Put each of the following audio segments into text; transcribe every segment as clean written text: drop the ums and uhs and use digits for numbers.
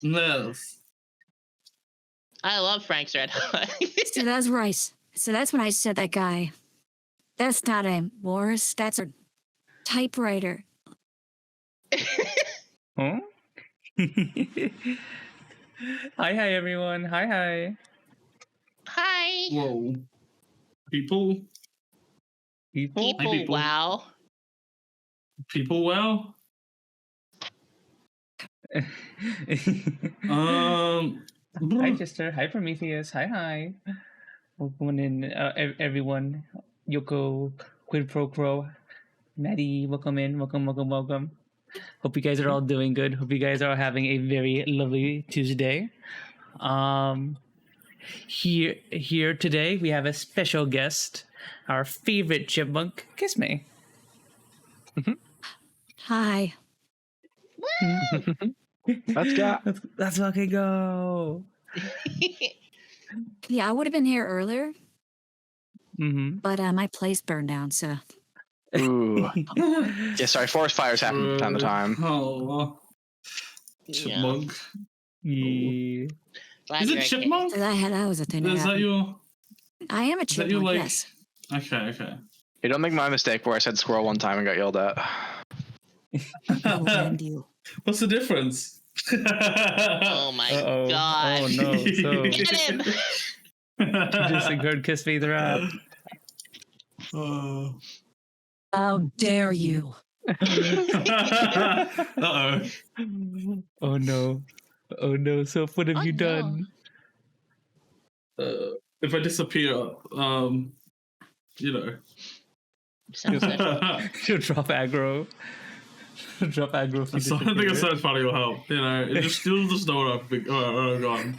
Yes. I love Frank's Red Hot. So that's right. So that's when I said that guy. That's not a Morris. That's a typewriter. Huh? Hi, everyone. Hi. Hi. Whoa. People? People? People, people. wow. People well? Hi, Chester. Hi, Prometheus. Hi. Welcome in, everyone. Yoko, Quid Pro Quo, Maddie, welcome in. Welcome. Hope you guys are all doing good. Hope you guys are having a very lovely Tuesday. Here today we have a special guest, our favorite chipmunk, Kisssmeh. Hi. Let's go. Let's fucking go. Yeah, I would have been here earlier, Mm-hmm. but my place burned down, so. Ooh. Yeah, sorry, forest fires happen from time to time. Oh. Chipmunk. Yeah. Glad Is you're it okay. chipmunk? So that was a thing. Is that your... I am a Is that your, chipmunk, like... yes. Okay. Hey, don't make my mistake where I said squirrel one time and got yelled at. I will end you. What's the difference? Oh my god. Oh no. So Get him! just heard Kisssmeh the rap. How dare you? Uh-oh. Oh no. So what have you done? If I disappear, Sounds good. You'll drop aggro. Drop aggro. If you So I think a search party will help. You'll just know what I'm gone.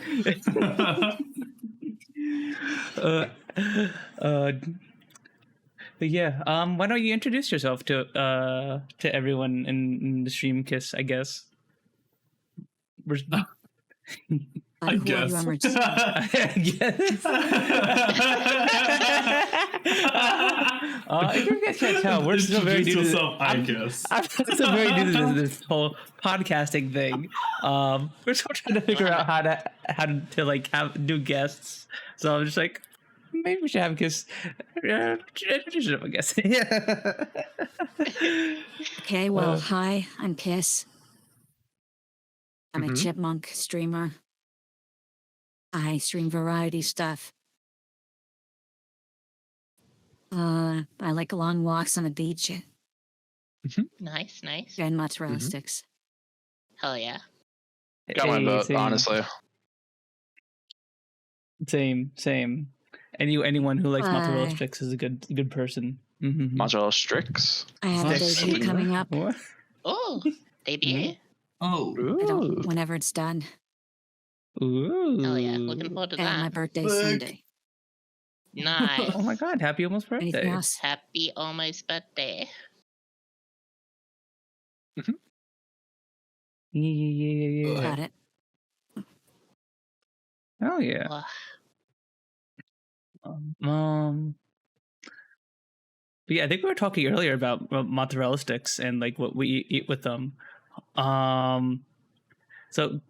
But yeah, why don't you introduce yourself to everyone in the stream, Kiss? I guess. I guess. I guess. If you guys can't tell, we're still very new to this. I guess. I'm still very new to this whole podcasting thing. We're still trying to figure out how to like have new guests. So I'm just like, maybe we should have Kiss introduce him, I guess. Okay, well, hi, I'm Kiss. I'm a chipmunk streamer. I stream variety stuff. I like long walks on the beach Nice. and mozzarella sticks. Hell yeah. Got my vote, same. honestly. Same. Anyone who likes mozzarella sticks is a good person. Mm-hmm. Mozzarella Strix. I have a Sticks. debut coming up. What? Oh, debut. Oh. Ooh. Whenever it's done. Ooh. Hell yeah. Looking forward to And my that. birthday's Sunday. Nice. Oh my god, happy almost Anything birthday. else? Happy almost birthday. Yeah. Got it. Oh yeah. But yeah, I think we were talking earlier about mozzarella sticks and like what we eat with them. So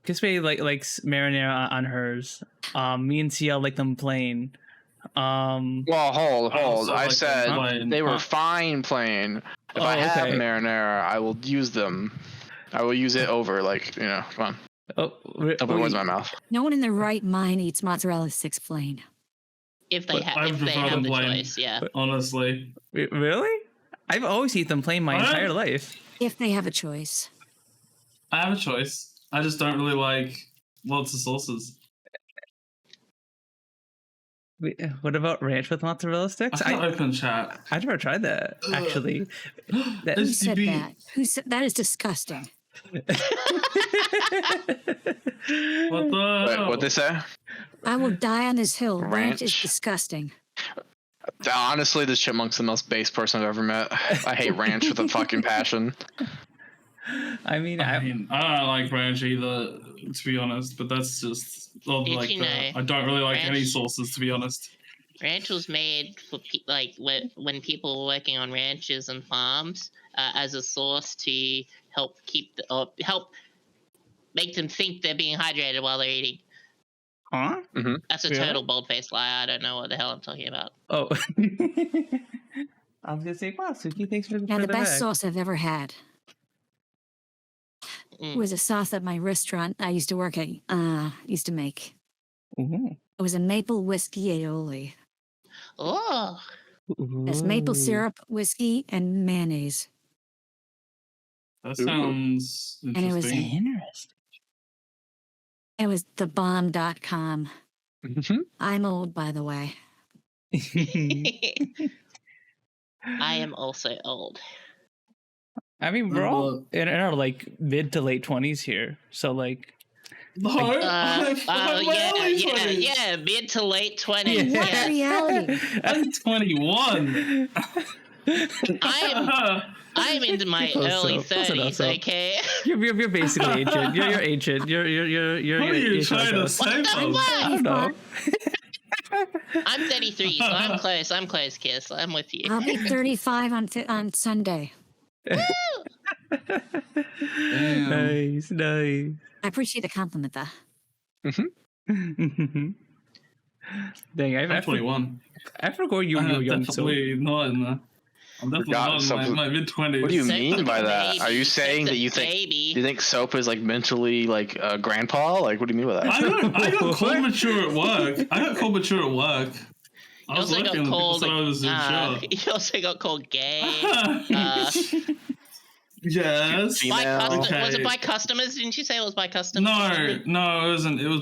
Kisssmeh likes marinara on hers. Me and Siel like them plain. Well, hold. also I like said them plain. they were fine plain. If I have marinara, I will use them. I will use it over, come on. Oh, Don't put words in my mouth. No one in their right mind eats mozzarella sticks plain. If they But I have prefer them the plain. choice, yeah. Honestly. really? I've always eaten them plain my entire life. If they have a choice. I have a choice. I just don't really like lots of sauces. What about ranch with mozzarella sticks? I can't open chat. I've never tried that, actually. Who said that? Who said that is disgusting. What the? Wait, what'd they say? I will die on this hill. Ranch is Ranch? disgusting. Honestly, this chipmunk's the most base person I've ever met. I hate ranch with a fucking passion. I mean, I don't like ranch either, to be honest. But that's just I don't really like any sauces, to be honest. Ranch was made for when people were working on ranches and farms as a source to help keep help make them think they're being hydrated while they're eating. Huh? Mm-hmm. That's a Really? total bold-faced lie. I don't know what the hell I'm talking about. Oh. I was gonna say, wow, Sooky, thanks for Now, for the the best bag. sauce I've ever had was a sauce that my restaurant I used to work at used to make. Ooh. It was a maple whiskey aioli. Oh, It's maple Ooh. syrup, whiskey, and mayonnaise. That Ooh. sounds And it was- interesting. Interesting. It was thebomb.com. Mm-hmm. I'm old, by the way. I am also old. I mean, we're all in our like mid to late 20s here, so like. No, I'm my early 20s. Yeah, mid to late 20s. What Yeah. reality? I'm 21. I'm into my Close early enough, close enough, 30s, though. okay? You're basically ancient. You're ancient. You're What are you ancient trying to like us. say, What the folks? fuck? I don't know. I'm 33, so I'm close. I'm close, Kiss. I'm with you. I'll be 35 on Sunday. Nice. I appreciate the compliment, though. Dang, I'm 21. I forgot you I'm were young, so definitely not in the. I'm definitely Forgot not in something. my mid 20s. What do you Soap's mean a by that? baby. Are you saying Soap's that a you think? baby. Do you think Soap is like mentally like a grandpa? Like, what do you mean by that? I got called What? mature at work. I was You working also got and people called. said I was immature. You also got called gay. Yes. Female. By custom, Okay. Was it by customers? Didn't you say it was by customers? or No, something? no, it wasn't. It was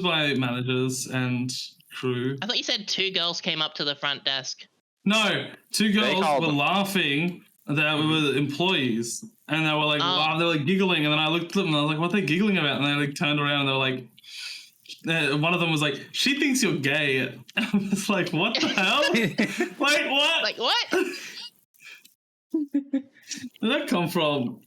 by managers and crew. I thought you said 2 girls came up to the front desk. No, 2 girls called were them. laughing that we were employees, and they were like, Oh. they were like giggling, and then I looked at them and I was like, what are they giggling about? And they like turned around and they were like, one of them was like, she thinks you're gay. And I was like, what the hell? Like what? Like, what? Where'd that come from?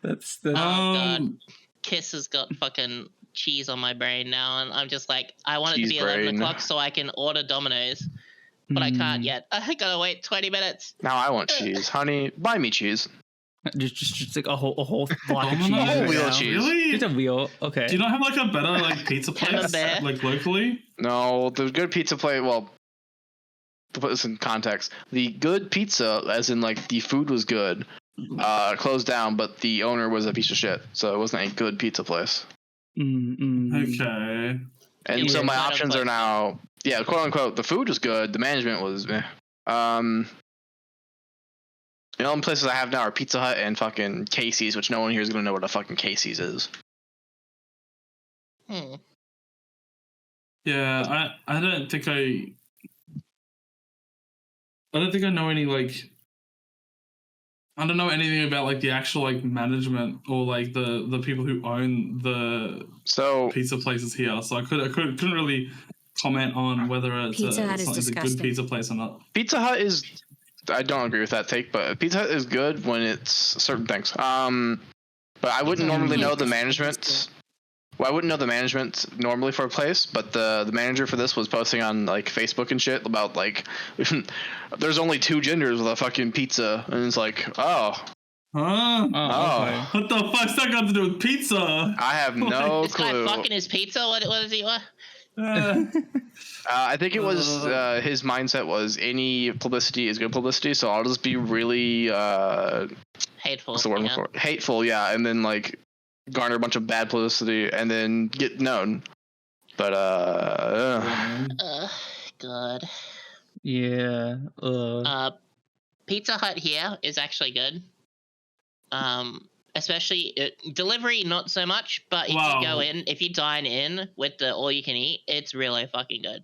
that's Oh, God. Um, Kiss has got fucking cheese on my brain now, and I'm just like, I want it to Cheese be 11 brain. o'clock so I can order Domino's, but I can't yet. I gotta wait 20 minutes. Now I want cheese, honey. Buy me cheese. just like a whole block of cheese. Domino's? A whole right wheel now. of cheese. really? Just a wheel. Okay. Do you not have like a better like pizza place Camembert. like locally? No, the good pizza place. Well, to put this in context, the good pizza, as in like the food was good, closed down, but the owner was a piece of shit, so it wasn't a good pizza place. Okay. And Yeah, so my quote options are unquote. now, yeah, quote unquote, the food was good, the management was meh. The only places I have now are Pizza Hut and fucking Casey's, which no one here is gonna know what a fucking Casey's is. Yeah, I don't think I know any like I don't know anything about like the actual like management or like the people who own the So pizza places here, so I couldn't really comment on whether it's Pizza Hut is a good disgusting. pizza place or not. Pizza Hut is, I don't agree with that take, but Pizza Hut is good when it's certain things. But I wouldn't normally know the management. Well, I wouldn't know the management normally for a place, but the manager for this was posting on like Facebook and shit about like there's only 2 genders with a fucking pizza, and it's like, oh, Huh? Oh. What the fuck's that got to do with pizza? I have no This guy clue. fucking his pizza? What is he? What? I think it was his mindset was any publicity is good publicity, so I'll just be really Hateful. what's the word I'm yeah. looking for? Hateful, yeah, and then like garner a bunch of bad publicity and then get known. But God. Yeah. Pizza Hut here is actually good. Especially delivery, not so much. But if Wow. you go in, if you dine in with the all you can eat, it's really fucking good.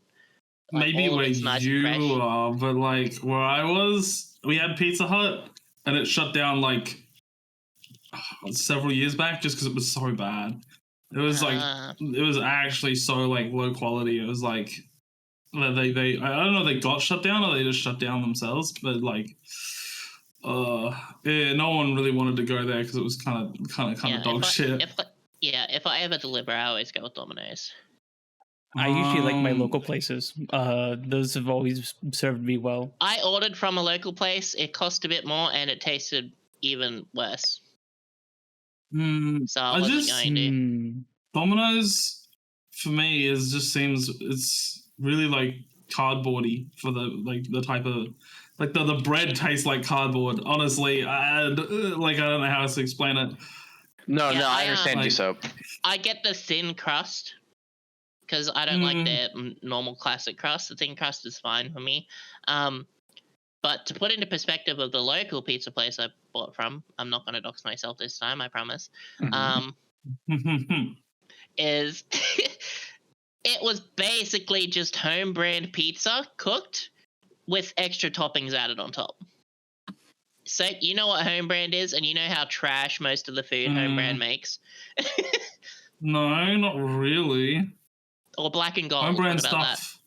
Like, Maybe all of where it's nice and fresh. you are, but like where I was, we had Pizza Hut and it shut down like several years back just because it was so bad. It was like it was actually so like low quality. It was like they I don't know if they got shut down or they just shut down themselves, but like yeah, no one really wanted to go there because it was kind of dog shit. If I ever deliver, I always go with Domino's. I usually like my local places. Those have always served me well. I ordered from a local place. It cost a bit more, and it tasted even worse. So I wasn't going to. Domino's for me seems it's really like cardboardy for the type of the bread tastes like cardboard. Honestly, I don't know how else to explain it. No, I understand you, Soap. I get the thin crust because I don't like the normal classic crust. The thin crust is fine for me. But to put into perspective of the local pizza place I bought from, I'm not going to dox myself this time, I promise. Is it was basically just home brand pizza cooked with extra toppings added on top. So you know what home brand is, and you know how trash most of the food home brand makes. No, not really. Or black and gold. Home brand what about stuff.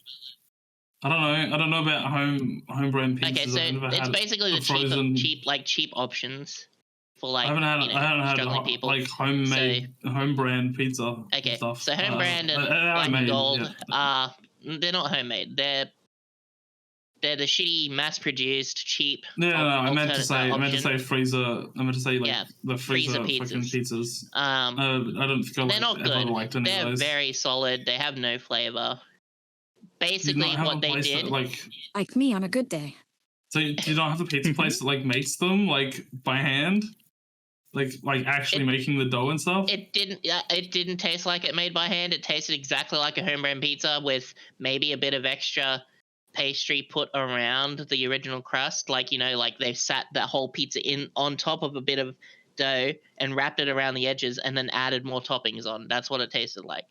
That? I don't know about home brand pizzas. Okay, so it's basically the cheap options for like I haven't had struggling people. Like homemade home brand pizza. Okay, stuff. so home brand and black and gold they're not homemade. They're the shitty, mass-produced, cheap. No, I meant to say freezer. I meant to say the freezer pizzas. I don't think they're not good. Liked any they're of those. very solid. They have no flavor. Basically, what they did, like me on a good day. So you don't have a pizza place that makes them by hand, like actually making the dough and stuff. It didn't taste like it made by hand. It tasted exactly like a home brand pizza with maybe a bit of extra pastry put around the original crust, they've sat that whole pizza in on top of a bit of dough and wrapped it around the edges and then added more toppings on. That's what it tasted like.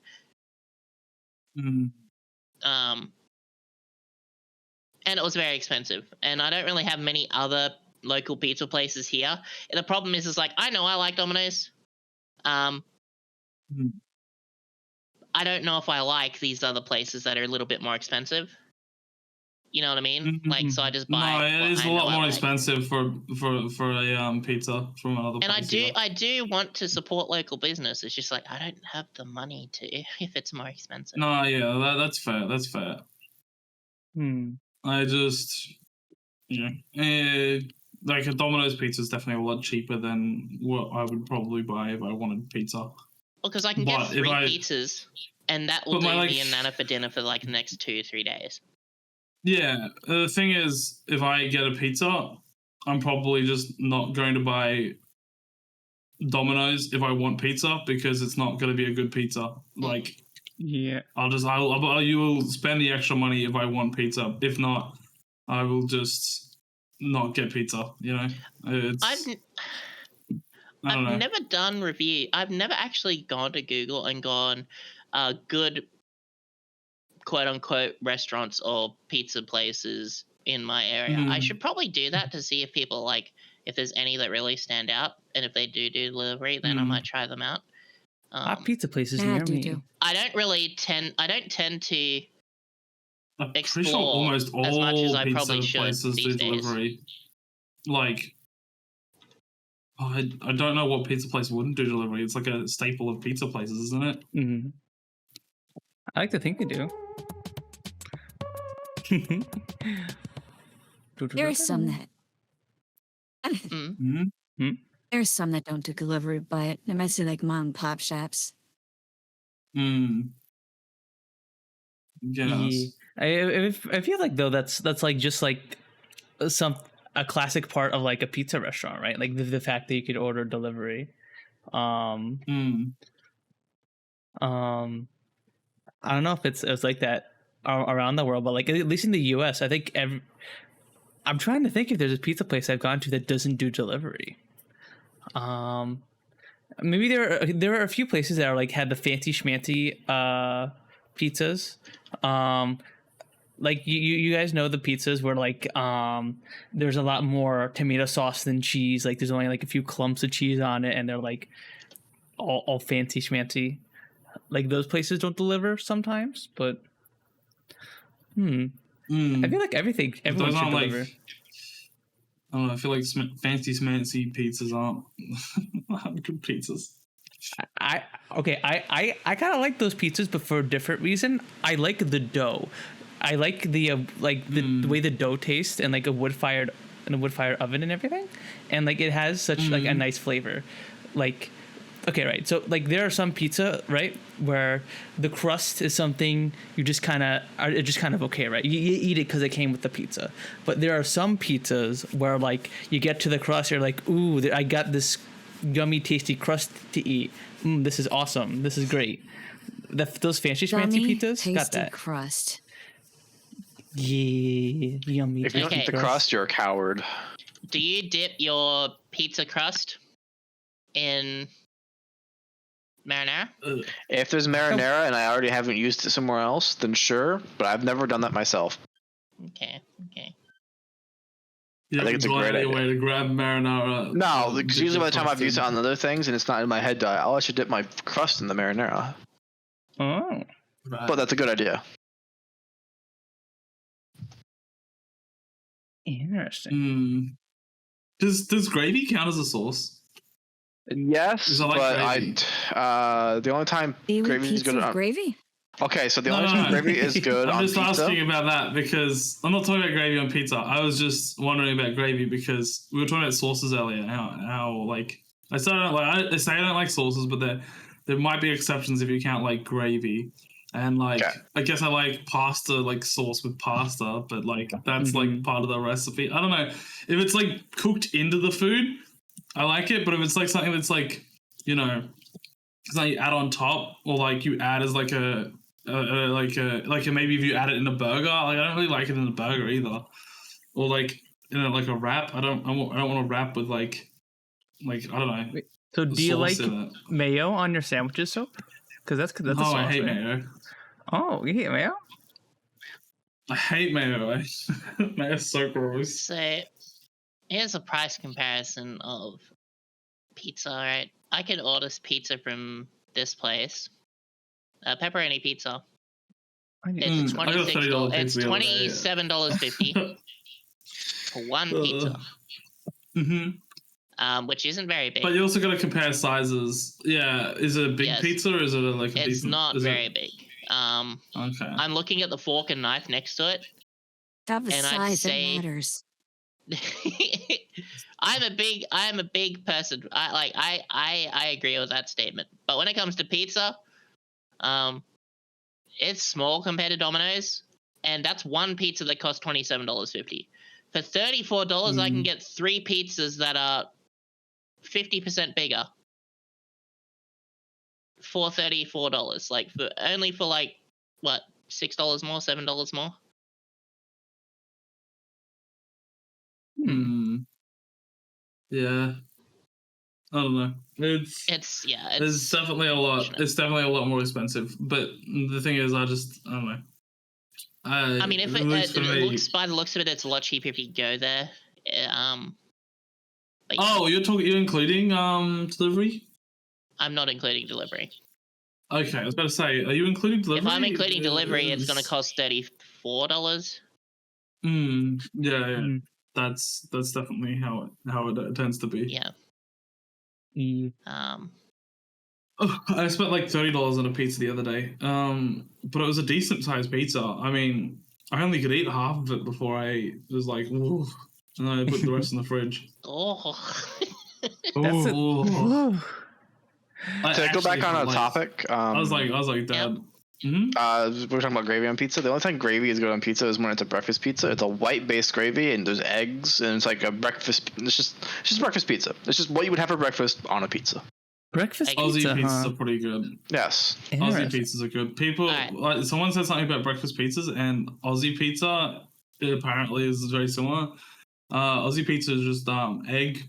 And it was very expensive, and I don't really have many other local pizza places here. And the problem is I know I like Domino's. I don't know if I like these other places that are a little bit more expensive. You know what I mean? So I just buy. No, it is a lot more expensive for a pizza from another place. And I do want to support local business. It's just I don't have the money to if it's more expensive. No, yeah, that's fair. That's fair. I just a Domino's pizza is definitely a lot cheaper than what I would probably buy if I wanted pizza. Well, because I can get 3 pizzas, and that will do me and Nana for dinner for the next 2-3 days. Yeah, the thing is, if I get a pizza, I'm probably just not going to buy Domino's if I want pizza because it's not going to be a good pizza. Yeah, you will spend the extra money if I want pizza. If not, I will just not get pizza. I've never done review. I've never actually gone to Google and gone good quote unquote restaurants or pizza places in my area. I should probably do that to see if people if there's any that really stand out, and if they do delivery, then I might try them out. Pizza places near me. I don't tend to explore sure almost all as much as I pizza probably should places these do days. delivery. I don't know what pizza place wouldn't do delivery. It's like a staple of pizza places, isn't it? Mm-hmm. I like to think they do. There's some that. There's some that don't do delivery, but they're mostly mom and pop shops. Yes. I feel though that's just a classic part of a pizza restaurant, right? The fact that you could order delivery. I don't know if it's like that around the world, but at least in the US, I think I'm trying to think if there's a pizza place I've gone to that doesn't do delivery. Maybe there are a few places that are had the fancy schmancy pizzas. You guys know the pizzas where there's a lot more tomato sauce than cheese. There's only a few clumps of cheese on it, and they're all fancy schmancy. Those places don't deliver sometimes, but I feel everything everyone should deliver. I don't know. I feel fancy schmancy pizzas aren't good pizzas. Okay, I kind of like those pizzas, but for a different reason. I like the dough. I like the the way the dough tastes and like a wood fired oven and everything, and like it has such like a nice flavor. Like, okay, right. So like there are some pizza, right, where the crust is something you just kind of are just kind of okay, right? You eat it because it came with the pizza. But there are some pizzas where like you get to the crust, you're like, ooh, I got this yummy, tasty crust to eat. This is awesome. This is great. Those fancy Yummy, pizzas tasty got that. crust. Yeah, yummy. If you don't Okay. eat the crust, you're a coward. Do you dip your pizza crust in marinara? If there's marinara and I already haven't used it somewhere else, then sure. But I've never done that myself. Okay. You I think it's a great idea. way to grab marinara. No, because dip usually by your the time crust I've used it in. on other things and it's not in my head, I'll actually dip my crust in the marinara. Oh, Right. But that's a good idea. interesting. Does gravy count as a sauce? Yes, Is it like but gravy? the only time Do you eat gravy is pizza good with on. gravy? Okay, so the No, only no, time no. gravy is good I'm on just pizza. asking about that because I'm not talking about gravy on pizza. I was just wondering about gravy because we were talking about sauces earlier. How like I say I don't like sauces, but there might be exceptions if you count like gravy. And like Okay. I guess I like pasta, like sauce with pasta, but like that's like part of the recipe. I don't know if it's like cooked into the food. I like it, but if it's like something that's like something you add on top or like you add as like a maybe if you add it in a burger, like I don't really like it in a burger either, or like in like a wrap. I don't want to wrap with like I don't know. Wait, so do you sauce like in it. mayo on your sandwiches, so? Because that's a No, sauce, I hate right? mayo. Oh, you hate mayo? I hate mayo. Mayo's so gross. So here's a price comparison of pizza. Right, I could order pizza from this place. Pepperoni pizza. It's I got a $30 $26. pizza It's the other day, yeah. $27.50 for one pizza. Which isn't very big. But you also got to compare sizes. Yeah, is it a big Yes. pizza or is it like a It's decent? not is very it- big. Okay. I'm looking at the fork and knife next to it. Have the And I'd size say- that matters. I'm a big person. I agree with that statement. But when it comes to pizza, it's small compared to Domino's, and that's one pizza that costs $27.50. For $34, I can get 3 pizzas that are 50% bigger for $34. Like for like what, $6 more, $7 more? Yeah. I don't know. It's definitely a lot. unfortunate. It's definitely a lot more expensive. But the thing is, I don't know. I mean, if at least for me- looks by the looks of it, it's a lot cheaper if you go there. But Oh, you're including delivery? I'm not including delivery. Okay, I was about to say, are you including delivery? If I'm including delivery, it's going to cost $34. Yeah. That's definitely how it tends to be. Yeah. I spent like $30 on a pizza the other day. But it was a decent sized pizza. I mean, I only could eat half of it before I was like, ooh, and then I put the rest in the fridge. Oh. That's Ooh. To go back on a topic, I was like, Dad. we were talking about gravy on pizza. The only time gravy is good on pizza is when it's a breakfast pizza. It's a white-based gravy, and there's eggs, and it's like a breakfast. It's just breakfast pizza. It's just what you would have for breakfast on a pizza. Breakfast Aussie pizza, pizzas huh? are pretty good. Yes. Aussie Interesting. pizzas are good. People, Alright. like someone said something about breakfast pizzas, and Aussie pizza apparently is very similar. Aussie pizza is just egg,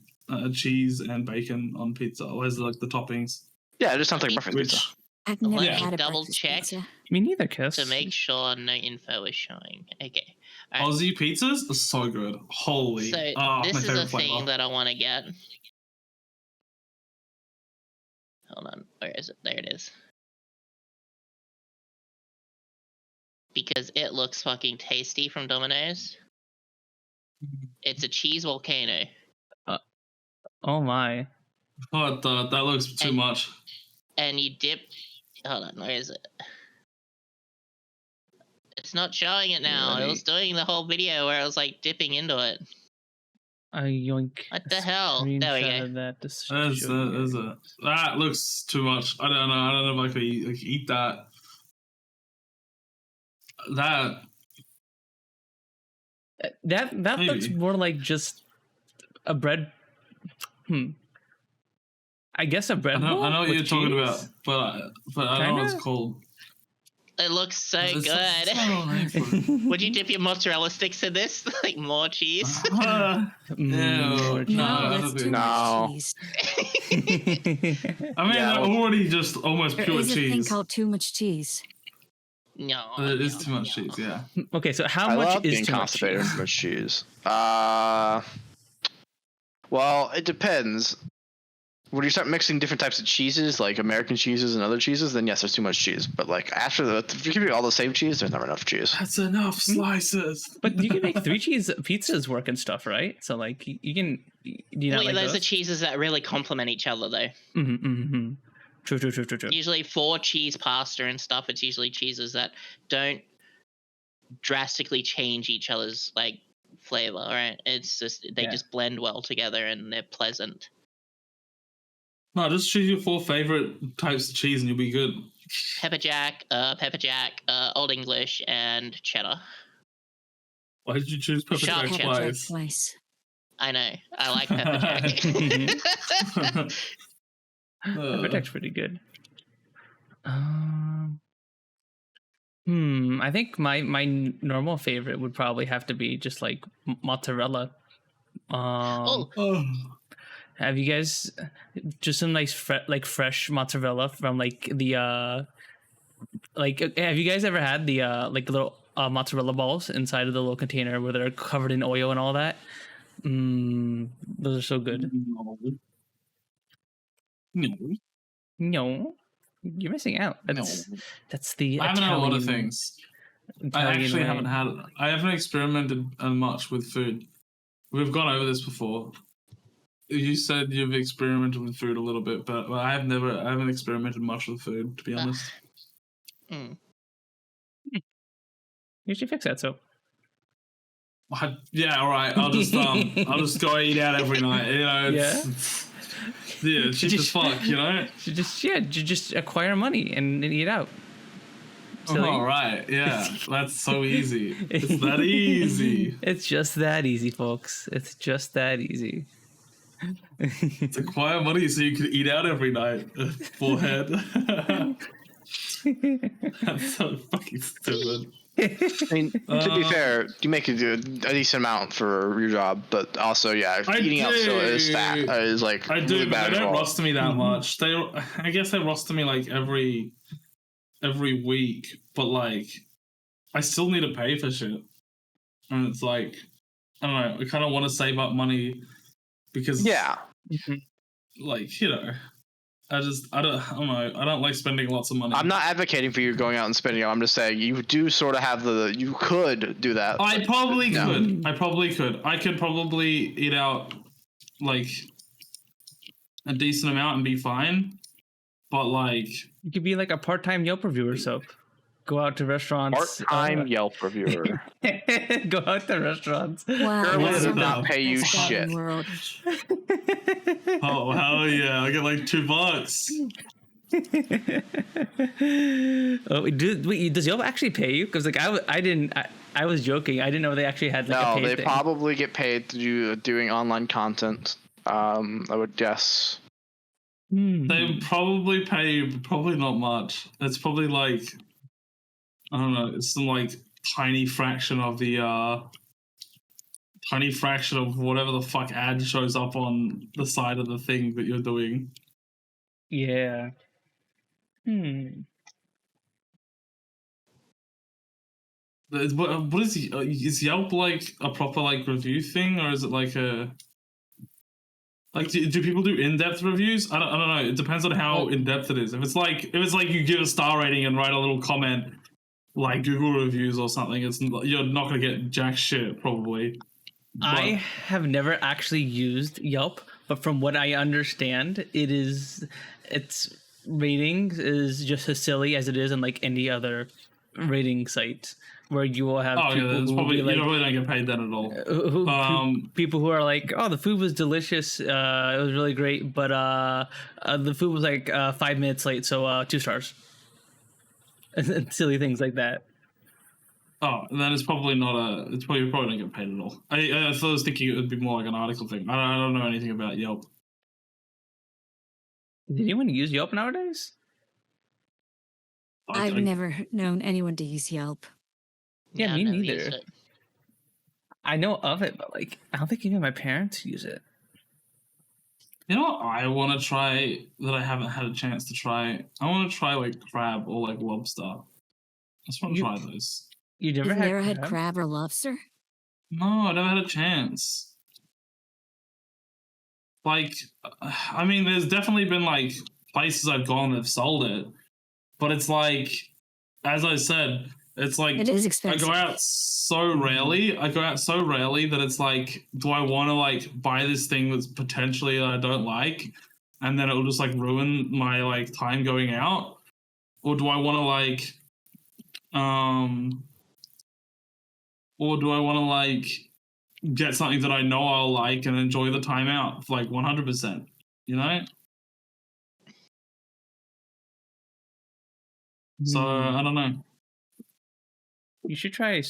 cheese, and bacon on pizza. Where's like the toppings? Yeah, it just sounds like breakfast Which pizza. I've never Let me had a double breakfast check. pizza. Me neither, Kiss. To make sure no info is showing. Okay. Alright. Aussie pizzas are so good. Holy, So my this is favorite a flavor. thing that I want to get. Hold on, where is it? There it is. Because it looks fucking tasty from Domino's. It's a cheese volcano. Oh my. What the? That looks too And- much. and you dip. Hold on, where is it? It's not showing it now. It was doing the whole video where I was like dipping into it. Yoink. What the hell? There we go. That that looks too much. I don't know if I could eat that. That Maybe. looks more like just a bread. I guess a bread. I know what with you're talking cheese? about, but I don't know what it's called. It looks so There's good. a subtle name for it. Would you dip your mozzarella sticks in this? Like more cheese? Ew. More No, cheese. that's too No. much cheese. I mean, Yeah. they're already just almost There pure is a thing chease. called too much cheese. No. It is no, too much no. cheese, yeah. Okay, so how I much love is being too much constipated cheese? with too much cheese. Well, it depends. When you start mixing different types of cheeses, like American cheeses and other cheeses, then yes, there's too much cheese. But like after if you're keeping all the same cheese, there's never enough cheese. That's enough slices. But you can make 3 cheese pizzas work and stuff, right? So like you can. Do you not Well, yeah, like those those? are cheeses that really complement each other, though. True. Usually for cheese pasta and stuff, it's usually cheeses that don't drastically change each other's like flavor, right? It's just they Yeah. just blend well together and they're pleasant. No, just choose your 4 favorite types of cheese and you'll be good. Pepper jack, Old English, and cheddar. Why did you choose pepper Sharp jack cheddar. twice? Twice. I know. I like pepper jack. Pepper jack's pretty good. I think my normal favorite would probably have to be just like mozzarella. Oh, Oh. Have you guys just some nice fresh mozzarella from like the have you guys ever had the like little mozzarella balls inside of the little container where they're covered in oil and all that? Those are so good. No, you're missing out. That's the I haven't had a lot of Italian- things. I Italian actually way. I haven't experimented much with food. We've gone over this before. You said you've experimented with food a little bit, but I haven't experimented much with food, to be honest. mm. You should fix that. So Yeah, all right. I'll just go eat out every night. You know, it's cheap as fuck. You know. you just acquire money and eat out. Silly. All right. Yeah, that's so easy. It's that easy. It's just that easy, folks. It's just that easy. To acquire money so you can eat out every night. Forehead. That's so fucking stupid. I mean, to be fair, you make a decent amount for your job, but also, yeah, eating out still is fat. Is like I do, really but bad they don't as well. roster me that much. I guess they roster me like every week, but like I still need to pay for shit, and it's like I don't know. I kind of want to save up money because Yeah, like you know, I don't know. I don't like spending lots of money. I'm not advocating for you going out and spending it. I'm just saying you do sort of have you could do that. I probably No. could. I could probably eat out like a decent amount and be fine. But like, You could be like a part-time Yelp reviewer. So go out to restaurants. Part-time Yelp reviewer. Go out to restaurants. Wow. Surely does that's not a- pay you that's a shit. world. oh hell yeah, I get like $2. Wait, does Yelp actually pay you? Because like I was joking. I didn't know they actually had like a No, pay they thing. probably get paid to doing online content. I would guess. They probably pay you, probably not much. It's probably like I don't know. It's some like tiny fraction of whatever the fuck ad shows up on the side of the thing that you're doing. Yeah. What is Yelp like a proper like review thing, or is it like a like do people do in-depth reviews? I don't know. It depends on how in-depth it is. If it's like you give a star rating and write a little comment like Google reviews or something, you're not gonna get jack shit probably. I have never actually used Yelp, but from what I understand, it's ratings is just as silly as it is in like any other rating site, where you will have Oh people yeah, it's who will probably be like, you really don't get paid that at all. people who are like, oh, the food was delicious, it was really great, but the food was like 5 minutes late, so 2 stars. And silly things like that. Oh, then it's probably not a. It's probably don't get paid at all. I thought I was thinking it would be more like an article thing. I don't know anything about Yelp. Did anyone use Yelp nowadays? I've never known anyone to use Yelp. Yeah, I've me never neither. used it. I know of it, but like, I don't think even my parents use it. You know what I want to try that I haven't had a chance to try? I want to try like crab or like lobster. I just want to try those. You You've never never had had crab or lobster? No, I never had a chance. Like, I mean, there's definitely been like places I've gone that have sold it, but it's like, as I said, it's like It is I expensive. go out so rarely. I go out so rarely that it's like, do I want to like buy this thing that's potentially that I don't like, and then it will just like ruin my like time going out, or do I want to like, or do I want to like get something that I know I'll like and enjoy the time out for like 100%, you know? So I don't know. You should try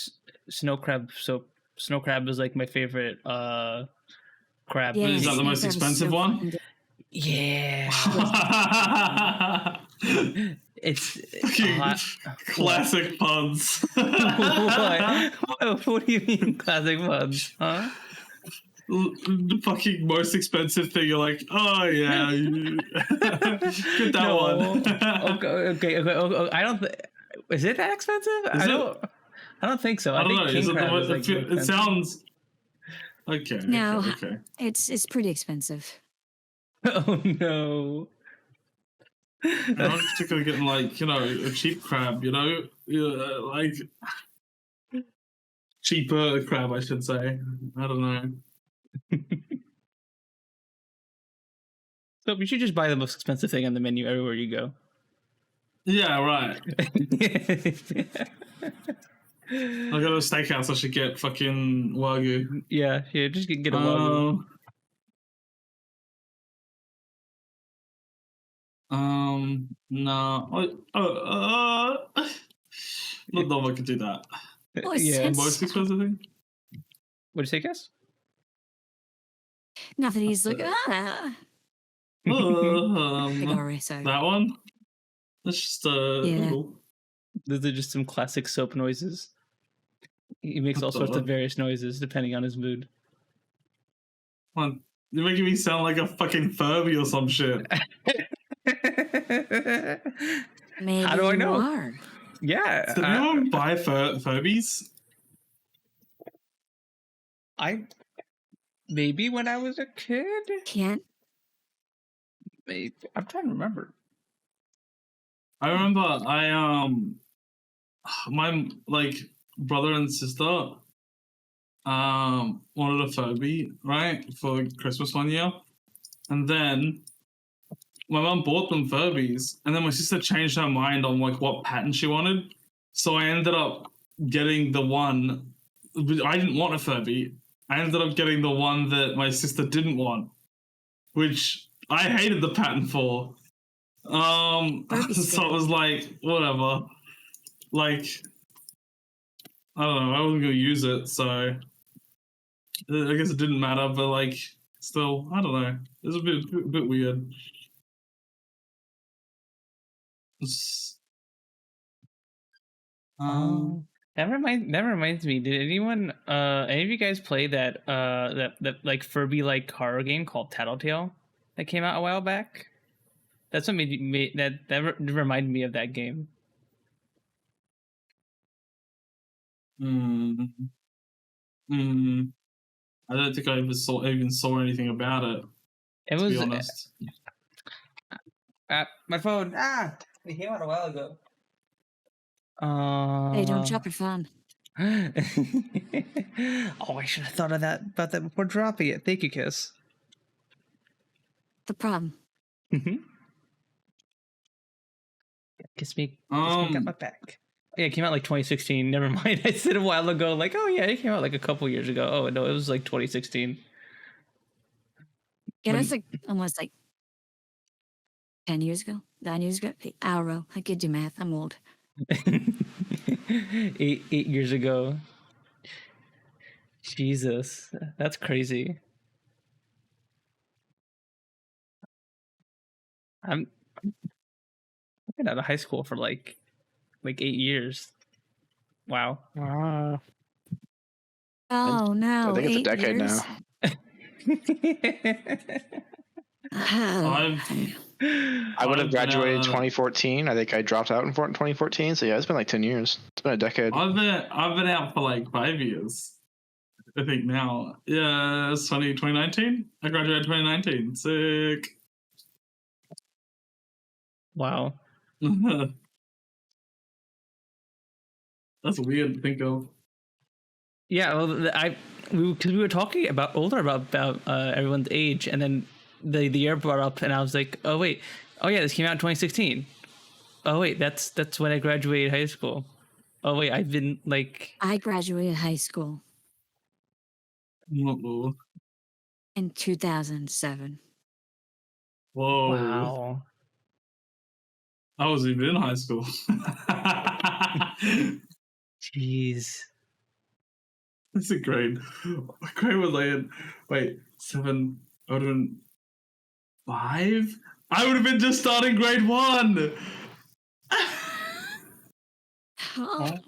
snow crab soup. Snow crab is like my favorite crab. Yeah, Is that the snow most crab is expensive so one? fucking good. Yeah. It's Classic puns. What do you mean classic puns? Huh? The fucking most expensive thing. You're like, oh yeah, get that one. Okay. I don't. Is it that expensive? I don't think so. I don't know. King Is it crab is, like, more it expensive. sounds okay. No. Okay. It's pretty expensive. Oh no. And I'm particularly getting like, you know, a cheap crab, you know, like cheaper crab, I should say. I don't know. So you should just buy the most expensive thing on the menu everywhere you go. Yeah, right. I go to a steakhouse. I should get fucking Wagyu. Yeah, just get a Wagyu. No. Not that I could do that. Oh, Yeah. Most expensive thing? What'd you say, Cass? Nothing. He's like, like, alright, sorry. That one? That's just Yeah. cool. Those are just some classic soap noises. He makes all sorts of various noises depending on his mood. Come on. You're making me sound like a fucking Furby or some shit. Maybe How do I know? You are. Yeah. Did anyone buy Furbies? Maybe when I was a kid. Can't. Maybe. I'm trying to remember. I remember my like brother and sister wanted a Furby, right, for Christmas one year. And then my mum bought them Furbies, and then my sister changed her mind on like what pattern she wanted. So I ended up getting the one. I didn't want a Furby. I ended up getting the one that my sister didn't want, which I hated the pattern for. So it was like whatever. Like I don't know. I wasn't gonna use it, so I guess it didn't matter. But like, still, I don't know. It was a bit weird. That reminds me. Did any of you guys play that like Furby like horror game called Tattletale that came out a while back? That's what reminded me of that game. I don't think I even saw anything about it. It to was be honest. My phone. It came out a while ago. Hey, don't drop your phone. Oh, I should have thought of that about that before dropping it. Thank you, Kiss. The problem. Kisssmeh got my back. Yeah, it came out like 2016. Never mind. I said a while ago, like, oh yeah, it came out like a couple years ago. Oh no, it was like 2016. Yeah, that's like almost like 10 years ago, 9 years ago. Hey, Arrow. I could do math. I'm old. 8 years ago. Jesus, that's crazy. I've been out of high school for like 8 years. Wow. Oh no! I think it's a 8 decade years? now. Oh, I would have I've, graduated 2014. I think I dropped out in 2014. So yeah, it's been like 10 years. It's been a decade. I've been out for like 5 years. I think now. Yeah, it's 2019. I graduated 2019. Sick. Wow. That's weird to think of. Yeah, well, because we were talking about everyone's age, and then the year brought up, and I was like, oh wait, oh yeah, this came out in 2016. Oh wait, that's when I graduated high school. Oh wait, I've been like, I graduated high school Whoa. in 2007. Whoa. wow. I wasn't even in high school. Jeez. That's a grade. What grade was I in? Wait, 7. I would have been 5? I would have been just starting grade 1. Oh.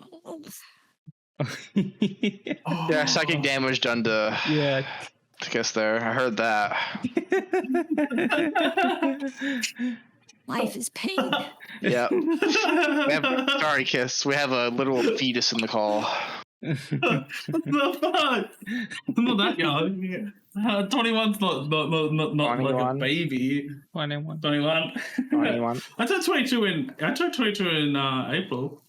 Yeah, psychic damage done to Yeah. Kiss there. I heard that. Life is pain. Yeah. Sorry, Kiss. We have a literal fetus in the call. What the fuck? I'm not that young. 21's not like a 21. baby. 21. 21. 21. I turned 22 in April.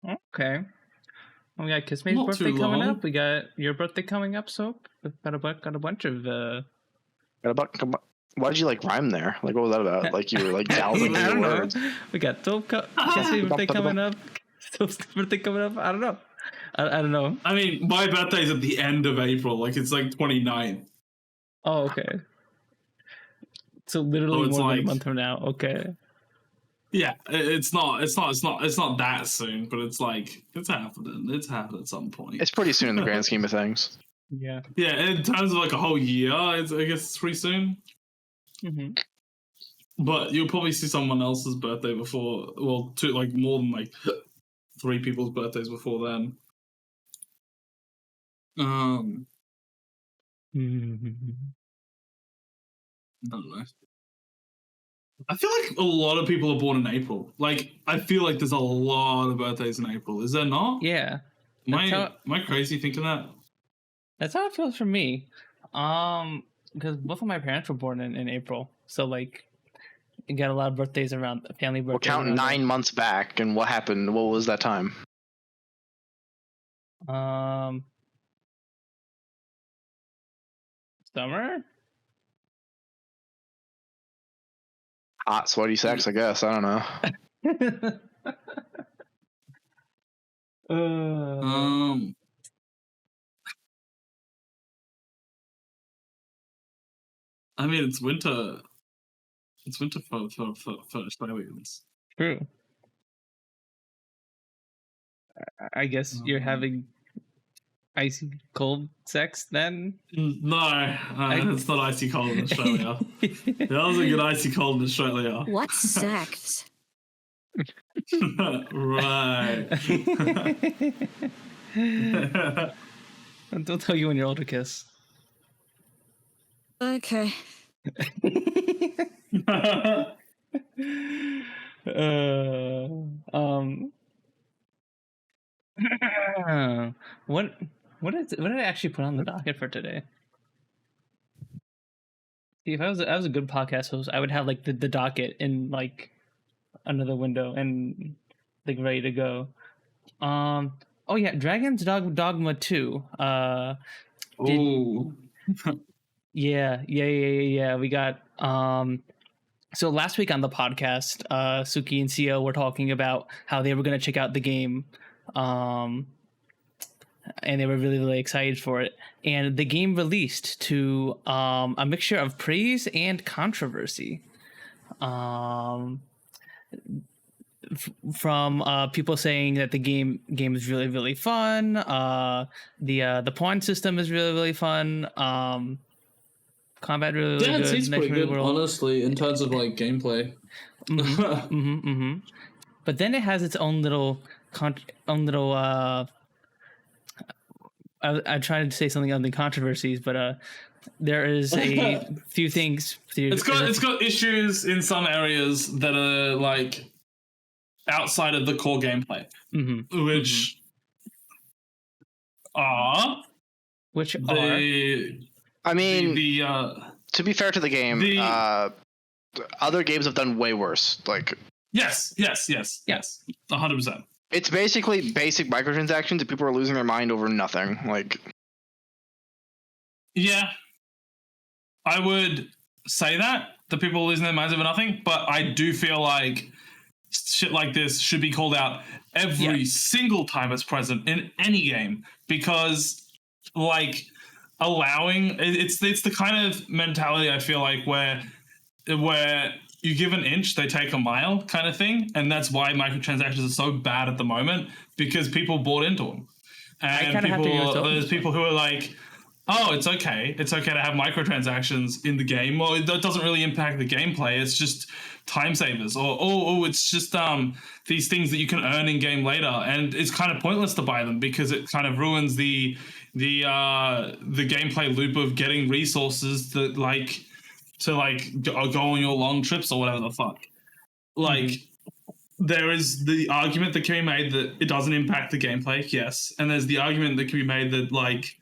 Okay. We got Kisssmeh's Not birthday too coming long. up. We got your birthday coming up, so got a bunch of. Why did you like rhyme there? Like, what was that about? Like you were like dalving I in don't your know. words. We got Kisssmeh's birthday coming up. Soap's birthday coming up. I don't know. I don't know. I mean, my birthday's at the end of April. Like, it's like 29th. Oh, okay. So literally it's more than a like- month from now. Okay. Yeah, it's not that soon, but it's like, it's happening. It's happening at some point. It's pretty soon in the grand scheme of things. Yeah. Yeah, in terms of like a whole year, I guess it's pretty soon. Mm-hmm. But you'll probably see someone else's birthday before, well, more than like 3 people's birthdays before then. Mm-hmm. I don't know. I feel like a lot of people are born in April. Like, I feel like there's a lot of birthdays in April. Is there not? Yeah. Am That's I crazy thinking that? That's how it feels for me. Because both of my parents were born in April, so like, you got a lot of birthdays around family We're birthdays. counting around 9 months back, and what happened? What was that time? there. Summer. Hot, sweaty sex, I guess. I don't know. I mean, it's winter. It's winter for Australians. True. I guess you're having icy cold sex then? No, it's not icy cold in Australia. That was a good icy cold in Australia. What sex? Right. Don't tell you when you're older, Kiss. Okay. What did I actually put on the docket for today? See, if I was a good podcast host, I would have like the docket in like another window and like ready to go. Oh yeah, Dragon's Dogma 2. Ooh. Yeah. We got So last week on the podcast, Sooky and Siel were talking about how they were going to check out the game, and they were really, really excited for it. And the game released to a mixture of praise and controversy. From people saying that the game is really, really fun. The pawn system is really, really fun. Combat really, really Yeah, it good. seems pretty good, world. honestly, in terms of like gameplay. But then it has its own little I tried to say something on the controversies, but there is a few things. It's got issues in some areas that are like outside of the core gameplay, which are I mean, to be fair to the game, other games have done way worse. Like, yes, 100%. It's basically basic microtransactions that people are losing their mind over nothing. Like, yeah, I would say that the people are losing their minds over nothing, but I do feel like shit like this should be called out every single time it's present in any game, because like allowing it's the kind of mentality I feel like where you give an inch, they take a mile kind of thing, and that's why microtransactions are so bad at the moment, because people bought into them, and there's people who are like, oh, it's okay to have microtransactions in the game. Well, that doesn't really impact the gameplay. It's just time savers, or it's just these things that you can earn in game later, and it's kind of pointless to buy them because it kind of ruins the gameplay loop of getting resources that go on your long trips or whatever the fuck. Like, there is the argument that can be made that it doesn't impact the gameplay, yes, and there's the argument that can be made that like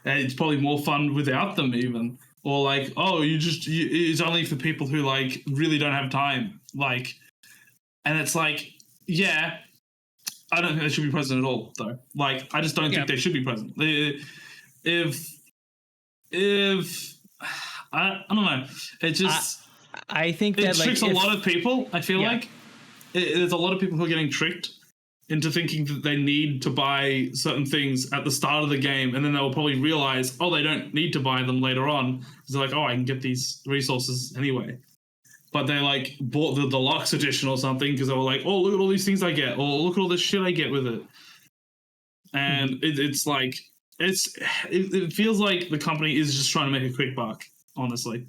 it's probably more fun without them even, or like, oh, it's only for people who like really don't have time, like, and it's like, yeah, I don't think they should be present at all though. Like, I just don't think they should be present. If I don't know, it just I think it that tricks a lot of people. I feel like there's a lot of people who are getting tricked into thinking that they need to buy certain things at the start of the game, and then they'll probably realize, oh, they don't need to buy them later on, because they're like, oh, I can get these resources anyway. But they like bought the deluxe edition or something because they were like, oh, look at all these things I get, or look at all this shit I get with it. And it's like, it feels like the company is just trying to make a quick buck, honestly.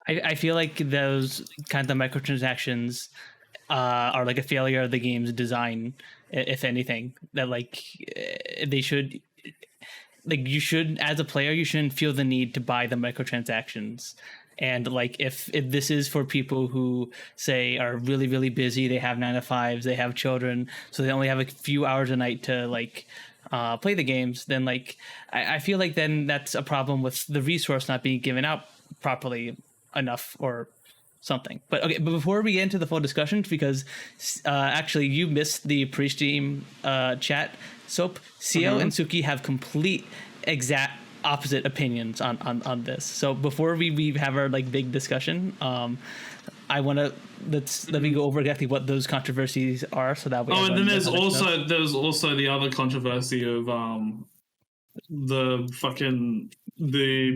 I feel like those kind of microtransactions are like a failure of the game's design, if anything. That like they should, like, you should, as a player, you shouldn't feel the need to buy the microtransactions. And like if this is for people who say are really, really busy, they have 9 to 5s, they have children, so they only have a few hours a night to like play the games, then like I feel like then that's a problem with the resource not being given out properly enough or something. But before we get into the full discussion, because actually you missed the pre-stream chat, Soap, Siel and Sooky have complete exact opposite opinions on this. So before we have our like big discussion, I want to let me go over exactly what those controversies are, so that way. Oh, and then there's also the other controversy of the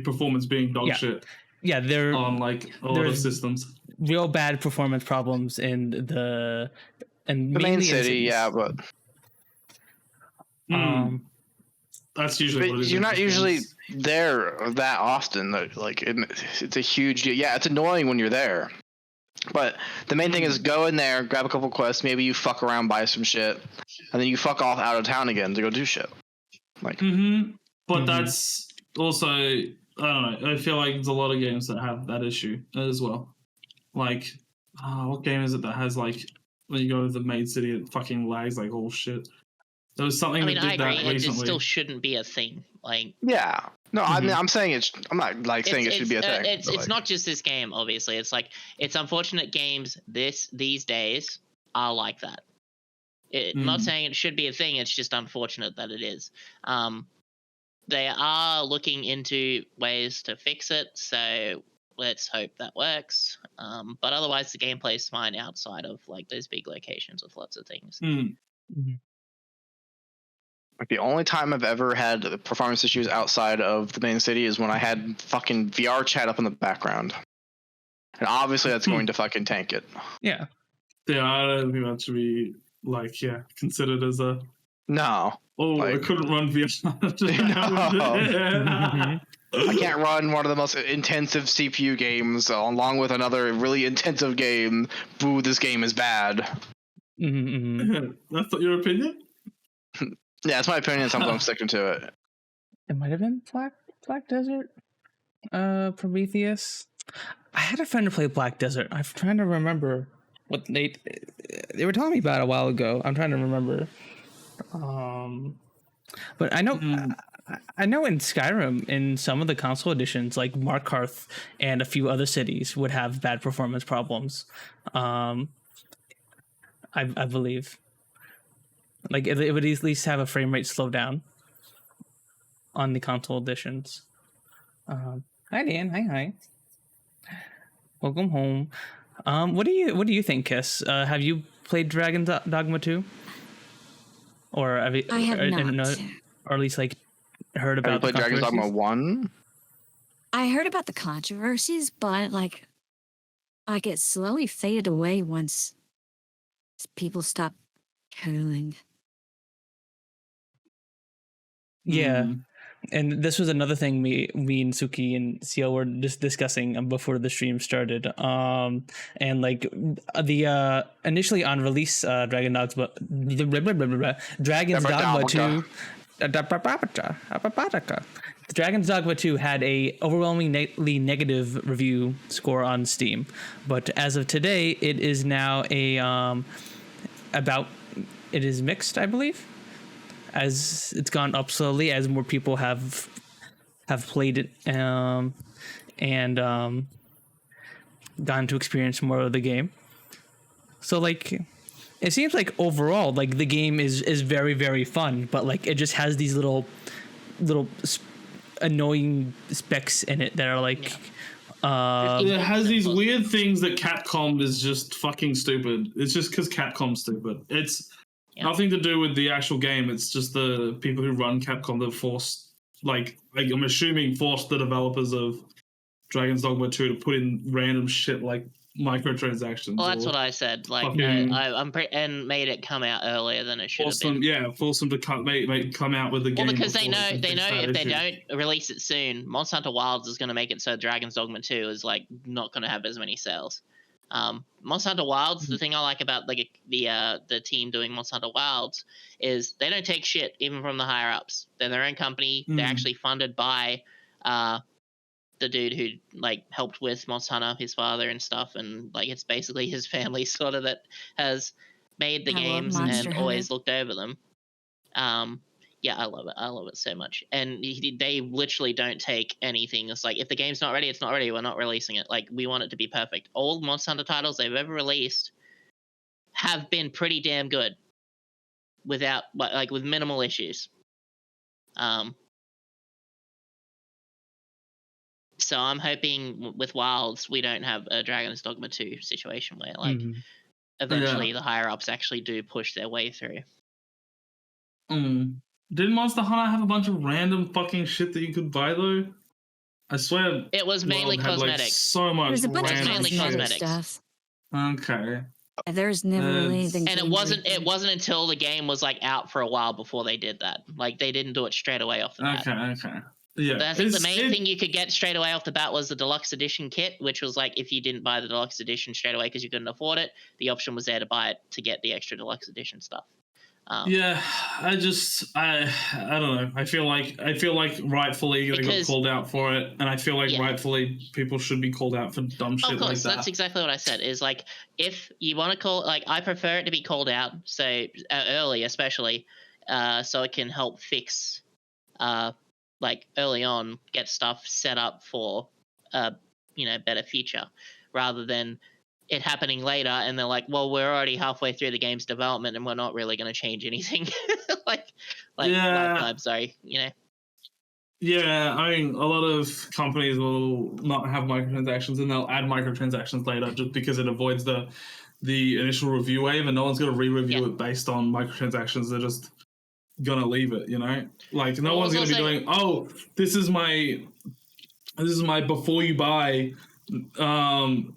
performance being dog shit. Yeah, they're on like a lot of systems. Real bad performance problems in the main city, but that's usually what it is. You're not usually there that often. Like it's a huge deal. Yeah, it's annoying when you're there, but the main thing is go in there, grab a couple quests, maybe you fuck around, buy some shit, and then you fuck off out of town again to go do shit. Like, but that's also, I don't know. I feel like there's a lot of games that have that issue as well. Like, what game is it that has like when you go to the main city, it fucking lags like all shit. There was something. I agree. That recently. It still shouldn't be a thing. Like, yeah, no, I mean, I'm saying it's. I'm not like saying it should be a thing. It's not just this game. Obviously, it's like it's unfortunate games these days are like that. Not saying it should be a thing. It's just unfortunate that it is. They are looking into ways to fix it. So let's hope that works. But otherwise, the gameplay is fine outside of like those big locations with lots of things. Like the only time I've ever had performance issues outside of the main city is when I had fucking VR chat up in the background, and obviously that's going to fucking tank it. Yeah. Yeah, I don't think that should be like considered as a No. I couldn't run VR. No. I can't run one of the most intensive CPU games along with another really intensive game. Boo, this game is bad. That's not your opinion? Yeah, that's my opinion. Something I'm sticking to it. It might have been Black Desert. Prometheus. I had a friend who played Black Desert. I'm trying to remember what they were telling me about a while ago. I'm trying to remember. But I know I know in Skyrim, in some of the console editions, like Markarth and a few other cities would have bad performance problems. I believe. Like it would at least have a frame rate slowdown on the console editions. Hi Dan, hi. Welcome home. What do you think, Kiss? Have you played Dragon's Dogma 2? Or have you, I have not. Or at least like heard about. Have you played Dragon's Dogma 1? I heard about the controversies, but like it slowly faded away once people stopped cooling. Yeah. And this was another thing me and Sooky and Siel were just discussing before the stream started. And like the initially on release, Dragon's Dogma 2. Dragon's Dogma 2 had a overwhelmingly negative review score on Steam, but as of today, it is now it is mixed, I believe, as it's gone up slowly as more people have played it and gotten to experience more of the game. So like, it seems like overall, like the game is very, very fun, but like it just has these little annoying specks in it that are like. It has these weird things that Capcom is just fucking stupid. It's just because Capcom's stupid. It's nothing to do with the actual game. It's just the people who run Capcom that forced, like I'm assuming, forced the developers of Dragon's Dogma 2 to put in random shit like microtransactions. Well, that's what I said. Like, and made it come out earlier than it should have been. Yeah, force them to come out with the game. Well, because they know if they don't release it soon, Monster Hunter Wilds is going to make it so Dragon's Dogma 2 is like not going to have as many sales. Monster Hunter Wilds, the thing I like about like the team doing Monster Hunter Wilds is they don't take shit even from the higher ups. They're their own company. They're actually funded by the dude who like helped with Monster Hunter, his father and stuff, and like it's basically his family sort of that has made the games and always looked over them. Yeah, I love it. I love it so much. And they literally don't take anything. It's like, if the game's not ready, it's not ready. We're not releasing it. Like, we want it to be perfect. All Monster Hunter titles they've ever released have been pretty damn good without, like, with minimal issues. So I'm hoping with Wilds we don't have a Dragon's Dogma 2 situation where, like, eventually the higher-ups actually do push their way through. Didn't Monster Hunter have a bunch of random fucking shit that you could buy though? I swear it was mainly cosmetics. Like, so much. There's a bunch of mainly cosmetics stuff. Okay. There's never really anything. And it wasn't until the game was like out for a while before they did that. Like they didn't do it straight away off the bat. Okay. Yeah. But I think the main thing you could get straight away off the bat was the deluxe edition kit, which was like if you didn't buy the deluxe edition straight away because you couldn't afford it, the option was there to buy it to get the extra deluxe edition stuff. Yeah, I don't know. I feel like rightfully they got called out for it, and I feel like rightfully people should be called out for dumb shit like that. Of course, that's exactly what I said. Is like if you want to call, like I prefer it to be called out, so early especially, so it can help fix, like early on, get stuff set up for, better future, rather than it happening later and they're like, well, we're already halfway through the game's development and we're not really going to change anything. like lifetime, sorry, Yeah, I mean, a lot of companies will not have microtransactions, and they'll add microtransactions later just because it avoids the initial review wave, and no one's going to re-review it based on microtransactions. They're just gonna leave it, you know. Like no one's gonna be doing. Oh, this is my before you buy 2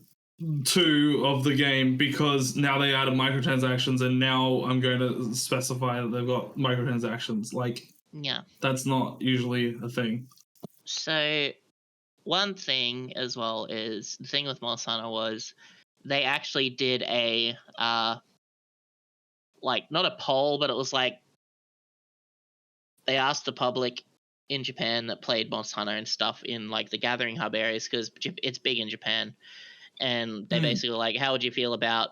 of the game because now they added microtransactions, and now I'm going to specify that they've got microtransactions. Like. Yeah. That's not usually a thing. So, one thing as well is the thing with Monster Hunter was they actually did a like not a poll, but it was like they asked the public in Japan that played Monster Hunter and stuff in like the Gathering Hub areas because it's big in Japan, and they basically were like, how would you feel about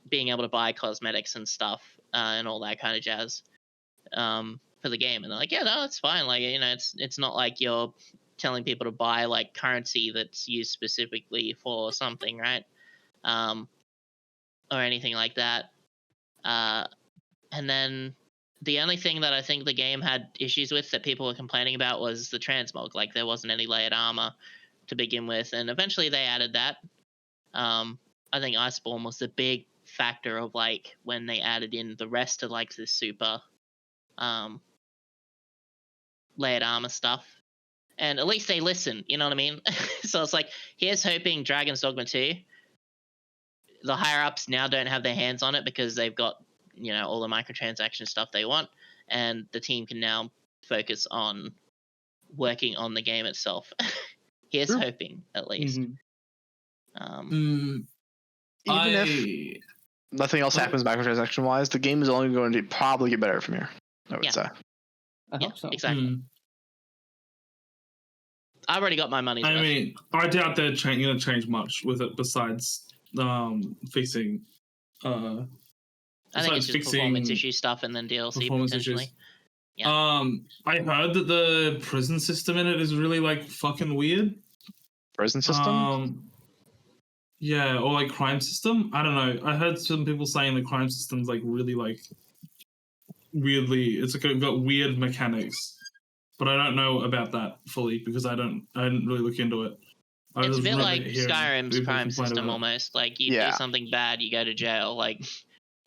being able to buy cosmetics and stuff and all that kind of jazz? For the game, and they're like, yeah, no, it's fine. Like, you know, it's not like you're telling people to buy like currency that's used specifically for something, right? Or anything like that. And then the only thing that I think the game had issues with that people were complaining about was the transmog. Like, there wasn't any layered armor to begin with, and eventually they added that. I think Iceborne was the big factor of like when they added in the rest of like the super layered armor stuff, and at least they listen, you know what I mean? So it's like, here's hoping Dragon's Dogma 2, the higher ups now don't have their hands on it because they've got, you know, all the microtransaction stuff they want, and the team can now focus on working on the game itself. Here's hoping, at least. Even if nothing else happens microtransaction wise, the game is only going to probably get better from here, I would say. I hope so. Exactly. I've already got my money's worth. I mean, I doubt they're going to change much with it besides fixing. I think it's just performance issue stuff and then DLC potentially. Issues. Yeah. I heard that the prison system in it is really like fucking weird. Prison system? Yeah, or like crime system. I don't know. I heard some people saying the crime system's like really like weirdly. It's like got weird mechanics, but I don't know about that fully because I didn't really look into it. It's a bit like Skyrim's crime system almost. Like you do something bad, you go to jail. Like,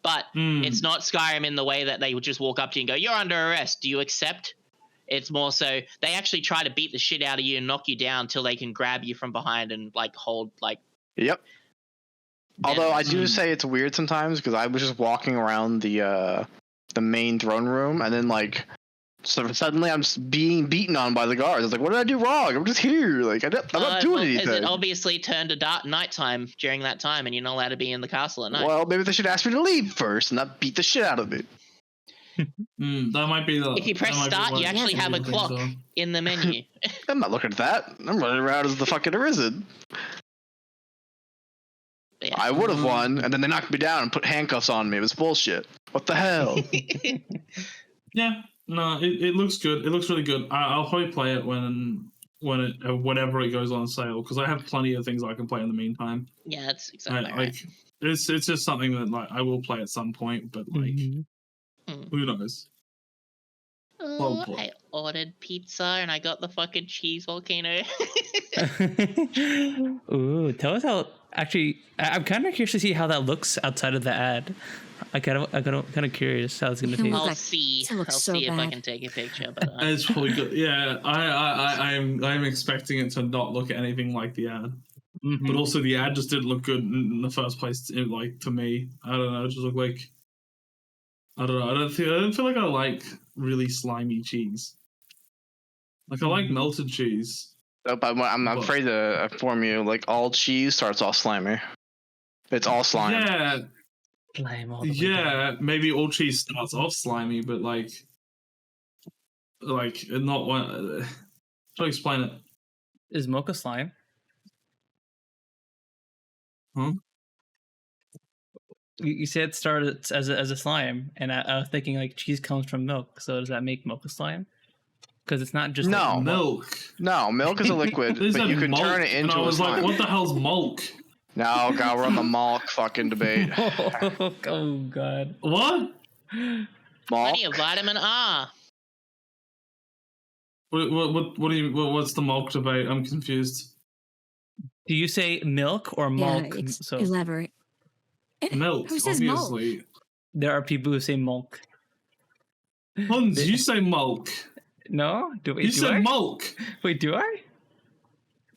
but it's not Skyrim in the way that they would just walk up to you and go, "You're under arrest. Do you accept?" It's more so they actually try to beat the shit out of you and knock you down until they can grab you from behind and like hold like. Yep. Although I do say it's weird sometimes because I was just walking around the main throne room and then like suddenly I'm just being beaten on by the guards. I was like, what did I do wrong? I'm just here. Like I'm not doing anything. It obviously turned to dark nighttime during that time, and you're not allowed to be in the castle at night. Well, maybe they should ask me to leave first and not beat the shit out of me. That might be the. If you press start, you actually have a clock in the menu. I'm not looking at that. I'm running around as the fucking arisen. Yeah. I would have won, and then they knocked me down and put handcuffs on me. It was bullshit. What the hell? Yeah, no, it looks good. It looks really good. I'll probably play it whenever it goes on sale because I have plenty of things I can play in the meantime. Yeah, that's exactly right. Like it's just something that like I will play at some point, but like who knows? Oh, I ordered pizza and I got the fucking cheese volcano. Ooh, tell us how. Actually, I'm kind of curious to see how that looks outside of the ad. I'm kind of curious how it's gonna taste. I'll see if I can take a picture. But it's probably good. Yeah, I'm expecting it to not look anything like the ad, but also the ad just didn't look good in the first place. Like to me, I don't know. It just looked like I don't know. I don't feel like I like really slimy cheese. Like I like melted cheese. Nope, I'm afraid to inform you. Like all cheese starts off slimy. It's all slime. Yeah. Slime all the way down. Maybe all cheese starts off slimy, but like not one. How do I explain it? Is mocha slime? Huh? You said it started as a slime, and I was thinking like cheese comes from milk. So does that make mocha slime? Because it's not just milk. No, milk is a liquid, but you can turn it into. And I was like, "What the hell's milk?" No, God, we're on the milk fucking debate. Oh God. What? Plenty of vitamin R. What do you? What's the milk debate? I'm confused. Do you say milk or Yeah, milk? So elaborate. Milk, Who says milk? obviously. there are people who say milk. Punz, you say milk. No? You said milk. Wait, do I?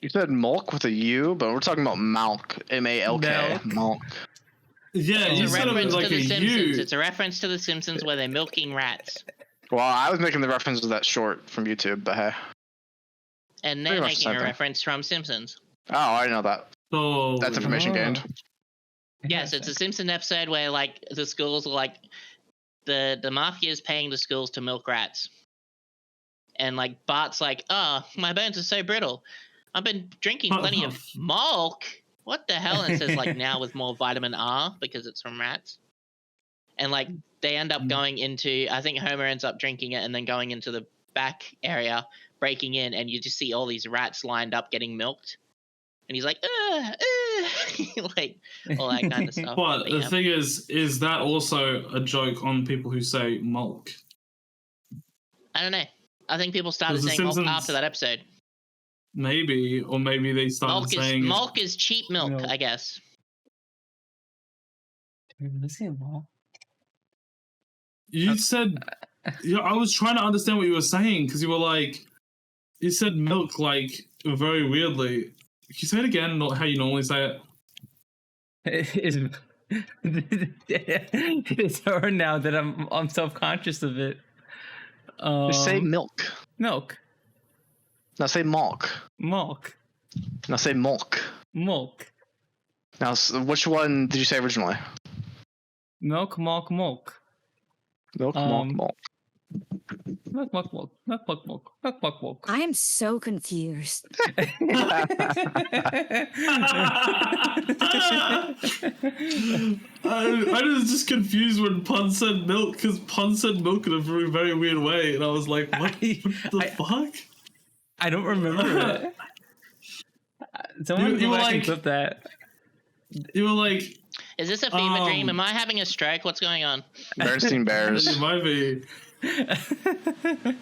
You said milk with a U, but we're talking about malk. M-A-L-K. Malk. Yeah, It's you a said it reference was like to a The Simpsons. U. It's a reference to The Simpsons where they're milking rats. Well, I was making the reference to that short from YouTube, but hey. And Pretty they're much the making same a thing. reference from Simpsons. Oh, I didn't know that. So That's information gained. Yes, it's a Simpson episode where like the schools are like the mafia is paying the schools to milk rats. And like Bart's like, oh, my bones are so brittle. I've been drinking plenty of milk. What the hell? And it says like now with more vitamin R because it's from rats. And like they end up going into, I think Homer ends up drinking it and then going into the back area, breaking in, and you just see all these rats lined up getting milked. And he's like, like all that kind of stuff. But the yeah. thing is that also a joke on people who say milk? I don't know. I think people started Because The saying milk Simpsons- after that episode. Maybe, or maybe they started saying Milk is cheap milk, No. I guess. You said, yeah. I was trying to understand what you were saying because you were like, you said milk like very weirdly. Can you say it again? Not how you normally say it. It is hard now that I'm self-conscious of it. Just say milk. Milk. Now say malk. Milk. Now say milk. Milk. Now, which one did you say originally? Milk, milk, milk. Milk, malk, malk. Milk, milk, milk. Milk, milk, milk. Milk, milk, milk. I am so confused. I was just confused when Punz said milk because Punz said milk in a very, very weird way, and I was like, "What the fuck?" I don't remember it. Someone You go were back and like- clip that. You were like, Is this a fever dream? Am I having a stroke? What's going on? Bernstein Bears. "It might be."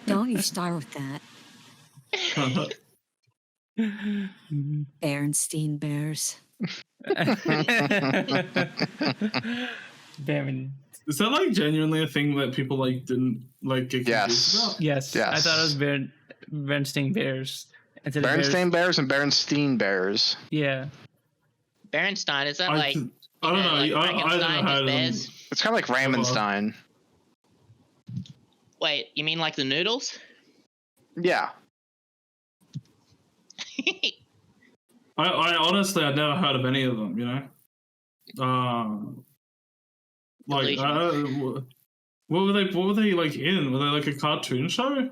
Don't you start with that. Berenstein Bears. Baron. Is that like genuinely a thing that people like didn't like get confused Yes. about? Yes. I Yes. thought it was Bernstein Bears. Instead of Bernstein Bears and Berenstein Bears. Yeah. Berenstein, is that I like don't know. like I Frankenstein, never just heard of them. bears? It's kind of like Ramenstein. Wait, you mean like the noodles? Yeah. I honestly, I'd never heard of any of them. You know, like what were they? What were they like in? Were they like a cartoon show?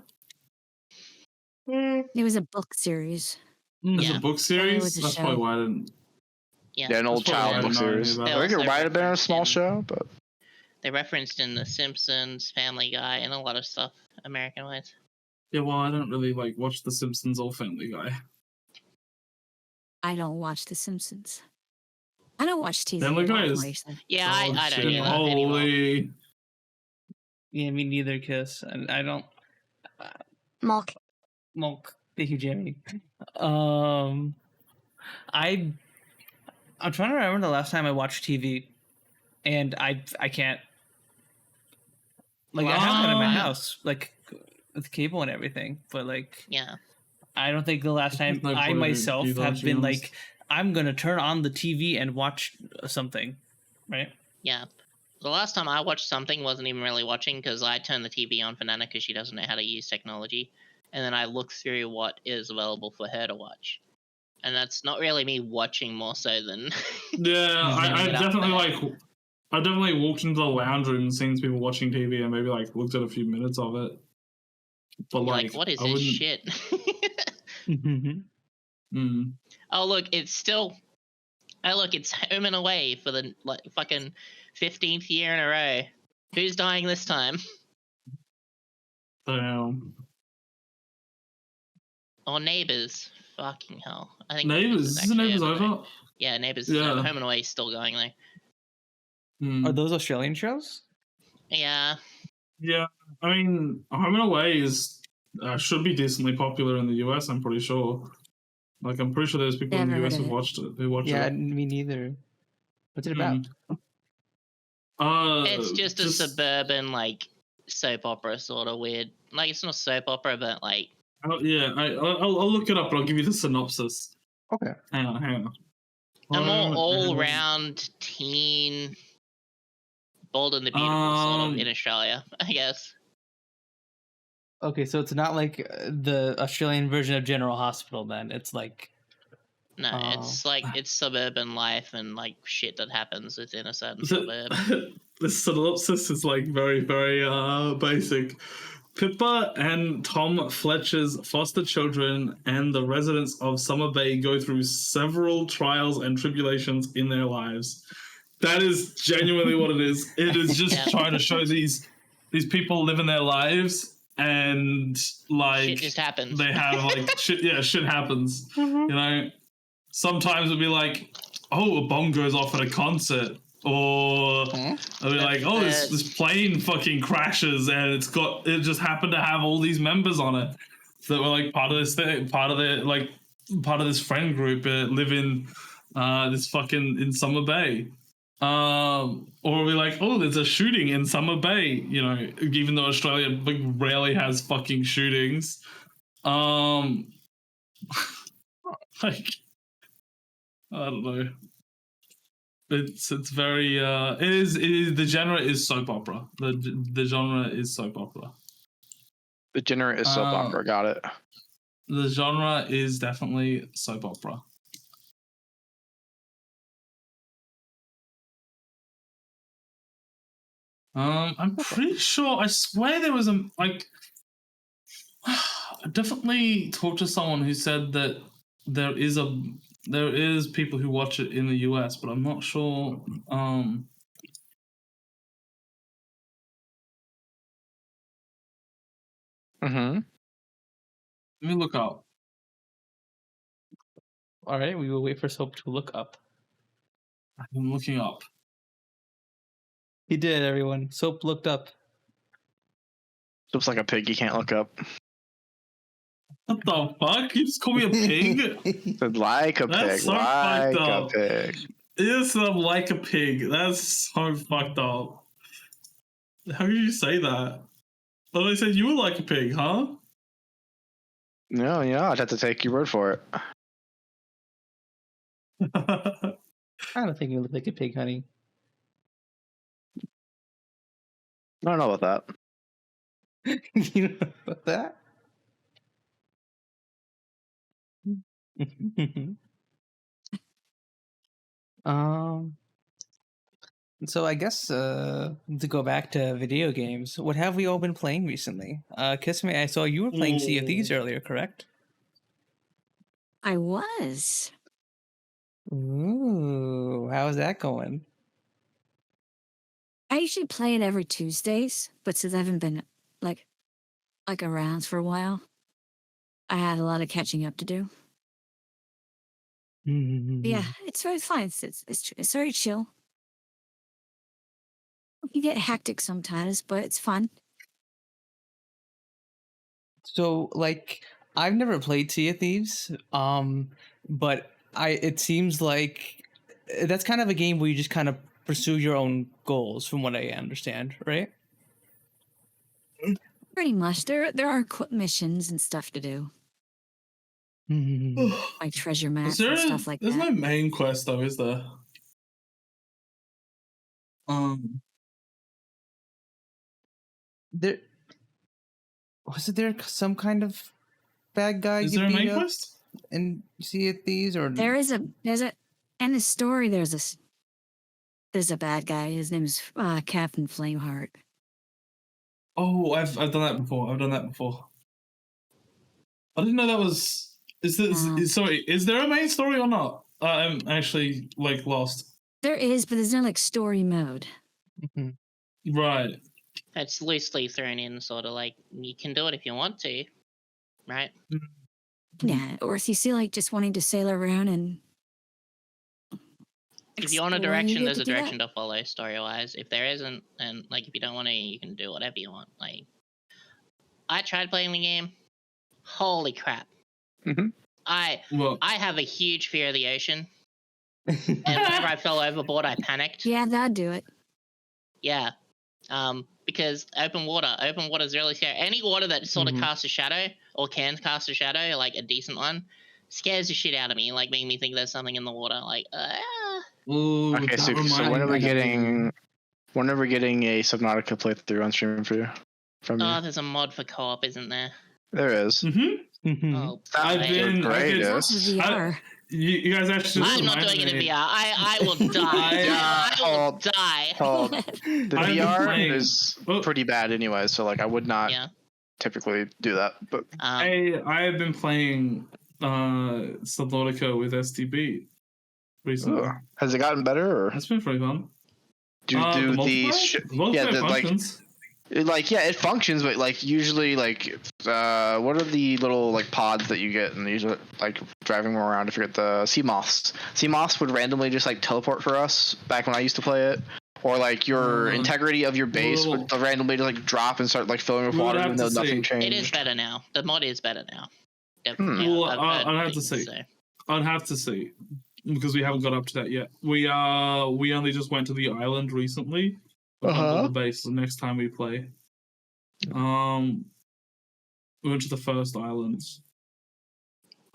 It was a book series. It's Yeah. a book series. was a That's show. probably why I didn't. Yeah. Yeah, an old That's probably child why I book didn't know anything series. about I it. think it Also might have been a referenced small in- show, but They referenced in The Simpsons, Family Guy, and a lot of stuff American ways. Yeah, well, I don't really like watch The Simpsons or Family Guy. I don't watch The Simpsons. I don't watch TV. Family at all, Guy is- like I said. Yeah, Oh, I don't shit. do that anymore. Holy. Yeah, me neither, Kiss. I don't. Milk. Milk. Thank you, Jamie. I'm trying to remember the last time I watched TV, and I can't. Like I have one in my house, like with cable and everything, but like Yeah. I don't think the last time no I point in myself you have watching been those. like, I'm gonna turn on the TV and watch something, right? Yeah. The last time I watched something wasn't even really watching because I turned the TV on for Nana because she doesn't know how to use technology. And then I look through what is available for her to watch. And that's not really me watching more so than. Yeah, I Setting it up definitely there. like. I definitely walked into the lounge room and seen people watching TV and maybe like looked at a few minutes of it. But You're like, like, what is I this wouldn't- shit? Mm. Oh, look, it's still. Oh, look, it's Home and Away for the like, fucking 15th year in a row. Who's dying this time? Damn. Or Neighbours. Fucking hell. I think Neighbours. is Is the actually Neighbours over, though. over? Yeah, Neighbours. Yeah. Home and Away is still going, though. Mm. Are those Australian shows? Yeah. Yeah, I mean, Home and Away is should be decently popular in the US. I'm pretty sure. Like, I'm pretty sure there's people in the Never US heard who of it. watched it. Who watch Yeah, it. me neither. What's it about? It's just a suburban like soap opera sort of weird. Like it's not soap opera, but like yeah, I'll look it up, but I'll give you the synopsis. Okay. Hang on. a more Oh, all-round teen Bold and the Beautiful sort of in Australia, I guess. Okay, so it's not like the Australian version of General Hospital. Then it's like No, it's like it's suburban life and like shit that happens within a certain suburb. The synopsis is like very, very basic. Pippa and Tom Fletcher's foster children and the residents of Summer Bay go through several trials and tribulations in their lives. That is genuinely what it is. It is just trying to show these people living their lives and like Shit just happens. They have like shit. Yeah, shit happens. You know, sometimes it'll be like, oh, a bomb goes off at a concert. Or it'll be like, oh, this plane fucking crashes and it just happened to have all these members on it that were like part of this thing, part of this friend group live in this fucking in Summer Bay. Or it'll be like, oh, there's a shooting in Summer Bay, you know, even though Australia like rarely has fucking shootings. Like I don't know. It's very it is the genre is soap opera. The genre is soap opera. The genre is soap opera. Got it. The genre is definitely soap opera. I'm pretty sure. I swear there was a like. I definitely talked to someone who said that there is people who watch it in the US, but I'm not sure. Mm-hmm. Let me look up. all right. We will wait for Soap to look up. I'm looking up. He did, everyone. Soap looked up. Looks like a pig you can't look up. What the fuck? You just call me a pig? Said like a That's pig. so Like fucked a up. pig. Yes, I'm like a pig. That's so fucked up. How did you say that? Oh, they said you were like a pig, huh? No, I'd have to take your word for it. I don't think you look like a pig, honey. I don't know about that. You know about that? So I guess to go back to video games, what have we all been playing recently? Kisssmeh, I saw you were playing Sea of Thieves earlier, correct? I was. Ooh, how's that going? I usually play it every Tuesdays, but since I haven't been like around for a while, I had a lot of catching up to do. But yeah, it's very fun. It's very chill. You get hectic sometimes, but it's fun. So, like, I've never played Sea of Thieves, but it seems like that's kind of a game where you just kind of pursue your own goals, from what I understand, right? Pretty much. There are quick missions and stuff to do, like treasure maps and stuff like There's that. no main quest though, is there? There wasn't there some kind of bad guy Is you there a beat main up quest? in Sea of Thieves, or There's a in the story. There's a bad guy. His name is Captain Flameheart. Oh, I've done that before. I didn't know that was. Sorry, is there a main story or not? I'm actually like lost. There is, but there's no like story mode. Right. It's loosely thrown in, sort of like you can do it if you want to, right? Yeah, or if you see like just wanting to sail around and If you're on a explore, you direction, get there's to a do that. direction to follow story-wise. If there isn't, and like if you don't want to, you can do whatever you want. Like, I tried playing the game. Holy crap. Mhm. Well, I have a huge fear of the ocean. And whenever I fell overboard, I panicked. Yeah, that'd do it. Yeah. Because open water is really scary. Any water that sort of casts a shadow or can cast a shadow, like a decent one, scares the shit out of me. Like making me think there's something in the water. Like, ooh, Okay, that so when are we reminds me. getting a Subnautica playthrough on stream for you? From you? there's a mod for co-op, isn't there? There is. Oh, I've boy. been. It's VR. You guys actually. I'm not doing it in VR. I will die. I will die. The I've been VR playing- is Oh. pretty bad anyway, so like I would not Yeah. typically do that. But I have been playing Subnautica with STB recently. has it gotten better or That's been pretty fun. do The these? multiplayer? The multiplayer functions. It functions, but like usually like what are the little like pods that you get and usually like driving around? I forget the sea moths. Sea moths would randomly just like teleport for us back when I used to play it. Or like your integrity of your base would randomly just like drop and start like filling with water even though nothing changed. It is better now. The mod is better now. Well, I'd have to see. I'd have to see because we haven't got up to that yet. We only just went to the island recently. We went to the base the next time we play. We went to the first island.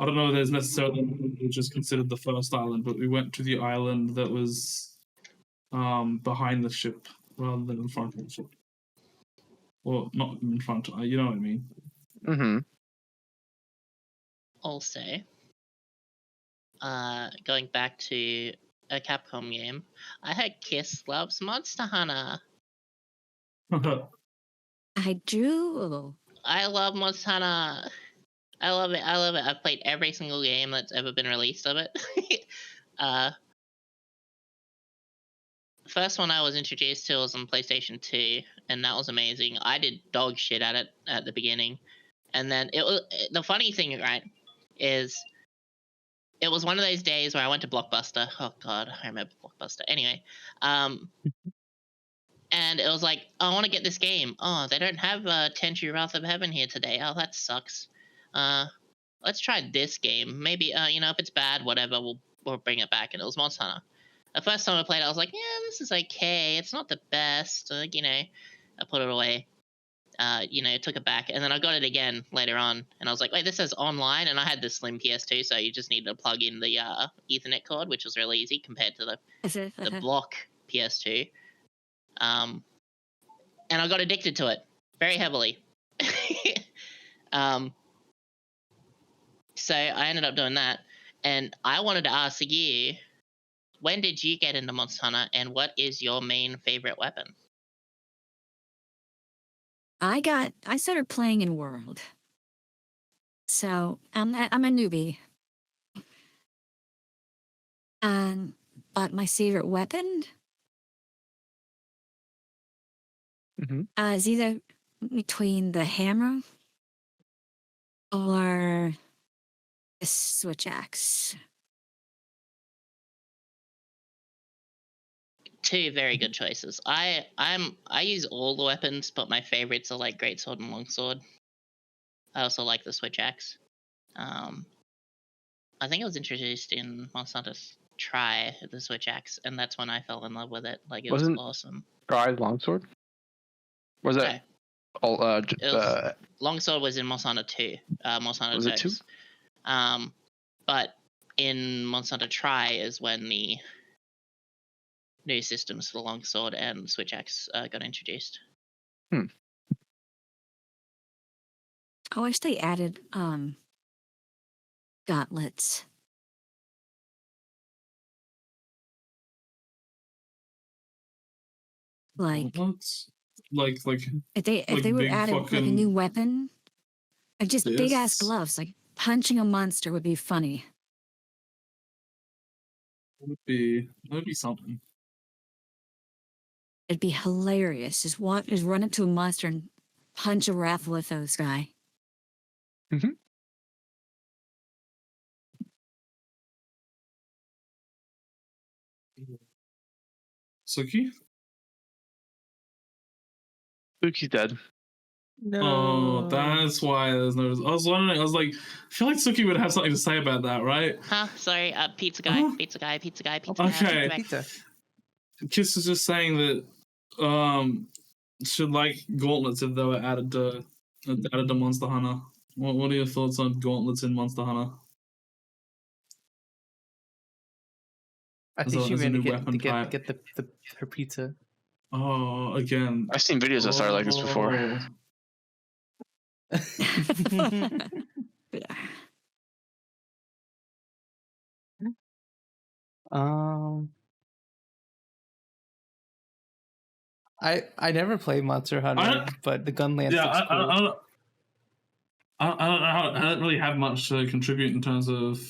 I don't know if there's necessarily just considered the first island, but we went to the island that was behind the ship rather than in front of the ship. Well, not in front. You know what I mean. Mm-hmm. Also, going back to a Capcom game, I heard Kiss loves Monster Hunter. I do. I love Monster Hunter. I love it. I've played every single game that's ever been released of it. First one I was introduced to was on PlayStation 2, and that was amazing. I did dog shit at it at the beginning. And then the funny thing, right, is it was one of those days where I went to Blockbuster. Oh God, I remember Blockbuster. Anyway, and it was like, I want to get this game. Oh, they don't have Tenchu Wrath of Heaven here today. Oh, that sucks. Let's try this game. Maybe if it's bad, whatever, we'll bring it back. And it was Monster Hunter. The first time I played it, I was like, yeah, this is okay. It's not the best. I put it away. Took it back, and then I got it again later on, and I was like, wait, this says online, and I had the slim PS2, so you just needed to plug in the Ethernet cord, which was really easy compared to the block PS2. And I got addicted to it very heavily. So I ended up doing that, and I wanted to ask you, when did you get into Monster Hunter, and what is your main favorite weapon? I started playing in World. So I'm a newbie. But my favorite weapon is either between the hammer or the switch axe. Two very good choices. I use all the weapons, but my favorites are like greatsword and longsword. I also like the switch axe. I think it was introduced in Monster Hunter Try, the switch axe, and that's when I fell in love with it. Like, it was awesome. Try longsword? Was that all longsword was in Monster Hunter 2. Monster Hunter was it 2? But in Monster Hunter Try is when the new systems for the longsword and the switch axe got introduced. I wish they added gauntlets. Like if they were added like a new weapon, like just big ass gloves, like punching a monster would be funny. That would be something. It'd be hilarious. Just run up to a monster and punch a Rathalithos guy. Mm-hmm. Sooky? Sooky's dead. Oh, that's why there's no. I was wondering. I was like, I feel like Sooky would have something to say about that, right? Huh? Sorry, pizza guy, Huh? pizza guy, pizza guy, pizza Okay. guy. Pizza. Kiss is just saying that should like gauntlets if they were added to Monster Hunter. What are your thoughts on gauntlets in Monster Hunter? I think she As a meant new to weapon type. get her pizza. Oh, again. I've seen videos that started like this before. I never played Monster Hunter, but the Gunland looks cool. I don't really have much to contribute in terms of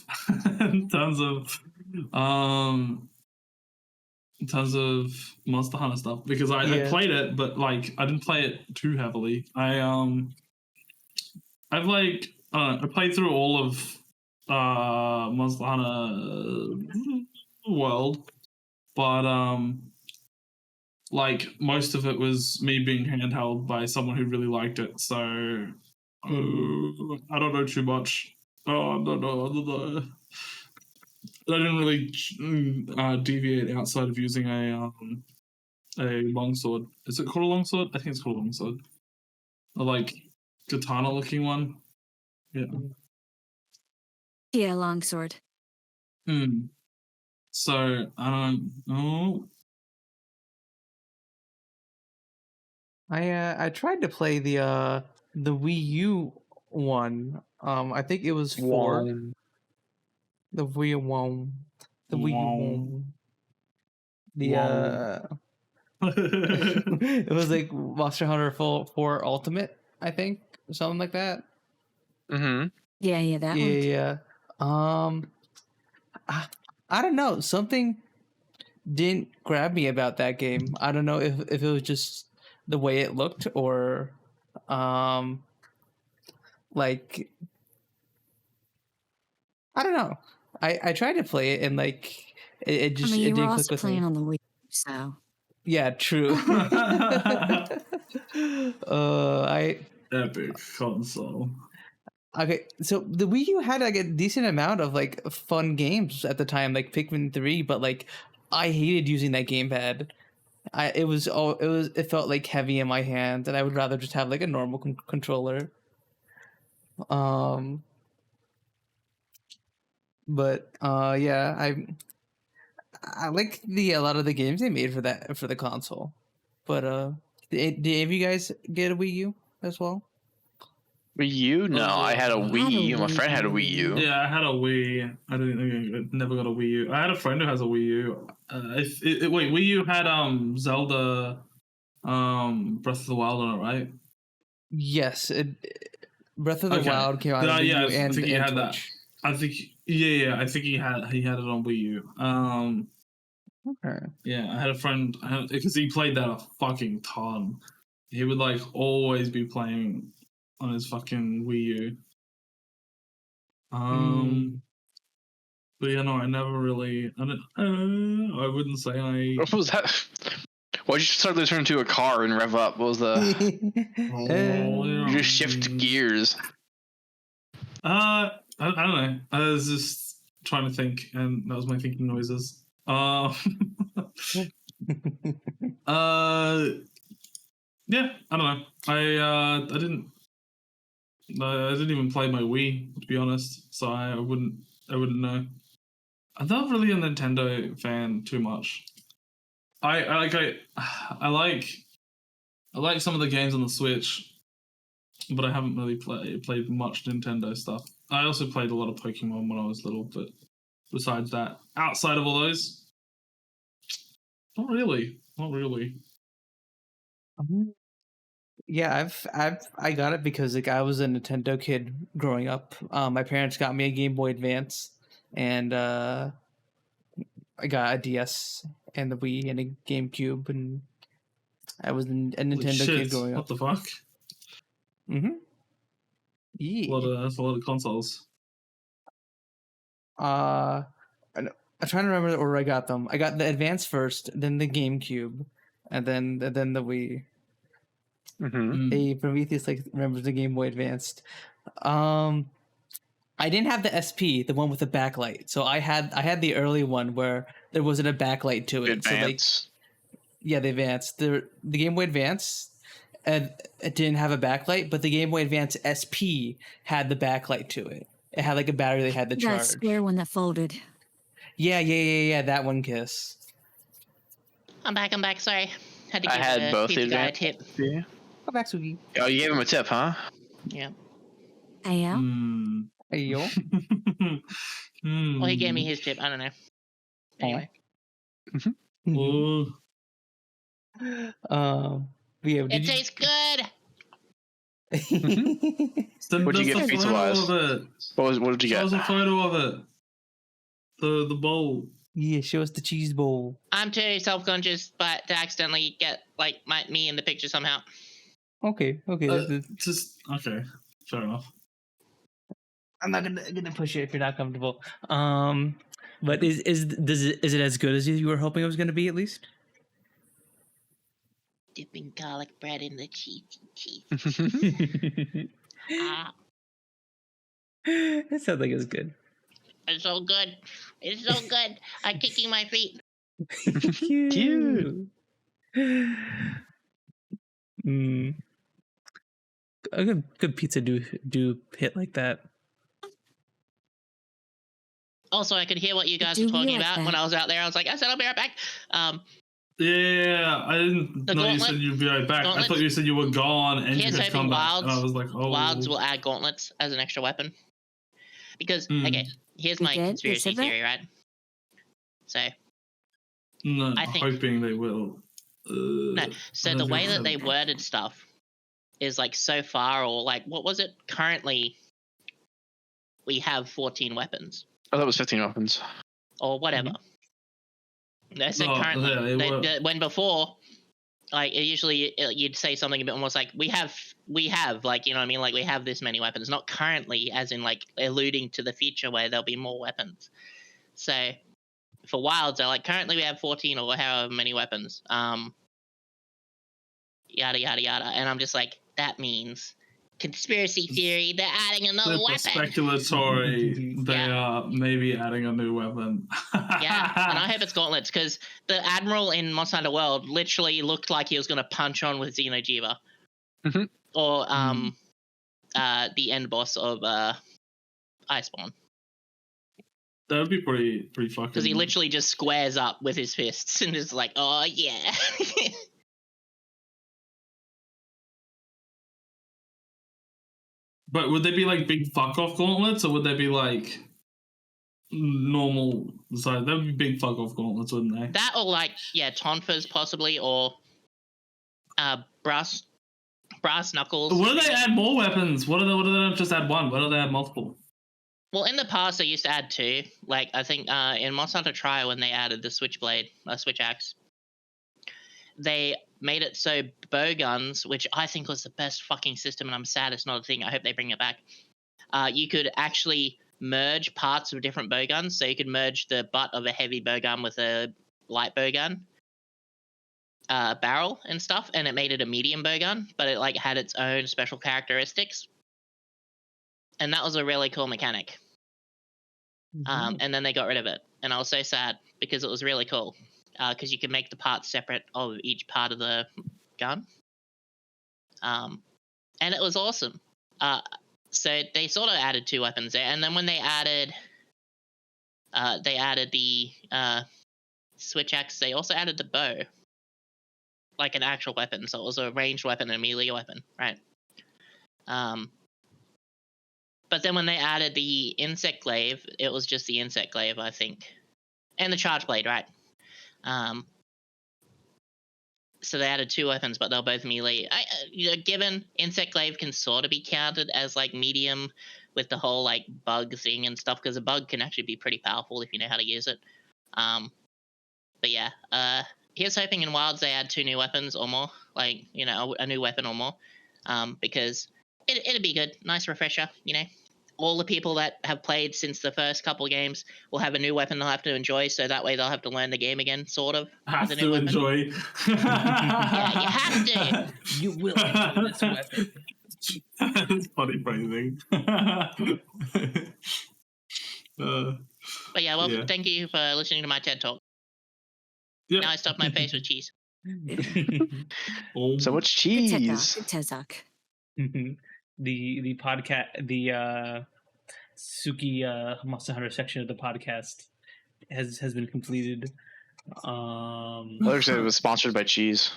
Monster Hunter stuff because I played it, but like I didn't play it too heavily. I played through all of Monster Hunter World, but like most of it was me being handheld by someone who really liked it. So I don't know too much. I don't know. I didn't really deviate outside of using a longsword. Is it called a longsword? I think it's called a longsword. A like katana looking one. Yeah. Yeah, longsword. So I don't know. I tried to play the Wii U one. I think it was 4. The Wii one. The Wii U one. It was like Monster Hunter 4 Ultimate, I think, something like that. Mm-hmm. Yeah, that one. Yeah. I don't know. Something didn't grab me about that game. I don't know if it was just the way it looked or like I don't know. I tried to play it and like it just you it were didn't also click with playing me. on the Wii, so Yeah, true. Epic console. Okay, so the Wii U had like a decent amount of like fun games at the time, like Pikmin 3, but like I hated using that gamepad. It felt like heavy in my hand, and I would rather just have like a normal controller. Yeah, I like a lot of the games they made for the console. But did any of you guys get a Wii U as well? Wii U? No, I had a Wii. My friend had a Wii U. Yeah, I had a Wii. I never got a Wii U. I had a friend who has a Wii U. Wait, Wii U had Zelda, Breath of the Wild on it, right? Yes, Breath of the Wild came out on Wii U and he had Twitch. that. I think I think he had it on Wii U. Okay. Yeah, I had a friend because he played that a fucking ton. He would like always be playing on his fucking Wii U. But yeah, no, I never really. I wouldn't say I. What was that? Why'd you suddenly turn into a car and rev up? What was the? You just shift gears. I don't know. I was just trying to think, and that was my thinking noises. Yeah, I don't know. I didn't even play my Wii, to be honest. So I wouldn't know. I'm not really a Nintendo fan too much. I like some of the games on the Switch, but I haven't really played much Nintendo stuff. I also played a lot of Pokemon when I was little, but besides that, outside of all those, not really. Yeah, I got it because like I was a Nintendo kid growing up. My parents got me a Game Boy Advance, and I got a DS and the Wii and a GameCube, and I was a Nintendo kid growing up. What the fuck? Yeah. That's a lot of consoles. I'm trying to remember the order I got them. I got the Advance first, then the GameCube, and then the Wii. Mm-hmm. A Prometheus like remembers the Game Boy Advanced. I didn't have the SP, the one with the backlight. So I had the early one where there wasn't a backlight to it. Advance. So the Advance, the Game Boy Advance, it didn't have a backlight, but the Game Boy Advance SP had the backlight to it. It had like a battery that had the charge. That square one that folded. Yeah. That one, Kiss. I'm back. Sorry. Had to give I had the both the pizza guy a advance. tip. Yeah. Come back, Sooky. Oh, you gave him a tip, huh? Yeah. I am. Hmm. Hey, yo. Well, he gave me his tip. I don't know. Anyway. Oh. Yeah, It tastes good. What'd you get pizza-wise? What did you Show us get? a photo of it. The bowl. Yeah, show us the cheese bowl. I'm too self-conscious, but to accidentally get like me in the picture somehow. Okay. Just okay. Fair enough. I'm not gonna push it if you're not comfortable. But is it as good as you were hoping it was gonna be at least? Dipping garlic bread in the cheese. It sounds like it's good. It's so good. It's so good. I'm kicking my feet. Cute. A good pizza do hit like that. Also, I could hear what you guys Do were talking we like about that? when I was out there. I was like, I said I'll be right back. Yeah, I didn't The know you gauntlet- said you'd be right back. I gauntlets- thought you said you were gone and you Here's could come hoping back. And I was like, oh. Wilds will add gauntlets as an extra weapon. Because, Hmm. okay, here's They my did? They conspiracy said that? theory, right? So, No, I think- hoping they will. no. So I the don't way think that so. they worded stuff is like so far, or like, what was it? Currently, we have 14 weapons. I thought it was 15 weapons. Or whatever. They said Oh, currently. yeah, they were. When before, like you'd say something a bit almost like we have, like, you know what I mean, like we have this many weapons, not currently, as in like alluding to the future where there'll be more weapons. So for Wilds, they're like currently we have 14 or however many weapons. Yada yada yada, and I'm just like, that means conspiracy theory. They're adding another Super weapon. speculatory. They Yeah. are maybe adding a new weapon. Yeah, and I hope it's gauntlets because the admiral in Monster Hunter World literally looked like he was going to punch on with Xeno'jiiva, Mhm. or the end boss of Iceborne, That would be pretty fucking. because he literally just squares up with his fists and is like, oh yeah. But would they be like big fuck off gauntlets, or would they be like normal? Sorry, that would be big fuck off gauntlets, wouldn't they? That or like, yeah, tonfas possibly, or brass knuckles. What do they add more weapons? What do they not just add one? What do they add multiple? Well, in the past, they used to add two. Like, I think in Monster Hunter Tri, when they added the switchblade, switch axe, they made it so bow guns, which I think was the best fucking system, and I'm sad it's not a thing. I hope they bring it back. You could actually merge parts of different bow guns. So you could merge the butt of a heavy bow gun with a light bow gun barrel and stuff, and it made it a medium bow gun, but it like had its own special characteristics. And that was a really cool mechanic. And then they got rid of it, and I was so sad because it was really cool. Because you could make the parts separate of each part of the gun. And it was awesome. So they sort of added two weapons there, and then when they added the switch axe, they also added the bow, like an actual weapon. So it was a ranged weapon and a melee weapon, right? But then when they added the insect glaive, it was just the insect glaive, I think, and the charge blade, right? So they added two weapons, but they're both melee. Given insect glaive can sort of be counted as like medium with the whole like bug thing and stuff, because a bug can actually be pretty powerful if you know how to use it. But yeah, here's hoping in Wilds they add two new weapons or more, like, a new weapon or more, because it'd be good, nice refresher, all the people that have played since the first couple of games will have a new weapon they'll have to enjoy, so that way they'll have to learn the game again, sort of. Have with a new to weapon. enjoy. Yeah, you have to. You will enjoy this weapon. It's funny phrasing. But yeah, well, Yeah. thank you for listening to my TED Talk. Yep. Now I stuff my face with cheese. Oh, So much Good TED Talk. cheese. Good TED Talk. The podcast, the Sooky Monster Hunter section of the podcast has been completed. Like I said, it was sponsored by cheese.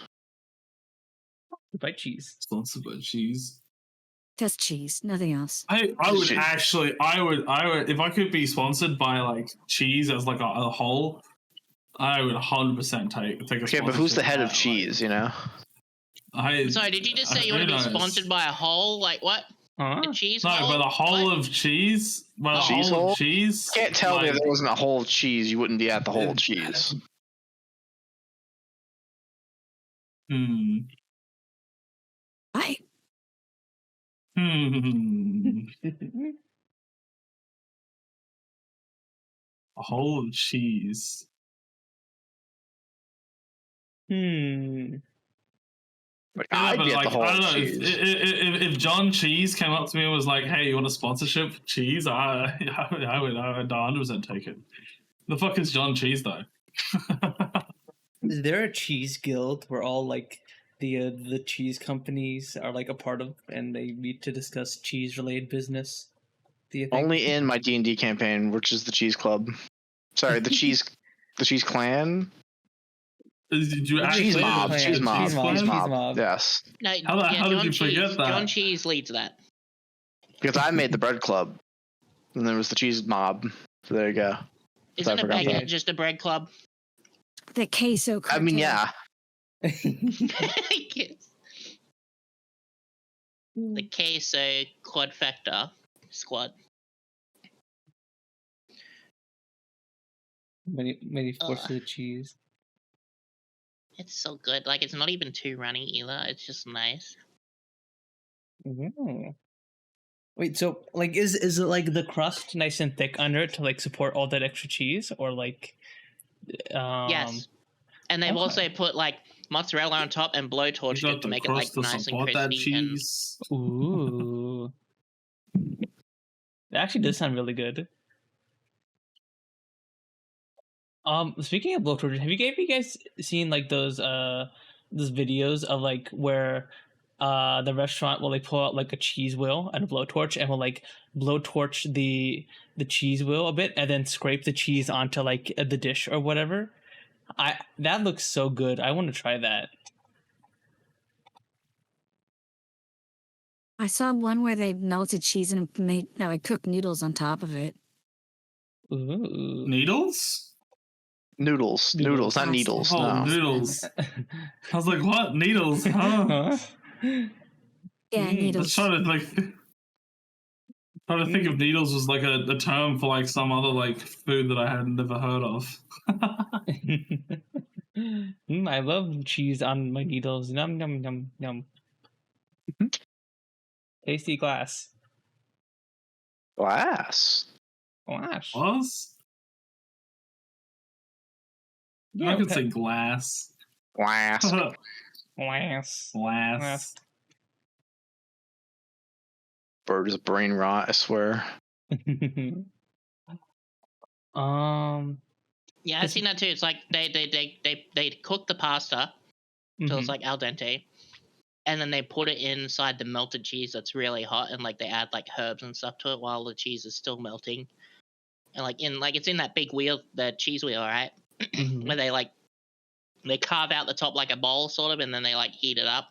By cheese. sponsored by cheese. Just cheese, nothing else. I would Cheese. actually, I would, if I could be sponsored by like cheese as like a whole, I would 100% take a. Okay, but who's the sponsorship head of that, cheese? You know. Sorry, did you just say you want to be sponsored by a hole? Like what? Huh? A cheese No, hole? by the whole What? of cheese. By the Cheese whole hole? of cheese. You can't tell me if like, there wasn't a whole cheese, you wouldn't be at the whole cheese. Hmm. I Hmm. A whole of cheese. Like, Yeah, I'd but be at like, the whole I don't know. cheese. If John Cheese came up to me and was like, "Hey, you want a sponsorship for cheese?" I would 100% take it. The fuck is John Cheese though? Is there a cheese guild where all like the cheese companies are like a part of, and they meet to discuss cheese related business? Do you think? Only in my D&D campaign, which is the Cheese Club. Sorry, the Cheese Clan? Did you The actually Cheese Cheese Mob. Clan. Cheese Mob. Cheese Mob. Cheese Cheese Mob. Mob. Yes. No, How did John you Cheese. forget that? John Cheese leads that. Because I made the Bread Club. And there was the Cheese Mob. So there you go. Isn't a forgot baguette that. just a bread club? the queso. I mean, cartel. yeah. The queso quadfecta squad. Many forces of cheese. It's so good. Like it's not even too runny either. It's just nice. Oh. Wait, so like is it like the crust nice and thick under it to like support all that extra cheese, or like Yes. And they've okay. also put like mozzarella on top and You blowtorched got it to the make it like crust to nice and support that crispy. And cheese. Ooh. That actually does sound really good. Speaking of blowtorches, have you guys seen like those videos of like where the restaurant will like pull out like a cheese wheel and a blowtorch and will like blowtorch the cheese wheel a bit and then scrape the cheese onto like the dish or whatever? That looks so good. I want to try that. I saw one where they melted cheese and made like cooked noodles on top of it. Ooh. Needles? Noodles, not needles. Oh, No. noodles. I was like, what? Needles? Huh? Huh? Yeah, Mm, I was needles. trying to think of needles was like a term for like some other like food that I had never heard of. I love cheese on my needles. Num num num num. Tasty glass. Glass. Glass. Was? I could say glass. Glass. glass. Glass. Bird's brain rot, I swear. yeah, I've seen that too. It's like they cook the pasta till it's mhm. like al dente, and then they put it inside the melted cheese that's really hot, and like they add like herbs and stuff to it while the cheese is still melting, and like it's in that big wheel, the cheese wheel, right? Mhm. Where they carve out the top like a bowl sort of, and then they like heat it up.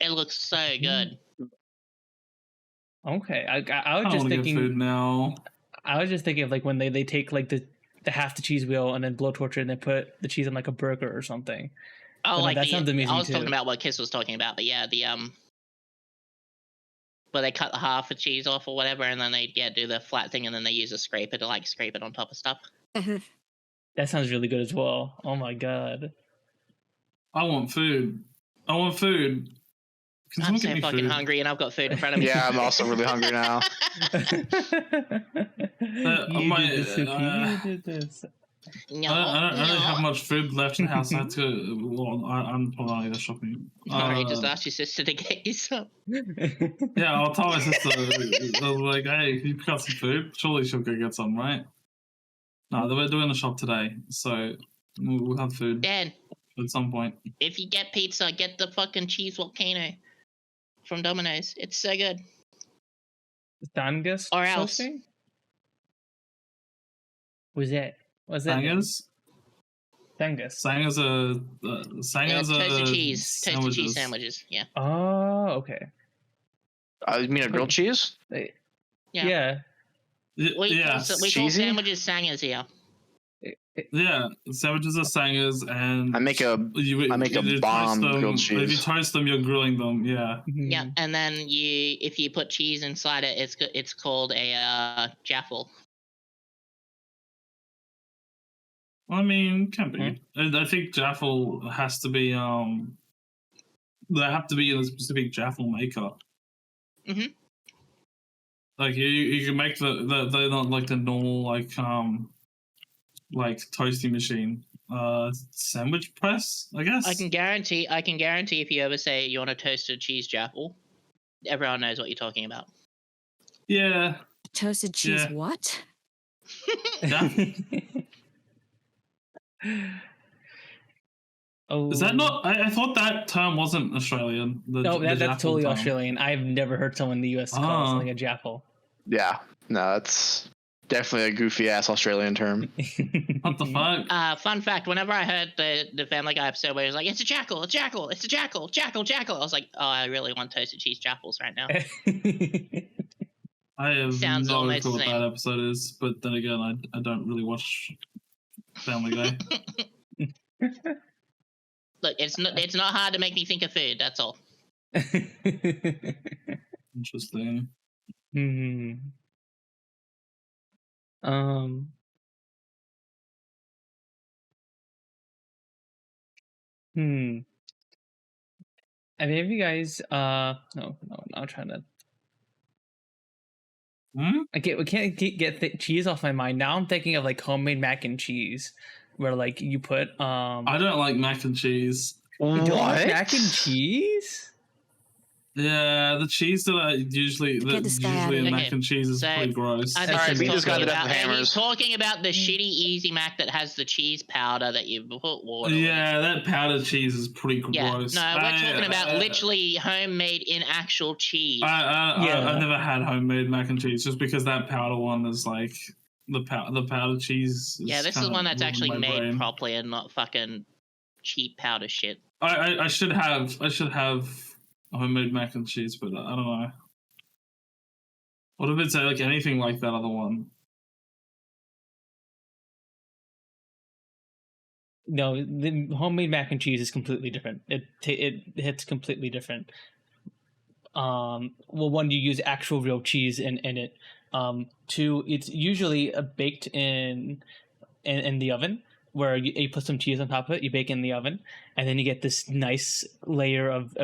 It looks so good. Okay, I I was don't just want to get food thinking. now. I was just thinking of like when they take like the half the cheese wheel and then blowtorch it and then put the cheese on like a burger or something. Oh, no, like that sounds amazing I was too. talking about what Kiss was talking about, but yeah, the where they cut half the cheese off or whatever, and then they do the flat thing, and then they use a scraper to like scrape it on top of stuff. That sounds really good as well. Oh my god. I want food. Can I'm someone get so me fucking food? hungry, and I've got food in front of me. Yeah, I'm also really hungry now. You did this, Sooky. You did this. No, I don't have no. much food left in the house. I have to. Well, I'm probably the shopping. Alright, just ask your sister to get you some. Yeah, I'll tell my sister. Like, hey, can you pick up some food? Surely she'll go get some, right? No, we're doing the shop today, so we'll have food Dan, at some point. if you get pizza, get the fucking cheese volcano from Domino's. It's so good. Dangus Or else. toasting? Was that? Sangers? Dangus. Sangers are Toasted cheese sandwiches. Yeah. Oh, okay. You mean a grilled cheese? Yeah. We call Cheesy? sandwiches sangers here. Yeah, sandwiches are sangers, and I make a bomb grilled cheese. If you toast them, you're grilling them. Yeah. Yeah, and then if you put cheese inside it, it's called a jaffle. I mean, can be. And I think jaffle has to be they have to be in a specific jaffle maker. Mhm. Like you can make they're not like the normal like toasting machine. Sandwich press, I guess. I can guarantee if you ever say you want a toasted cheese jaffle, everyone knows what you're talking about. Yeah. Toasted cheese, Yeah. what? Oh, Is that not? I thought that term wasn't Australian. No, that's jaffle totally term. Australian. I've never heard someone in the US call something a jaffle. Yeah, no, it's definitely a goofy ass Australian term. What the fuck? Fun fact: whenever I heard the Family Guy episode where he was like, "It's a jackal, it's a jackal, it's a jackal, jackal, jackal," I was like, "Oh, I really want toasted cheese jaffles right now." I have Sounds no almost clue what the same. that episode is, but then again, I don't really watch Family Guy. Look, it's not hard to make me think of food. That's all. Interesting. Have any of you guys no, I'm trying to we can't get cheese off my mind. Now I'm thinking of like homemade mac and cheese, where like you put I don't like mac and cheese. You don't like mac and cheese? Yeah, the cheese that I usually in mac and cheese is pretty gross. I Alright, think we just got it up with he's hammers. talking about the shitty Easy Mac that has the cheese powder that you put water. Yeah, that powdered cheese is pretty gross. No, we're talking about literally homemade in actual cheese. I've never had homemade mac and cheese just because that powder one is like the powdered cheese. This is one that's actually made properly and not fucking cheap powder shit. I should have homemade mac and cheese, but I don't know. What if it's like anything like that other one? No, the homemade mac and cheese is completely different. It hits completely different. Well, one, you use actual real cheese in it. Two, it's usually baked in the oven, where you put some cheese on top of it. You bake it in the oven, and then you get this nice layer of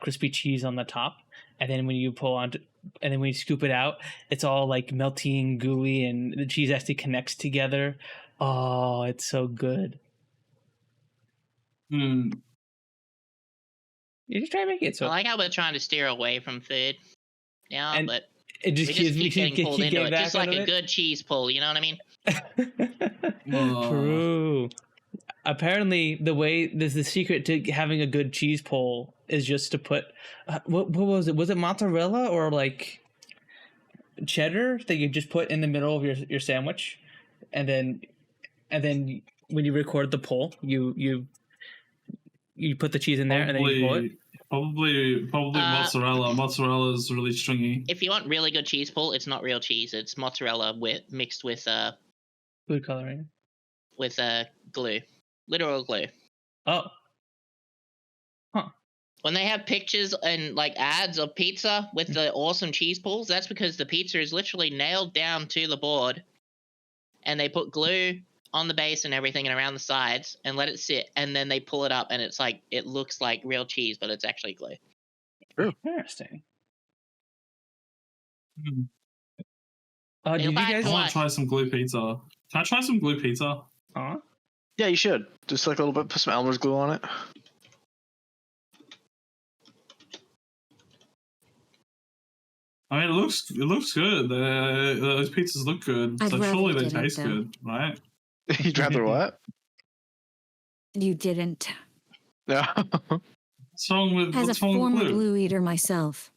crispy cheese on the top. And then when you when you scoop it out, it's all like melty and gooey, and the cheese actually connects together. Oh, it's so good. You just try to make it so. I like how we're trying to steer away from food now, but it just keep getting pulled into it, just like a it. good cheese pull. You know what I mean? True. Apparently, the secret to having a good cheese pull is just to put what was it? Was it mozzarella or like cheddar that you just put in the middle of your sandwich, and then when you record the pull, you put the cheese in there and then you pull it. Probably mozzarella. Mozzarella is really stringy. If you want really good cheese pull, it's not real cheese. It's mozzarella mixed with food coloring, with glue, literal glue. Oh. Huh. When they have pictures and like ads of pizza with the awesome cheese pulls, that's because the pizza is literally nailed down to the board, and they put glue on the base and everything and around the sides and let it sit, and then they pull it up and it's like it looks like real cheese, but it's actually glue. Interesting. Hmm. Did you guys I want to try some glue pizza. Can I try some glue pizza? Yeah, you should. Just like a little bit, put some Elmer's glue on it. I mean, it looks good. Those pizzas look good, I'd so rather surely you they didn't, taste though. good, right? You'd rather what? You didn't. No. What's wrong with As a what's wrong with former glue? glue eater myself,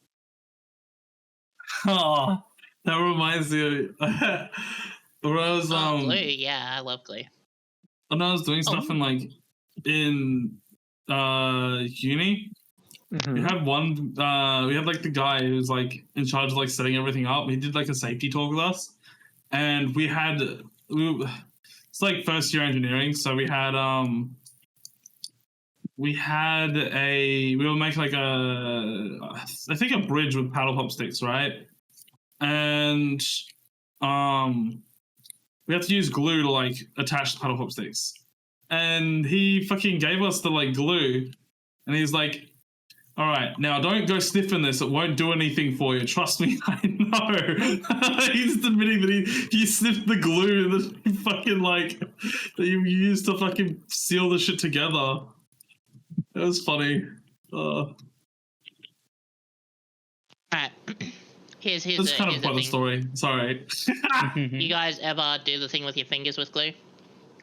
Oh, that reminds me. When I was glue. Yeah, I love glue. when I was doing stuff in uni, we had like the guy who's like in charge of like setting everything up. He did like a safety talk with us, and it's like first year engineering, so we were making like I think a bridge with paddle pop sticks, right? And we had to use glue to like attach the paddle pop sticks. And he fucking gave us the like glue, and he's like, "All right, now don't go sniffing this. It won't do anything for you. Trust me, I know." He's admitting that he sniffed the glue that he fucking like that you used to fucking seal the shit together. It was funny. Alright. Here's That's kind of the part of the thing. story. Sorry. You guys ever do the thing with your fingers with glue?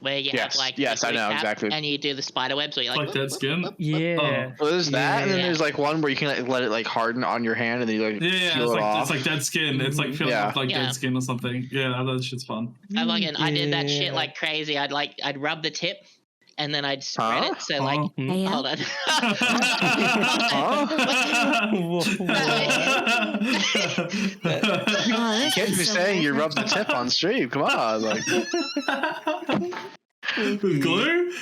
Where you Yes. have like Yes, the I glue know, cap exactly. and you do the spider webs where you're like Like dead skin? Yeah. Well, there's that, and then Yeah. there's like one where you can like, let it like harden on your hand, and then you like Yeah, peel it off. it's like dead skin. It's like feeling Yeah. like Yeah. dead skin or something. Yeah, that shit's fun. I did that shit Yeah. like crazy. I'd rub the tip and then I'd spread Huh? it so like Hey, hold on. Oh, You can't be saying you rubbed the tip on stream. Come on, like With glue?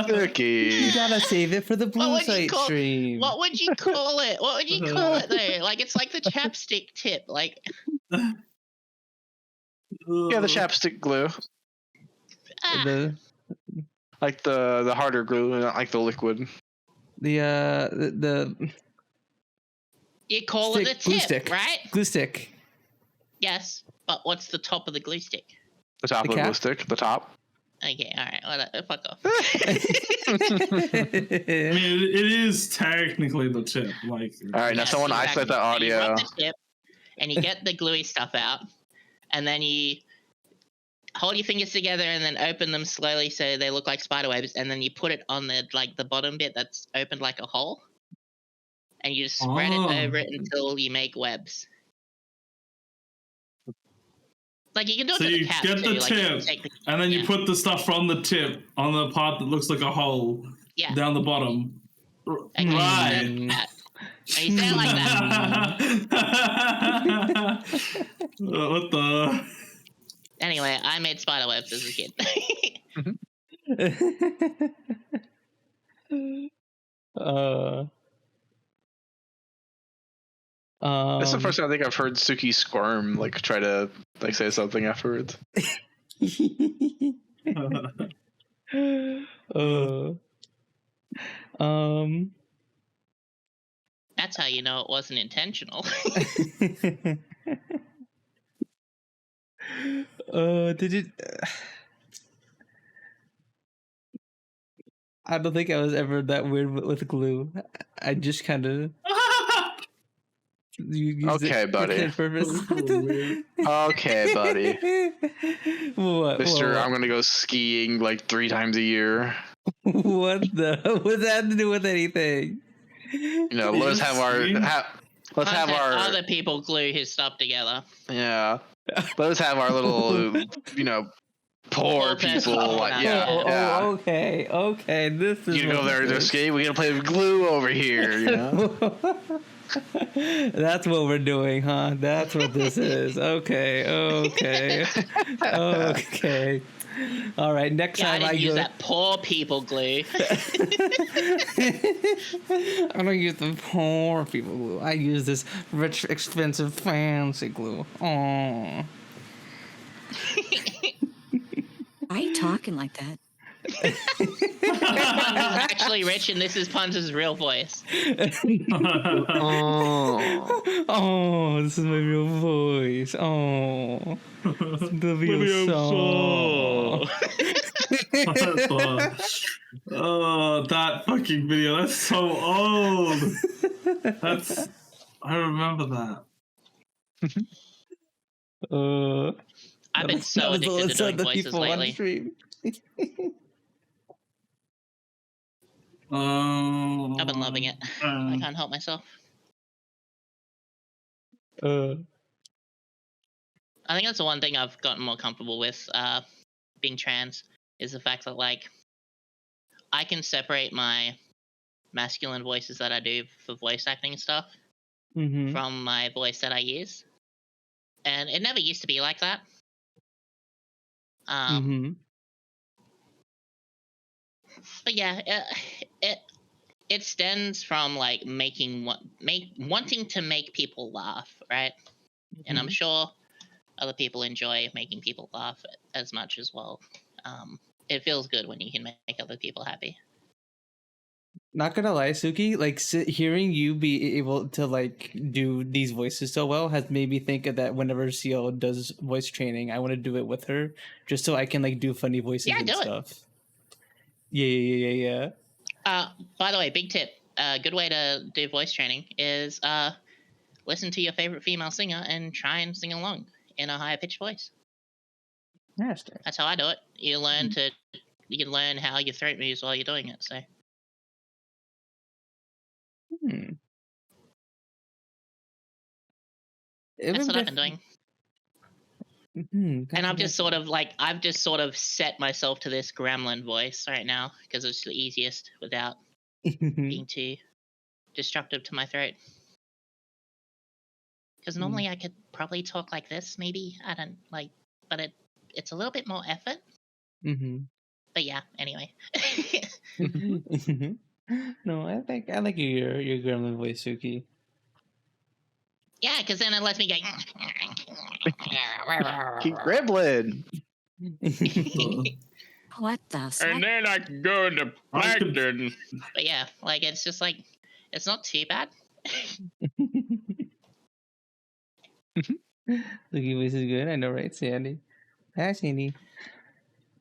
Sooky. You gotta save it for the blue would you site call- stream. What would you call it? What would you call it though? Like it's like the chapstick tip. Like Yeah, the chapstick glue, The like the harder glue, not like the liquid. the you call stick, it the glue tip, stick. right? glue stick. Yes, but what's the top of the glue stick? The top The of the glue cap? stick, the top. Okay, all right, whatever, fuck off. I mean, it is technically the tip. Like, All right, now Yes, someone exactly. isolate that So audio. you rub the tip, and you get the gluey stuff out, and then you hold your fingers together and then open them slowly so they look like spider webs, and then you put it on the bottom bit that's opened like a hole, and you just spread Oh. it over it until you make webs. Like you can do it So to you the cap get too. the Like, you can tip, take the, and then you yeah. put the stuff from the tip on the part that looks like a hole Yeah. down the bottom. Okay, Right. so that. And you say it like that. What the? Anyway, I made spider webs as a kid. That's the first time I think I've heard Sooky squirm, like try to like say something afterwards. That's how you know it wasn't intentional. Did you? I don't think I was ever that weird with glue. I just kind of. Okay, buddy. Purpose. Okay, buddy. What, Mister, what? I'm gonna go skiing like 3 times a year. What the? What's that have to do with anything? You know, let's have our let's have our other people glue his stuff together. yeah. Let's have our little poor people. Like, yeah, yeah. Okay. This is. You gonna go what there this to is. skate? We gonna play with glue over here. You know. That's what we're doing, huh? That's what this is. Okay. All right. Next Yeah, I time didn't I use go. that poor people glue. I don't use the poor people glue. I use this rich, expensive, fancy glue. Oh. why are you talking like that? Punz is actually rich, and this is Punz's real voice. Oh. This is my real voice. Oh, the real song. Oh, that fucking video. That's so old. I remember that. I've been so addicted to doing voices lately. I've been loving it. I can't help myself. I think that's the one thing I've gotten more comfortable with being trans is the fact that like I can separate my masculine voices that I do for voice acting and stuff from my voice that I use. And it never used to be like that. But yeah, it stems from like wanting to make people laugh, right? And I'm sure other people enjoy making people laugh as much as well. It feels good when you can make other people happy. Not gonna lie, Sooky, like hearing you be able to like do these voices so well has made me think of that whenever Siel does voice training, I want to do it with her just so I can like do funny voices and stuff. Yeah. By the way, big tip. Good way to do voice training is listen to your favorite female singer and try and sing along in a higher pitched voice. That's how I do it. You can learn how your throat moves while you're doing it. So. That's what I've been doing. And I've just sort of set myself to this gremlin voice right now because it's the easiest without being too destructive to my throat. Because normally I could probably talk like this, maybe. I don't like, but it's a little bit more effort. But yeah, anyway. No, I like your gremlin voice, Sooky. Yeah, because then it lets me go. Keep grambling. What the fuck? And then I can go into plankton. But yeah, like it's just like it's not too bad. Sooky voice is good. I know, right, Sandy? Hi, Sandy.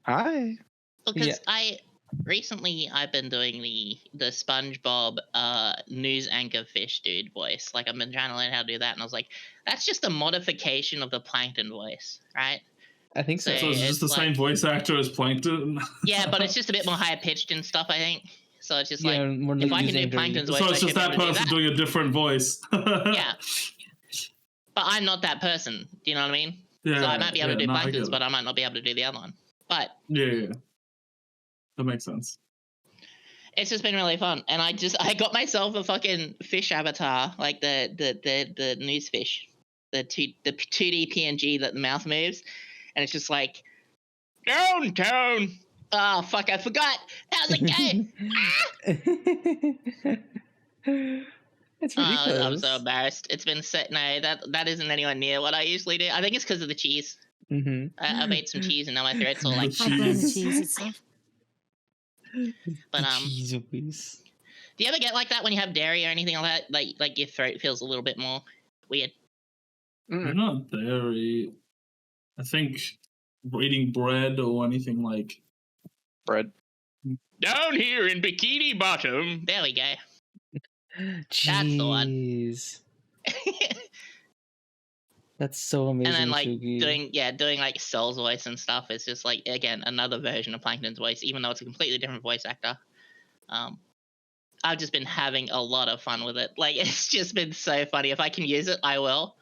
Hi. Because I've been doing the SpongeBob news anchor fish dude voice. Like I've been trying to learn how to do that, and I was like, that's just a modification of the Plankton voice, right? I think so. So it's just the same voice actor as Plankton? Yeah, but it's just a bit more higher pitched and stuff, I think. So it's just like, if I can do Plankton's voice, so it's just that person doing a different voice. Yeah. But I'm not that person. Do you know what I mean? Yeah, so I might be able to do Plankton's, it. but I might not be able to do the other one. But yeah. That makes sense. It's just been really fun, and I got myself a fucking fish avatar, like the news fish, the 2D PNG that the mouth moves, and it's just like downtown. Oh fuck! I forgot. How's it going? It's ridiculous. I'm so embarrassed. It's been set. No, that isn't anywhere near what I usually do. I think it's because of the cheese. I've ate some cheese, and now my throat's all like. I blame the cheese itself. But do you ever get like that when you have dairy or anything like that? Like your throat feels a little bit more weird. Not dairy. I think eating bread or anything like bread. Down here in Bikini Bottom. There we go. Jeez. That's the one. That's so amazing. And then like Sooky. doing like Cell's voice and stuff is just like again another version of Plankton's voice, even though it's a completely different voice actor. I've just been having a lot of fun with it. Like it's just been so funny. If I can use it, I will.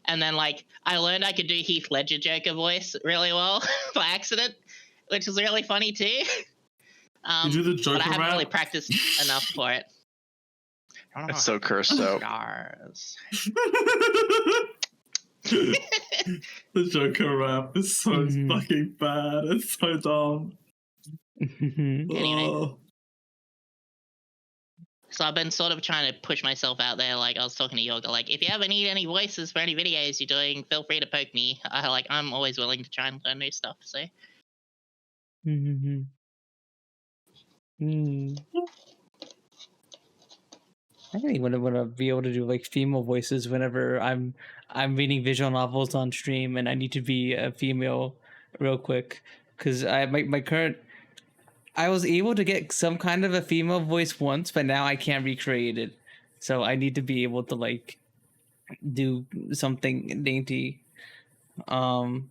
And then like I learned I could do Heath Ledger Joker voice really well by accident, which is really funny too. You do the Joker but I haven't rap? really practiced enough for it. That's so cursed out. Stars. The Joker rap is so fucking bad. It's so dumb. Anyway. So I've been sort of trying to push myself out there. Like I was talking to Yoga, like if you ever need any voices for any videos you're doing, feel free to poke me. I'm always willing to try and learn new stuff. So Hmm. I really want to be able to do like female voices whenever I'm reading visual novels on stream and I need to be a female real quick because my current I was able to get some kind of a female voice once, but now I can't recreate it. So I need to be able to like do something dainty. Um,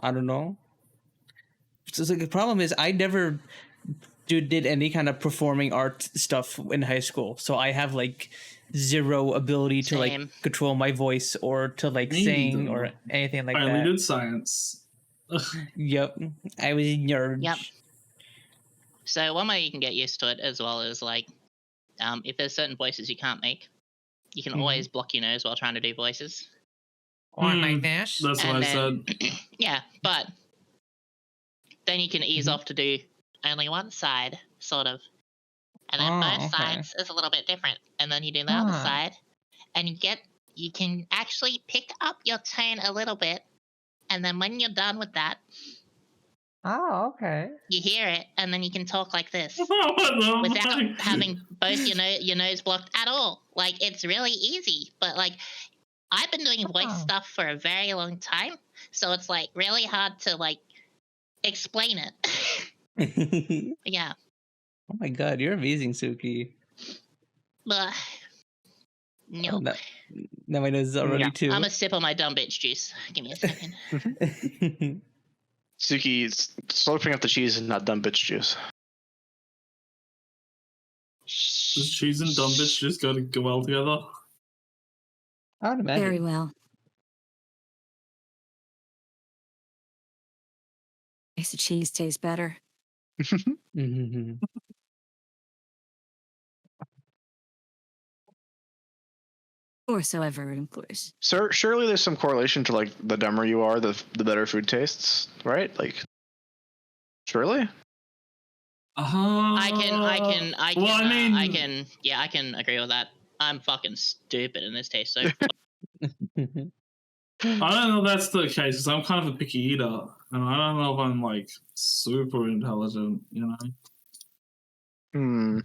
I don't know. So the problem is I never did any kind of performing art stuff in high school, so I have like zero ability to like Same. control my voice or to like Me sing neither. or anything like I only that. did science. Yep, I was a nerd. Yep. So one way you can get used to it as well is like, if there's certain voices you can't make, you can Mhm. always block your nose while trying to do voices. Or Hmm. like this. That's what And I said. Yeah, but then you can ease Mhm. off to do only one side, sort of. And then Oh, both okay. sides is a little bit different. And then you do the other Ah. side, and you can actually pick up your tone a little bit. And then when you're done with that, Oh, okay. you hear it, and then you can talk like this What the without fuck? having both your nose blocked at all. Like, it's really easy. But like, I've been doing voice Oh. stuff for a very long time, so it's like really hard to like explain it. Oh Yeah. my god, you're amazing, Sooky. But no. Oh, now my nose is already Yeah. too. I'm a sip on my dumb bitch juice. Give me a second. Suki's slurping up the cheese and not dumb bitch juice. Does cheese and dumb bitch just go well together? I would imagine. Very well. Makes the cheese taste better. Mhm. Or so I've heard, of course. Sir, surely there's some correlation to like the dumber you are, the better food tastes, right? Like, surely. I can agree with that. I'm fucking stupid and this tastes so I don't know if that's the case because I'm kind of a picky eater, and I don't know if I'm like super intelligent, you know. Hmm.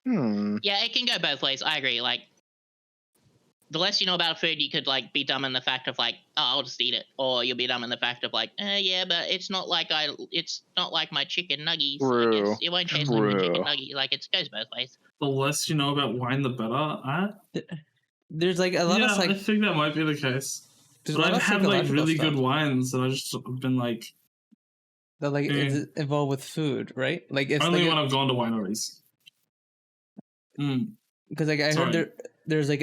Hmm. Yeah, it can go both ways. I agree. Like, the less you know about food, you could like be dumb in the fact of like, oh, I'll just eat it, or you'll be dumb in the fact of like, yeah, but it's not like my chicken nuggies. True. Like, it won't taste like the chicken True. nugget. Like, it goes both ways. The less you know about wine, the better. There's like a lot Yeah, of I think that might be the case. there's a But lot I've of had like psychological really stuff good wines, and I just been like that like Mm. is involved with food, right? Like it's only like when I've gone to wineries. because like I Sorry. heard there's like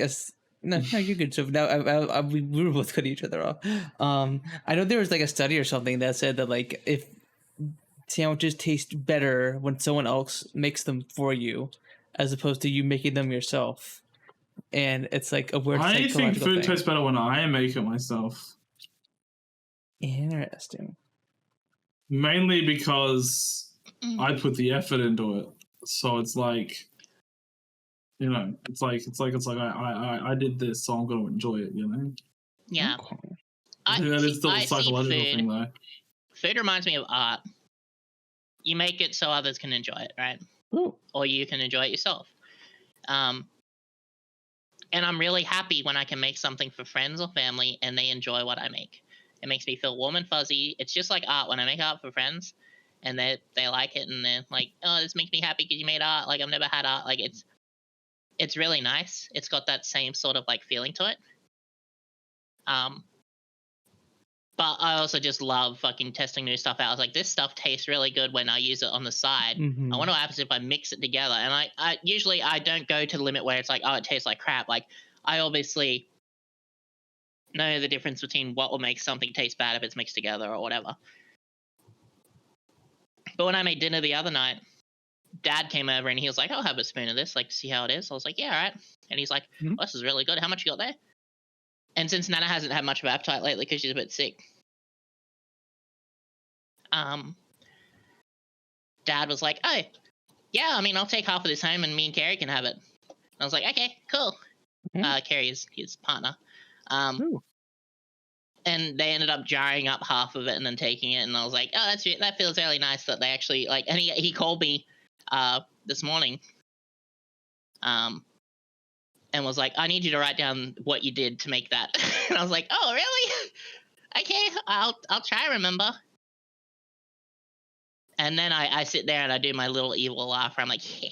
no you're good. So now we were both cutting each other off. I know there was like a study or something that said that like if sandwiches taste better when someone else makes them for you, as opposed to you making them yourself, and it's like a weird I think psychological food thing. tastes better when I make it myself. Interesting. Mainly because I put the effort into it. So it's like, you know, it's like I did this, so I'm gonna enjoy it, you know? Yeah. Okay. I think that is still I a see psychological food. thing though. Food reminds me of art. You make it so others can enjoy it, right? Ooh. Or you can enjoy it yourself. And I'm really happy when I can make something for friends or family and they enjoy what I make. It makes me feel warm and fuzzy. It's just like art. When I make art for friends and they like it and they're like, oh, this makes me happy because you made art. Like, I've never had art. Like, it's really nice. It's got that same sort of like feeling to it. But I also just love fucking testing new stuff out. I was like, this stuff tastes really good when I use it on the side. Mhm. I wonder what happens if I mix it together. And I usually I don't go to the limit where it's like, oh, it tastes like crap. Like, I obviously know the difference between what will make something taste bad if it's mixed together or whatever. But when I made dinner the other night, Dad came over and he was like, I'll have a spoon of this, like, to see how it is. I was like, yeah, all right. And he's like, Mhm. oh, this is really good. How much you got there? And since Nana hasn't had much of an appetite lately because she's a bit sick, Dad was like, oh, yeah, I mean, I'll take half of this home and me and Carrie can have it. I was like, okay, cool. Mhm. Carrie is his partner. Ooh. and they ended up jarring up half of it and then taking it, and I was like, oh, that feels really nice that they actually like. And he called me this morning, and was like, I need you to write down what you did to make that. And I was like, oh, really? Okay, I'll try to remember. And then I sit there and I do my little evil laugh where I'm like,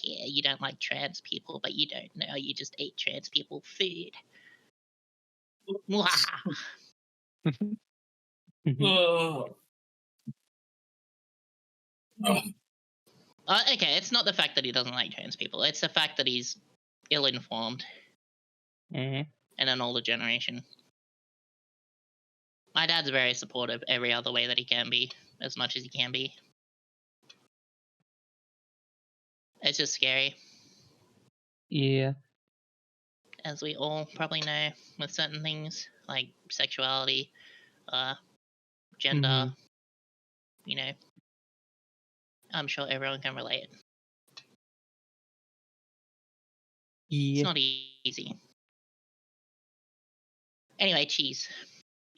yeah, you don't like trans people, but you don't know you just ate trans people food. Mwah. Okay, it's not the fact that he doesn't like trans people. It's the fact that he's ill-informed and an older generation. My dad's very supportive every other way that he can be, as much as he can be. It's just scary. Yeah. As we all probably know with certain things like sexuality, gender, you know. I'm sure everyone can relate. Yeah. It's not easy. Anyway, cheese.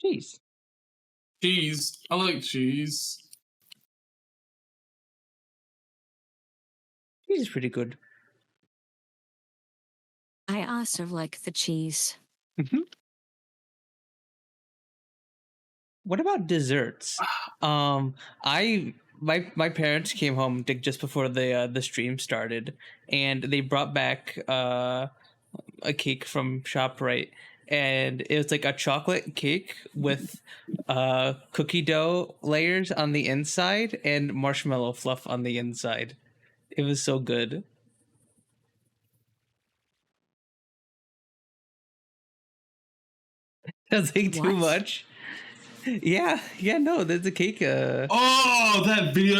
Cheese. Cheese. I like cheese. Cheese is pretty good. I also like the cheese. What about desserts? My parents came home just before the stream started, and they brought back a cake from ShopRite, and it was like a chocolate cake with cookie dough layers on the inside and marshmallow fluff on the inside. It was so good. That's like too What? much. Yeah, no, there's a cake. Oh, that video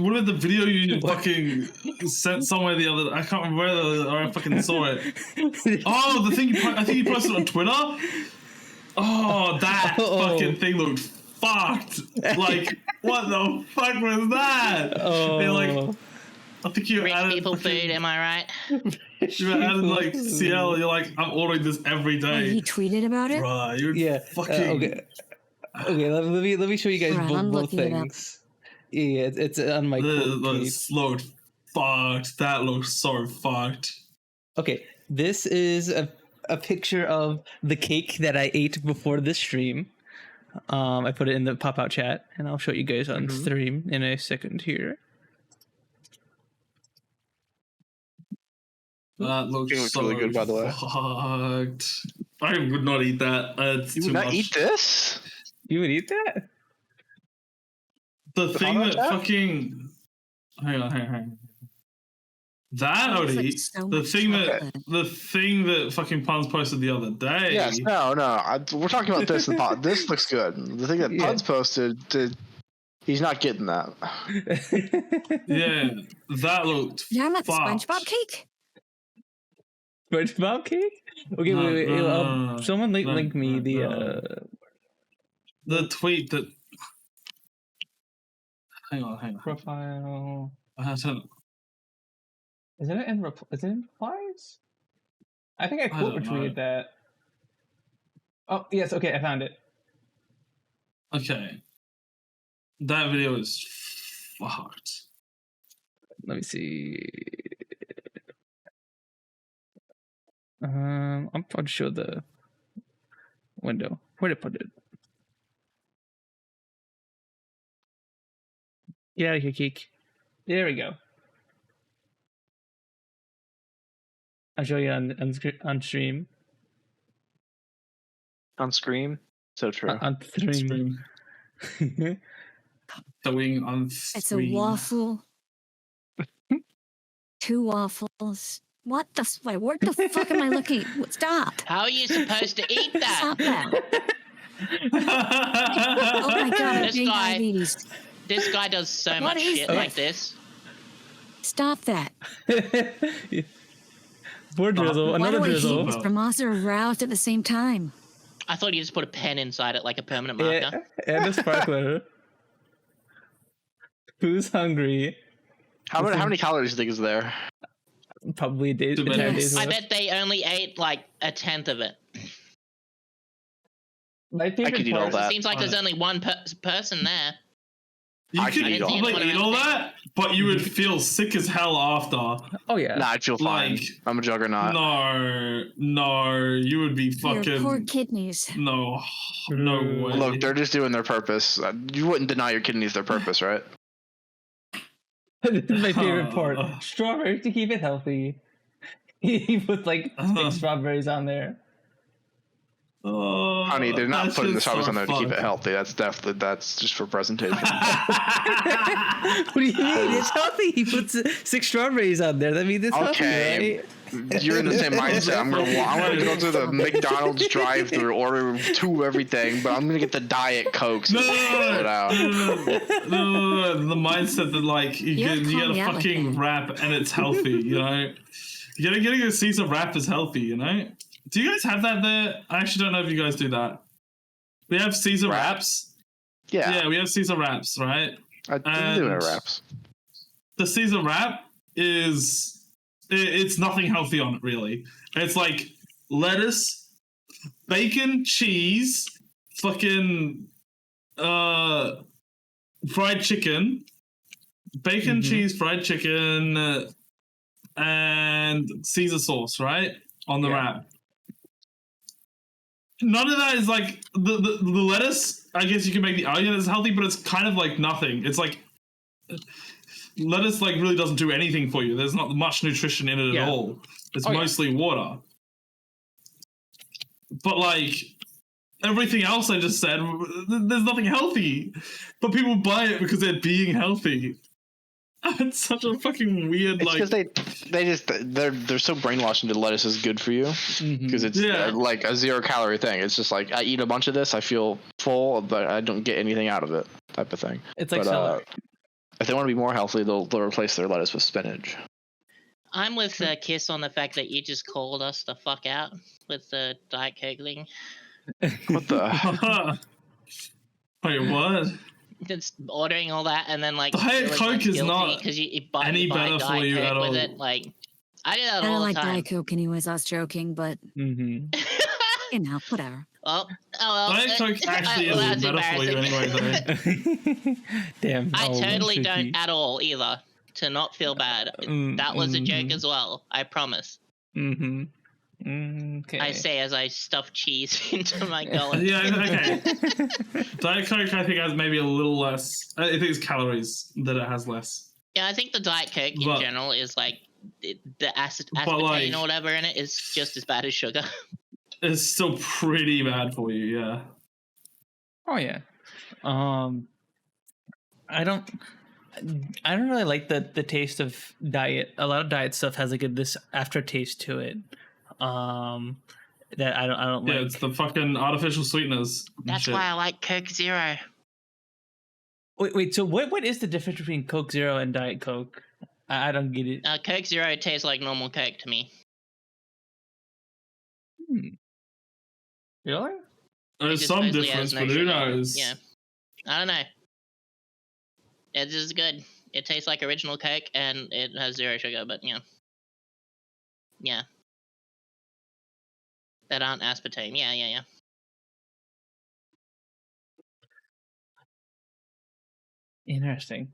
what about the video you fucking sent somewhere the other? I can't remember where I fucking saw it. Oh, the thing I think you posted on Twitter. Oh, that fucking thing looked fucked. Like, what the fuck was that? They're like, I think you Rich added people fucking, food, am I right? You added like Siel. You're like, I'm ordering this every Oh, day. he tweeted about it? Bruh, you're Yeah. fucking. Okay, let me show you guys Right, I'm both looking it up. things. Yeah, it's on my quote tweet. This looked fucked. That looks so fucked. Okay, this is a picture of the cake that I ate before the stream. I put it in the pop-out chat, and I'll show you guys on stream in a second here. That looks It looks so really good, by the way. fucked. I would not eat that. It's You too would not much. eat this? You would eat that? The thing that chat? fucking. Hang on. That I would It's like eat. so The much thing chocolate. that fucking Punz posted the other day. Yes, no. We're talking about this. This looks good. The thing that Punz posted, he's not getting that. Yeah, that looked. You're talking about the fucked. SpongeBob cake? SpongeBob cake? Okay, No, wait. no, Someone link me no, the. no. The tweet that. Hang on. Profile. I have to. Is it in replies? I think I quote don't know. retweeted that. Oh yes, okay, I found it. Okay. That video is fucked. Let me see. I'm trying to show the window. Where did I put it? Get out of here, cake. There we go. I'll show you on stream. On Scream? So true. On stream. Going on. It's a waffle. 2 waffles. What the? Wait, what the fuck am I looking? Stop! How are you supposed to eat that? Stop that! Oh my god! I'm This getting guy- diabetes. This guy does so What much is shit this? like this. Stop that! More drizzle. Why Another do I drizzle. heat this Bramasa aroused at the same time? I thought you just put a pen inside it like a permanent Yeah, marker. and a sparkler. Who's hungry? How many calories do you think is there? Probably a day. Too many. entire day's I worth. bet they only ate like 1/10 of it. My I favorite could eat all part. that. Seems like there's only one person there. You I could can eat all probably that. eat all that, but you would feel sick as hell after. Oh yeah. Nah, I'd feel fine. Like, I'm a juggernaut. No, you would be Your fucking. poor kidneys. No way. Look, they're just doing their purpose. You wouldn't deny your kidneys their purpose, right? This is my favorite part. Strawberries to keep it healthy. He puts like 6 strawberries on there. Honey, they're not that's putting the just strawberries so on there to keep it fucked. healthy. That's just for presentation. What do you mean? It's healthy. He puts 6 strawberries on there. That means it's Okay. healthy, You're in the same mindset. I'm gonna go to the McDonald's drive-through, order 2 everything, but I'm gonna get the Diet Coke. So No. it out. The mindset that like you You're get a calling me out like fucking that. wrap and it's healthy, you know. Getting a Caesar wrap is healthy, you know. Do you guys have that there? I actually don't know if you guys do that. We have Caesar wraps. Yeah, we have Caesar wraps, right? I do have wraps. The Caesar wrap is it's nothing healthy on it really. It's like lettuce, bacon, cheese, fucking fried chicken, bacon, cheese, fried chicken, and Caesar sauce, right? On the wrap. None of that is like the lettuce. I guess you can make the argument it's healthy, but it's kind of like nothing. It's like lettuce like really doesn't do anything for you. There's not much nutrition in it at all. It's mostly water. But like everything else I just said, there's nothing healthy. But people buy it because they're being healthy. It's such a fucking weird It's like. because they're so brainwashed into lettuce is good for you because it's like a 0-calorie thing. It's just like I eat a bunch of this, I feel full, but I don't get anything out of it, type of thing. It's like celery. If they want to be more healthy, they'll replace their lettuce with spinach. I'm with Kiss on the fact that you just called us the fuck out with the Diet Coke thing. What the? Wait, what? Just ordering all that and then like Diet Coke is not because you buy any better Diet for you Coke at with all. it. Like I do that I all don't the like time. Diet Coke anyways. I was joking, but you know, whatever. Well, Diet Coke actually that's is better for you embarrassing. anyway, though. Damn. I oh, totally Sooky. don't at all either. To not feel bad. That was a joke as well. I promise. Okay. I say as I stuff cheese into my gullet. Yeah, okay. Diet Coke, I think, has maybe a little less. I think it's calories that it has less. Yeah, I think the Diet Coke in But- general is like the aspartame like- or whatever in it is just as bad as sugar. It's still pretty bad for you, yeah. Oh yeah. I don't really like the taste of diet. A lot of diet stuff has like this aftertaste to it. That I don't Yeah, like. it's the fucking artificial sweeteners. and That's shit. why I like Coke Zero. Wait. So what is the difference between Coke Zero and Diet Coke? I don't get it. Coke Zero tastes like normal Coke to me. Really? There's just some mostly difference, has no but who sugar. knows? Yeah. I don't know. It's just good. It tastes like original Coke and it has 0 sugar, but yeah. Yeah. That aren't aspartame. Yeah. Interesting.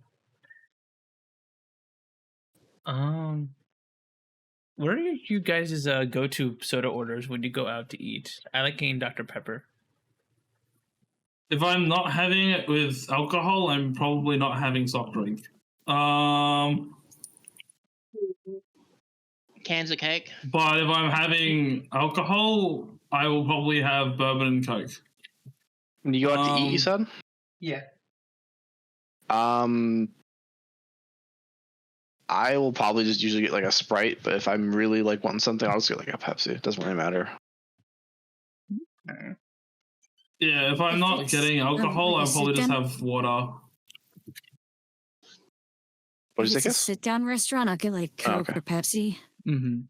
What are you guys' go-to soda orders when you go out to eat? I like getting Dr. Pepper. If I'm not having it with alcohol, I'm probably not having soft drink. But Cans of Coke. if I'm having alcohol, I will probably have bourbon and Coke. When you go out to eat, you said? Yeah. I will probably just usually get like a Sprite, but if I'm really like wanting something, I'll just get like a Pepsi. It doesn't really matter. Yeah, if I'm not It's getting alcohol, like a I'll probably just sit-down- have water. What did you If say, it's a Kiss? sit-down restaurant, I'll get like Coke okay. or Pepsi Mm-hmm.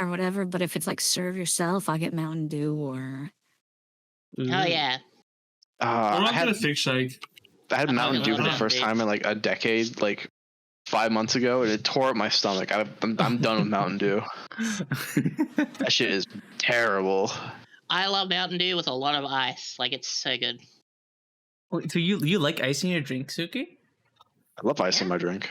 or whatever. But if it's like serve yourself, I'll get Mountain Dew or Oh yeah. Or I I'll get a had thick shake. Mountain don't Dew for know. the first time in like a decade, like 5 months ago, and it tore up my stomach. I'm done with Mountain Dew. That shit is terrible. I love Mountain Dew with a lot of ice. Like, it's so good. Wait, so you like ice in your drink, Sooky? I love ice in Yeah. my drink.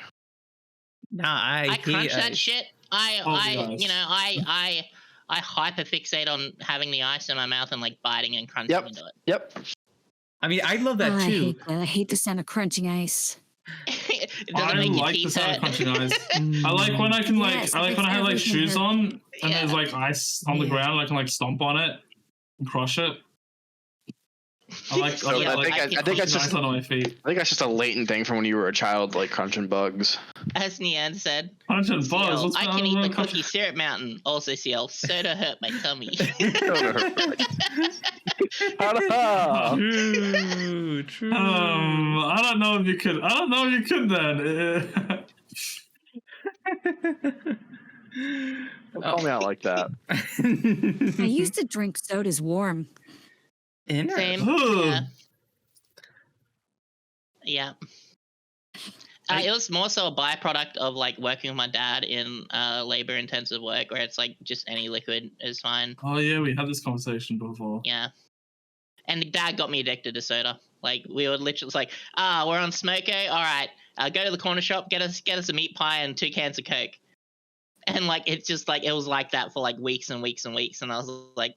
Nah, I hate crunch that ice. shit. I hyperfixate on having the ice in my mouth and like biting and crunching into it. Yep. I mean, I love that too. I hate the sound of crunching ice. It I doesn't make your like the teeth sound of hurt. crunching ice. I like when I can Yes, I like when I have like everything shoes hurts. on and Yeah. there's like ice on the Yeah. ground. I can like stomp on it and crush it. I like So Yeah, I think I I can think that's ice just on my feet. I think that's just a latent thing from when you were a child, like crunching bugs. As Nian said, Crunching Ciel, buzz. What's I going can on eat the with crunching- cookie syrup mountain. Also, Ciel, soda hurt my tummy. True. I don't know if you could. I don't know if you could then. Don't call me out like that. I used to drink sodas warm. Same. Ugh. Yeah. It was more so a byproduct of like working with my dad in labor intensive work where it's like just any liquid is fine. Oh yeah, we had this conversation before. Yeah. And dad got me addicted to soda. Like we would literally like, we're on Smoko. All right, go to the corner shop, get us a meat pie and 2 cans of Coke. And like it's just like it was like that for like weeks and weeks and weeks. And I was like,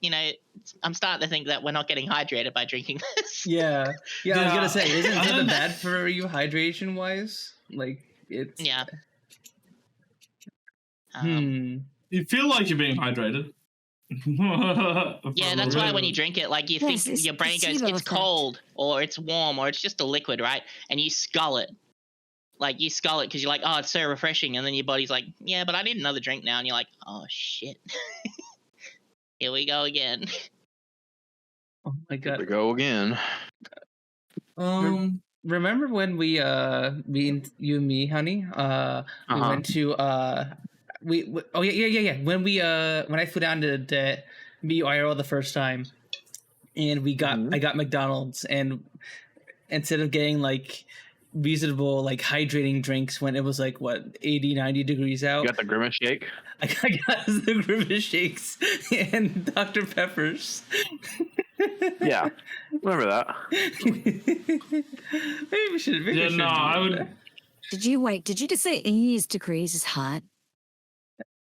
I'm starting to think that we're not getting hydrated by drinking this. Yeah. I was Yeah. gonna say, isn't I it don't- bad for you hydration wise? Like it's Yeah. You feel like you're being hydrated. Yeah, that's why when you drink it, like you Yes, think it's your brain goes, placebo it's effect. cold or it's warm or it's just a liquid, right? And you scull it. Like you scull it because you're like, oh, it's so refreshing. And then your body's like, yeah, but I need another drink now. And you're like, oh, shit. Here we go again. Oh my Here we god. go again. Remember when we you and me, honey, we went to when I flew down to meet you IRL the first time, and I got McDonald's, and instead of getting like reasonable like hydrating drinks when it was like what 80 90 degrees out, You got the grimace shake. I got the grimace shakes and Dr. Peppers. Yeah, remember that. Maybe we should. Yeah, no, I would. Did you just say 80 degrees is hot?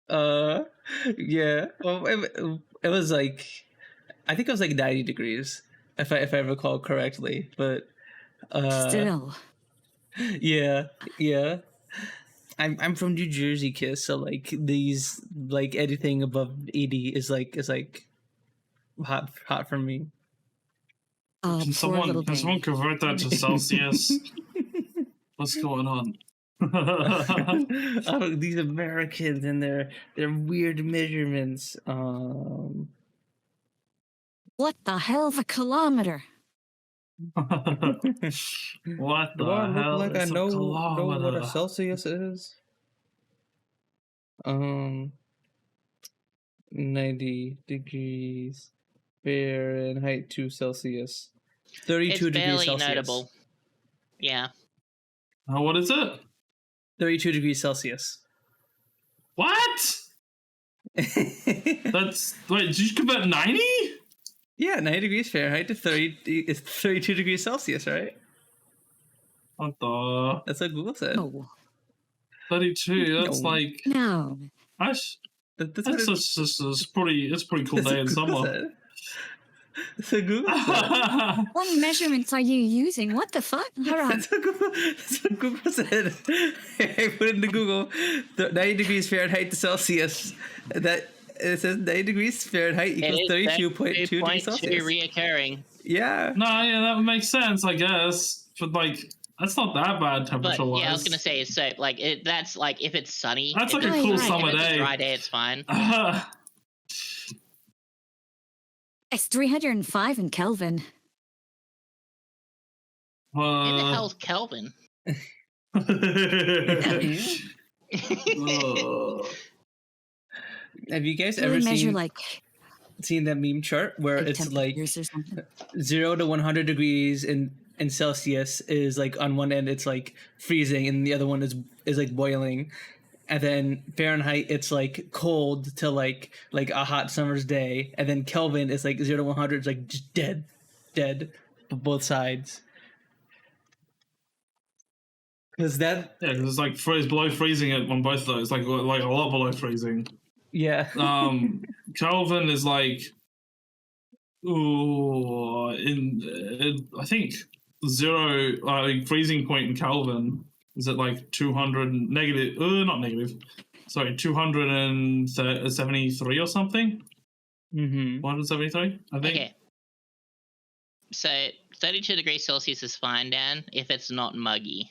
Yeah. Well, it was like, I think it was like 90 degrees, if I recall correctly. But Still. yeah. I'm from New Jersey, Kiss. So like these, like anything above 80 is like hot for me. Oh, Can poor little someone baby. convert that to Celsius? What's going on? Oh, these Americans and their weird measurements. What the hell of a kilometer? What the Do I hell? look like I is a know what kilometer? a Celsius is? 90 degrees Fahrenheit to Celsius. 32 It's degrees barely Celsius. notable. Yeah. Oh, what is it? 32 degrees Celsius. What? That's wait. Did you convert 90? Yeah, 90 degrees Fahrenheit to 32 degrees Celsius, right? What the That's what Google said. Oh, 32? That's No. like no. That's what that's just it's pretty cool that's day in what Google summer. said. That's what Google said. What measurements are you using? What the fuck? Hold on. That's what Google said. I put into Google 90 degrees Fahrenheit to Celsius. That it says 90 degrees Fahrenheit equals 32.2 degrees Celsius. reoccurring. Yeah. No, yeah, that would make sense, I guess. But like, that's not that bad But temperature wise. yeah, I was gonna say it's so like that's like if it's sunny. That's if like a it's cool dry, summer if it's day. a dry day, it's fine. It's 305 in Kelvin. Who the hell's Kelvin? Have you guys Do ever they measure seen like that meme chart where it's like temperatures or something? 0 to 100 degrees in Celsius is like on one end it's like freezing and the other one is like boiling, and then Fahrenheit it's like cold to like a hot summer's day, and then Kelvin is like 0 to 100 is like just dead both sides. Because that it's like below freezing on both of those, like a lot below freezing. Yeah. Kelvin is like, I think zero, freezing point in Kelvin is at like 200 negative, not negative, sorry, 273 or something. 173, I think. Okay. So 32 degrees Celsius is fine, Dan, if it's not muggy.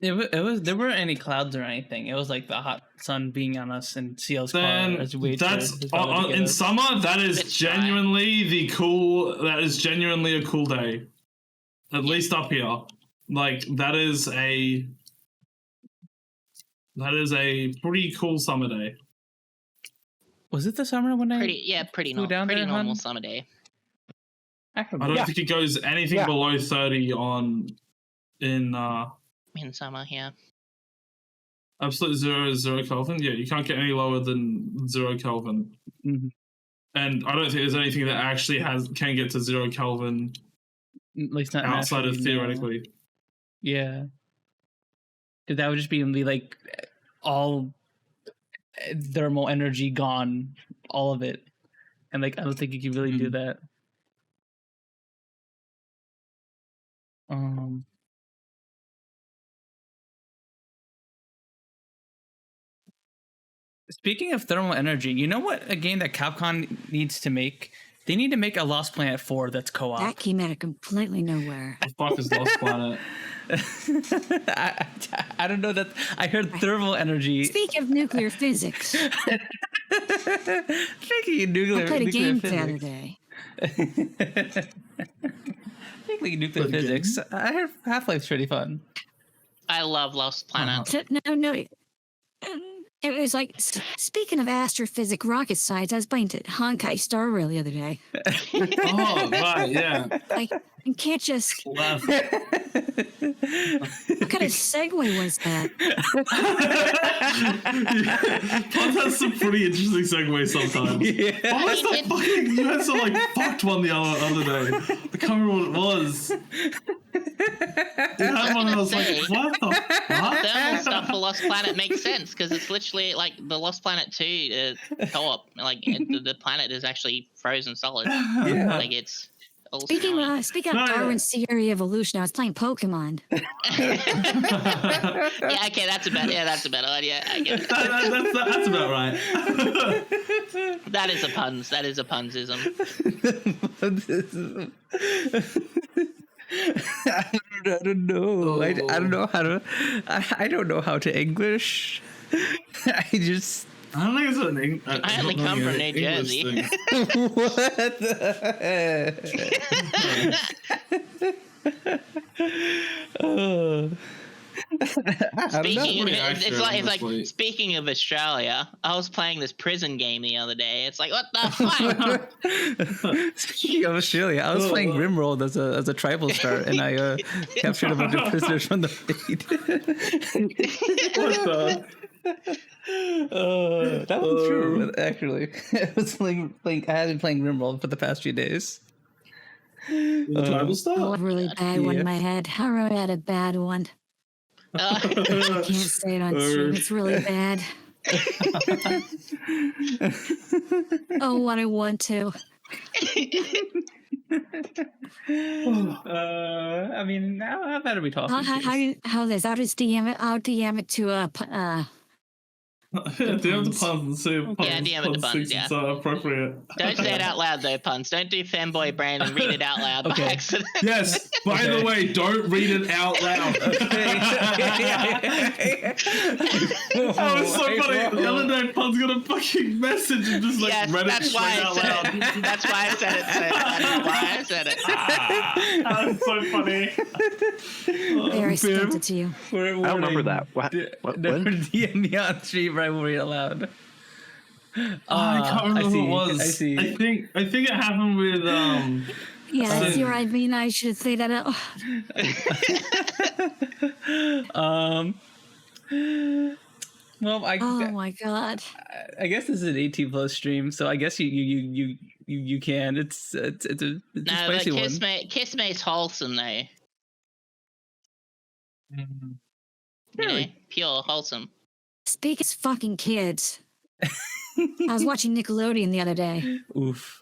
It was there weren't any clouds or anything. It was like the hot sun being on us and Siel's car as we wait. That's in summer. That is genuinely That is genuinely a cool day. At least up here, like that is a pretty cool summer day. Was it the summer when pretty normal summer day. I don't think it goes anything below 30 in summer, yeah. Absolute zero Kelvin. Yeah, you can't get any lower than 0 Kelvin. Mm-hmm. And I don't think there's anything that actually can get to 0 Kelvin. At least not outside of theoretically. Yeah. Because that would just be like all thermal energy gone, all of it. And like I don't think you can really do that. Speaking of thermal energy, you know what a game that Capcom needs to make? They need to make a Lost Planet 4 that's co-op. That came out of completely nowhere. The fuck is Lost Planet? I don't know that. I heard thermal energy. Speaking of nuclear physics. Speaking of nuclear, I played a game the other day. Speaking of nuclear physics, I heard Half-Life's pretty fun. I love Lost Planet. No. It was like, speaking of astrophysics rocket science, I was playing to Honkai Star Rail the other day. Oh, right, yeah. I can't just... What kind of segue was that? Punz has some pretty interesting segues sometimes. Yeah. You had some like fucked one the other day. I can't remember what it was. You had one and I was like, what the fuck? Thermal stuff for Lost Planet makes sense because it's literally like the Lost Planet 2 co-op. Like the planet is actually frozen solid. Yeah. Like it's. Speaking of Darwin's theory of evolution, I was playing Pokemon. Yeah, okay, that's a better idea. I get it. That's about right. That is a puns. That is a punzism. I don't know. I don't know how to. I don't know how to English. I don't think it's an I only come from New Jersey. What Speaking of Australia, I was playing this prison game the other day. It's like, what the fuck? Speaking of Australia, I was playing Grimroll as a tribal start, and I captured a bunch of prisoners from the raid. What the? That was true, actually. I was playing. I had been playing Grimroll for the past few days. Tribal stuff? Oh, a really bad one in my head. I really had a bad one. I can't say it on stream. It's really bad. Oh, what I want to. I mean, how bad are we talking? How this? I'll just DM it. I'll DM it to DM the puns and see if DM it to puns, yeah. It's appropriate. Don't say it out loud though, puns. Don't do fanboy brain and read it out loud by accident. Yes. By the way, don't read it out loud. That was so funny. The other day, Punz got a fucking message and just like read it straight out loud. That's why I said it. That's why I said it. That was so funny. Very stunted to you. I don't remember that. What? Never DM me on stream, but I will read it aloud. I can't remember who it was. I see. I think it happened with Yeah, I see what I mean. I should say that. Well, Oh my god. I guess this is an 18+ stream, so I guess you can. It's a No, but spicy one. Kisssmeh's wholesome though. Mm. You know, pure wholesome. Speaking of fucking kids, I was watching Nickelodeon the other day. Oof.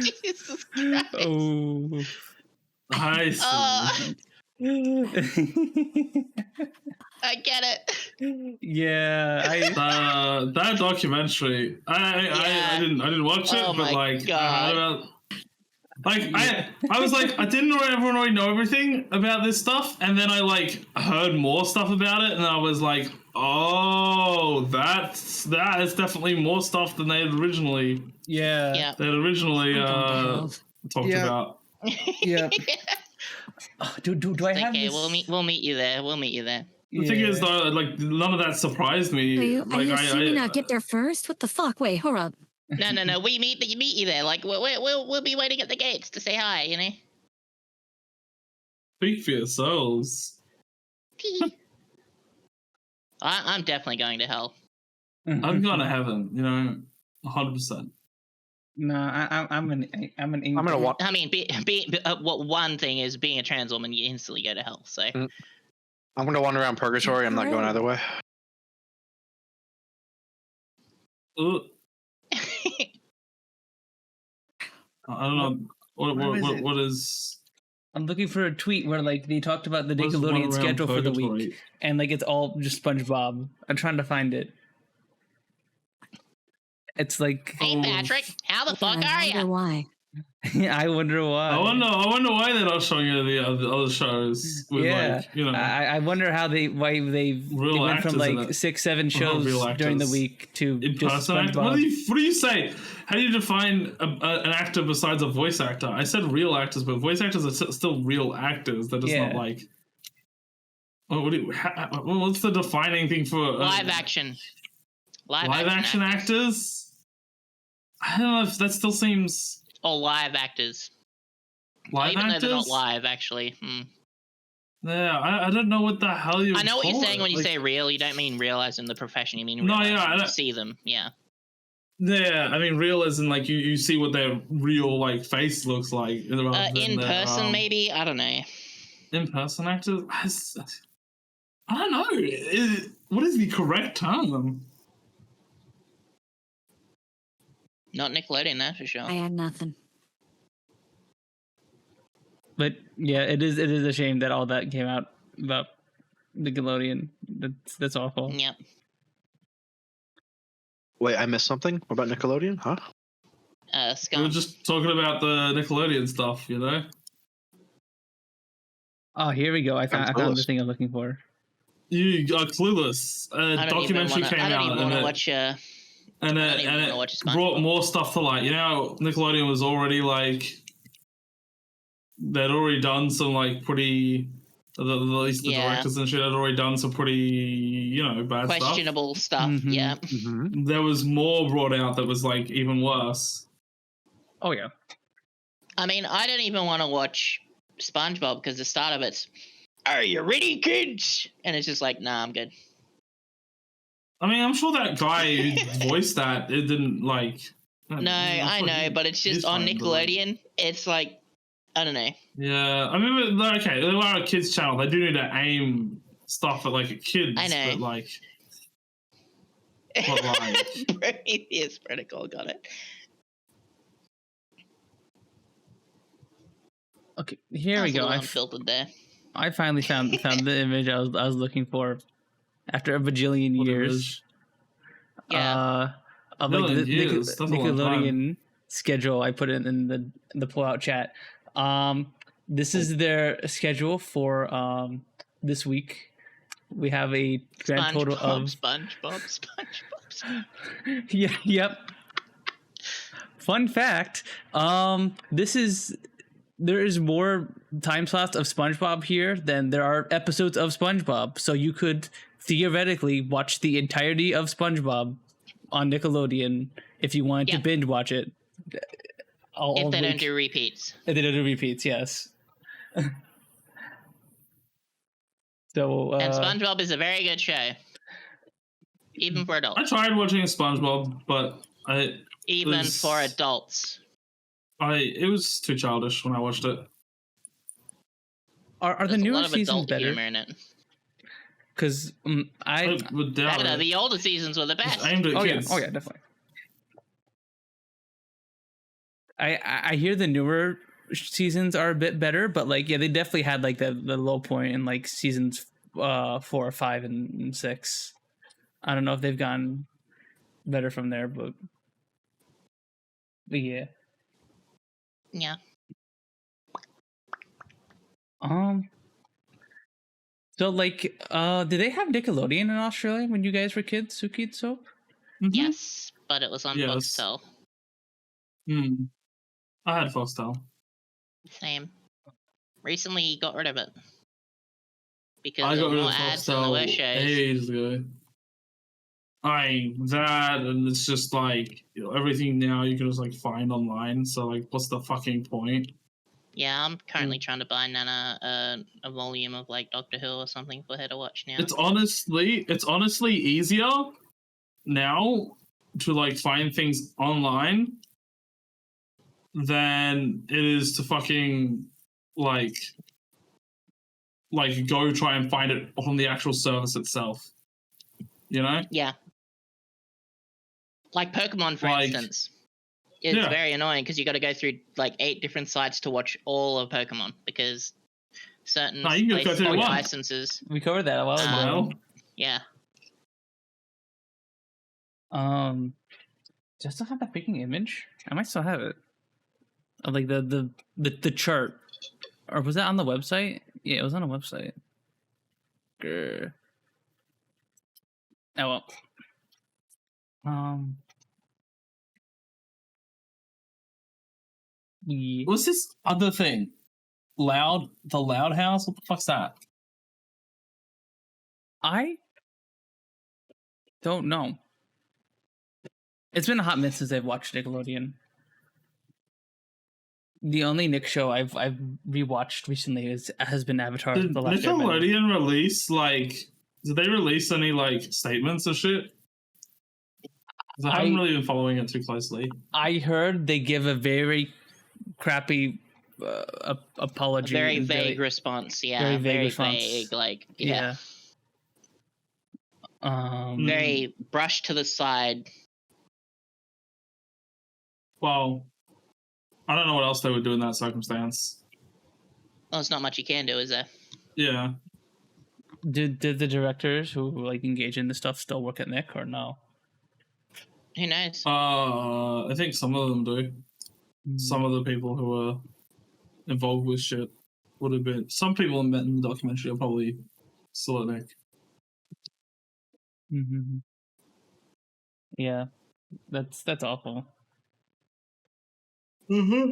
Jesus Christ. Oh. I see. I get it. Yeah, That documentary. I didn't watch it, Oh but my like, God. I was like, I didn't everyone already know everything about this stuff, and then I like heard more stuff about it, and I was like, oh, that is definitely more stuff than they had originally. yeah. Yeah. They had originally talked Yeah. about. Yeah. Oh, do I have Okay, this? we'll meet you there. We'll meet you there. The thing is, though, like none of that surprised me. Are you assuming I'll get there first? What the fuck? Wait, hold up. No. We meet you there. Like we'll be waiting at the gates to say hi. You know. Speak for yourselves. I'm definitely going to hell. I'm going to heaven. 100%. No, I'm an I'm gonna watch. I mean, what one thing is being a trans woman, you instantly go to hell. So I'm gonna wander around purgatory. I'm not going either way. I don't know what is. I'm looking for a tweet where like they talked about the What's one Nickelodeon around schedule for the purgatory? week, and like it's all just SpongeBob. I'm trying to find it. It's like Hey Patrick, how the fuck are I wonder you? why. I wonder why. I wonder why they're not showing you the other shows with Yeah, like I wonder why they Real went from actors in like it. 6-7 Real shows during the actors. week to in just person actor. What SpongeBob. do you say? How do you define an actor besides a voice actor? I said real actors, but voice actors are still real actors. They're just not Yeah. like. What's the defining thing for Live action. live action actors? I don't know if that still seems Or live actors. live Even actors. though they're not live, actually. Yeah, I don't know what the hell you. I know what you're call saying it. when you Like, say real. You don't mean real as in the profession. You mean real No, as yeah, in I you don't- see them. Yeah. Yeah, I mean, real as in like you see what their real like face looks like. rather than In their, person, maybe. I don't know. In person actors. I don't know. What is the correct term? Not Nickelodeon, that's for sure. I had nothing. But yeah, it is a shame that all that came out about Nickelodeon. That's awful. Yep. Wait, I missed something. What about Nickelodeon? Huh? We were Scum. just talking about the Nickelodeon stuff, Oh, here we go. I found the clueless. thing I'm looking for. You are clueless. A documentary came I don't out even want to watch. and don't it, even and wanna it watch SpongeBob. brought more stuff to light. Nickelodeon was already like they'd already done some like pretty. At least the Yeah. directors and shit had already done some pretty bad stuff. Questionable stuff. Mhm. Yeah. Mm-hmm. There was more brought out that was like even worse. Oh yeah. I mean, I don't even want to watch SpongeBob because the start of it's, "Are you ready, kids?" And it's just like, nah, I'm good. I mean, I'm sure that guy who voiced that, it didn't like. No, I know, but it's just on Nickelodeon. It's like, I don't know. Yeah, I mean, okay, they are a kids' channel. They do need to aim stuff at like a kids. I know. But like, But, like- Prometheus Protocol got it. Okay, here we go. Unfiltered there. I finally found the image I was looking for after a bajillion What years. image? Yeah. Of like Million the years, that's a long Nickelodeon schedule. I put it in the pullout chat. This is their schedule for this week. We have a grand total of SpongeBob. yeah, yep. Fun fact, there is more time slots of SpongeBob here than there are episodes of SpongeBob. So you could theoretically watch the entirety of SpongeBob on Nickelodeon if you wanted to binge watch it. If they don't do repeats. If they don't do repeats, yes. So And SpongeBob is a very good show, even for I adults. tried watching SpongeBob, but Even for adults. it was too childish when I watched it. are the There's a newer lot of seasons adult better? humor in it. Because I would doubt Better. it. The older seasons were the It's best. aimed at oh kids. yeah, definitely. I hear the newer seasons are a bit better, but like they definitely had like the low point in like seasons 4, 5, and 6. I don't know if they've gone better from there, but yeah. Yeah. So like did they have Nickelodeon in Australia when you guys were kids, Sooky and Soap? Mhm. Yes, but it was on Yes. Foxtel. I had Foxtel. Same. Recently got rid of it. Because I there got were rid more of ads than there were Foxtel shows. ages ago. That, and it's just like everything now you can just like find online. So like, what's the fucking point? Yeah, I'm currently trying to buy Nana a volume of like Doctor Who or something for her to watch now. It's honestly easier now to like find things online than it is to fucking like go try and find it on the actual service itself. You know? Yeah. Like Pokemon, for instance. It's very annoying because you got to go through like 8 different sites to watch all of Pokemon because certain No, you can go places through have one. licenses. We covered that a while ago. Yeah. Just to have that freaking image? I might still have it. Of like the chart. Or was that on the website? Yeah, it was on a website. Grr. Oh well. Yeah. What's this other thing? The Loud House? What the fuck's that? I don't know. It's been a hot minute since I've watched Nickelodeon. The only Nick show I've rewatched recently has been Avatar: Did The Last Airbender. Nickelodeon release did they release any like statements or shit? 'Cause I haven't really been following it too closely. I heard they give a very crappy apology. A very vague response. Yeah. Very vague Very response. vague. Like, yeah. Very brushed to the side. Well, I don't know what else they would do in that circumstance. Well, there's not much you can do, is there? Yeah. Did the directors who like engage in this stuff still work at Nick or no? Who knows? I think some of them do. Some of the people who are involved with shit would have been. Some people in the documentary are probably still at Nick. Mm-hmm. Yeah, that's awful. Mm-hmm.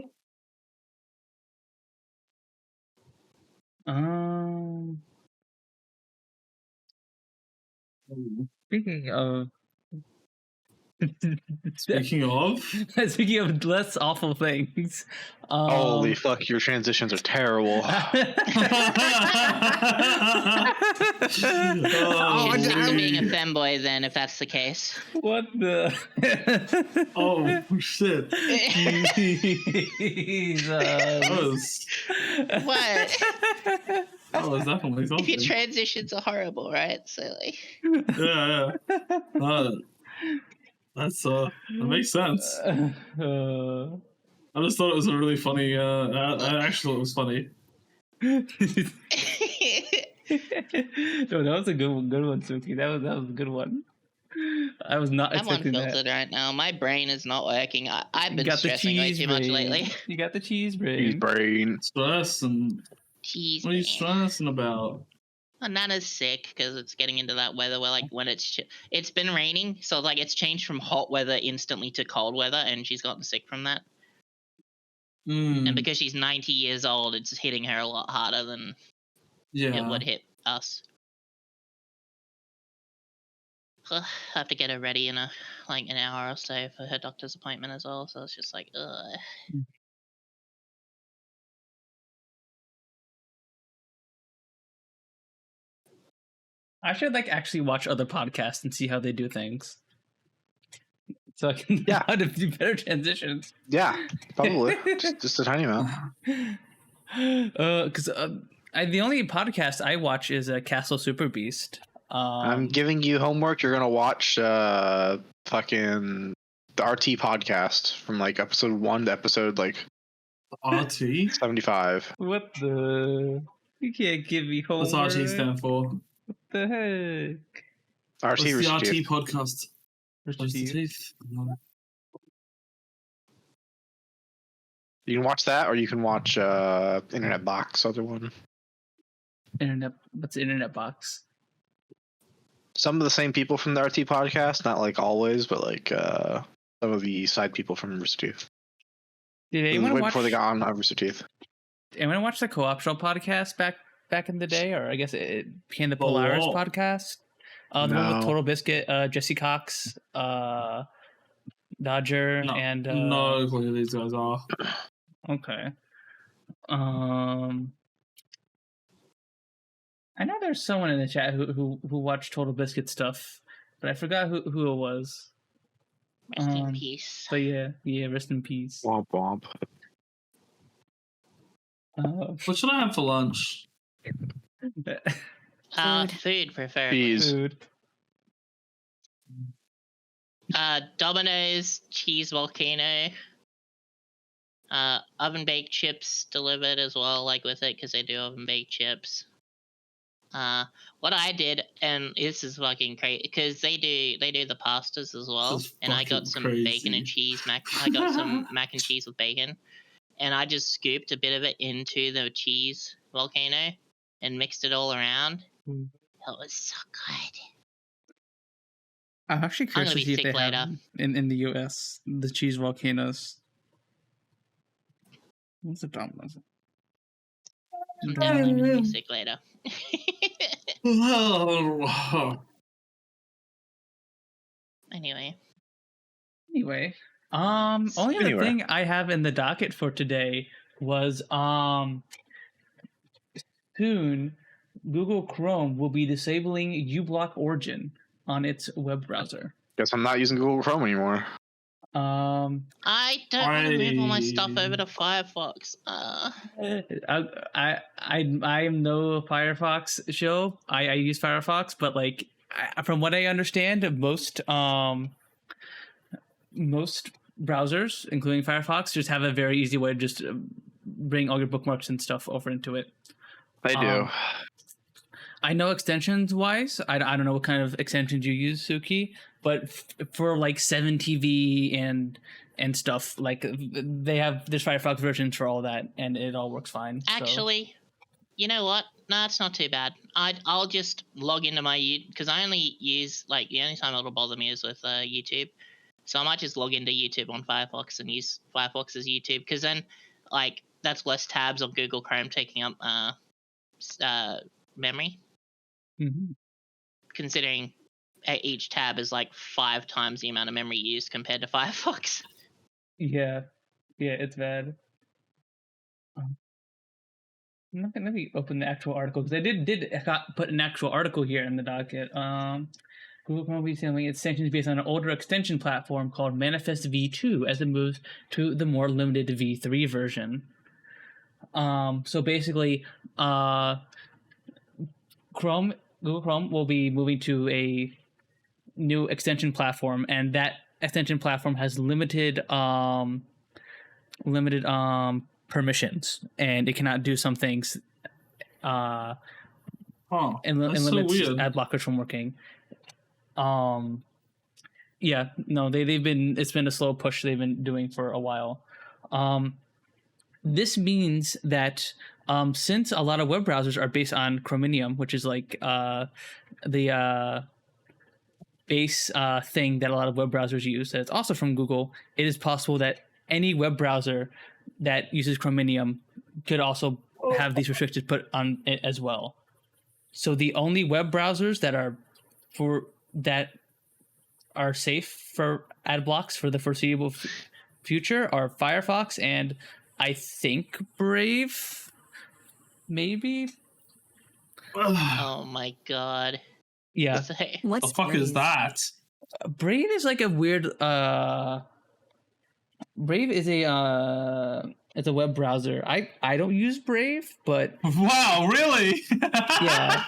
Speaking of Speaking of less awful things. Holy fuck, your transitions are terrible. He's just being a femboy then, if that's the case. What the? Oh shit! Jesus. What? That was definitely something. Your transitions are horrible, right? So like. Yeah. That makes sense. I just thought it was a really funny. I actually thought it was funny. No, that was a good one, Sooky. That was a good one. I was not expecting that. I'm unfiltered right now. My brain is not working. I've been stressing way too much lately. You got the cheese brain. Cheese brain. Stress and cheese. What are you stressing about? Nana's sick because it's getting into that weather where like when it's been raining, so like it's changed from hot weather instantly to cold weather, and she's gotten sick from that. And because she's 90 years old, it's hitting her a lot harder than it would hit us. I have to get her ready in an hour or so for her doctor's appointment as well. So it's just like, ugh. I should like actually watch other podcasts and see how they do things, so I can know how to do better transitions. Yeah, probably. just a tiny amount. Because the only podcast I watch is Castle Super Beast. I'm giving you homework. You're gonna watch fucking the RT podcast from like episode 1 to episode like RT? 75. What the? You can't give me homework. What's RT stand for? What the heck? What's the Rooster RT Teeth. podcast? Rooster Rooster Teeth. Teeth? No. You can watch that, or you can watch Internet Box, other one. Internet. What's the Internet Box? Some of the same people from the RT podcast, not like always, but like some of the side people from Rooster Teeth. Did Way anyone watch? before they got on Rooster Teeth. Anyone watch the Co-op Show podcast back in the day, or I guess it became the Polaris Oh. podcast? The one with No. Total Biscuit, Jesse Cox, Dodger, No, and no clue who these guys are. Okay. I know there's someone in the chat who watched Total Biscuit stuff, but I forgot who it was. Rest in peace. But yeah, rest in peace. Womp womp. What should I have for lunch? Food preferably. Jeez. Food. Domino's cheese volcano. Oven baked chips delivered as well, like with it, because they do oven baked chips. What I did, and this is fucking crazy, because they do the pastas as well, This is and I got fucking some crazy. bacon and cheese I got some mac and cheese with bacon, and I just scooped a bit of it into the cheese volcano and mixed it all around. Mm. It was so good. I'm actually curious gonna to be see if they sick have later. in the US the cheese volcanoes. What's the Domino's? I'm definitely gonna be sick later. Anyway, Anyway, only other Anyway. thing I have in the docket for today was soon Google Chrome will be disabling uBlock Origin on its web browser. Guess I'm not using Google Chrome anymore. I don't want to move all my stuff over to Firefox. I am no Firefox show. I use Firefox, but like from what I understand, most browsers, including Firefox, just have a very easy way to just bring all your bookmarks and stuff over into it. They do. I know extensions wise, I don't know what kind of extensions you use, Sooky, but for like 7TV and stuff, like there's Firefox versions for all that, and it all works fine. So. Actually, you know what? No, it's not too bad. I'll just log into my because I only use the only time it'll bother me is with YouTube, so I might just log into YouTube on Firefox and use Firefox as YouTube, because then that's less tabs on Google Chrome taking up memory. Mm-hmm. Considering each tab is like 5 times the amount of memory used compared to Firefox. Yeah, it's bad. Let me open the actual article, because I did put an actual article here in the docket. Google Chrome will be selling extensions based on an older extension platform called Manifest V2 as it moves to the more limited V3 version. So basically, Google Chrome will be moving to a new extension platform, and that extension platform has limited permissions, and it cannot do some things and That's so limits weird. ad blockers from working. It's been a slow push they've been doing for a while. This means that since a lot of web browsers are based on Chromium, which is like the base thing that a lot of web browsers use, that's also from Google, it is possible that any web browser that uses Chromium could also have these restrictions put on it as well. So the only web browsers that are safe for ad blocks for the foreseeable future are Firefox and I think Brave, maybe. Oh my god. Yeah. So, What's The fuck is Brave? that? Brave is like a weird Brave is it's a web browser. I don't use Brave, but Wow, really? Yeah.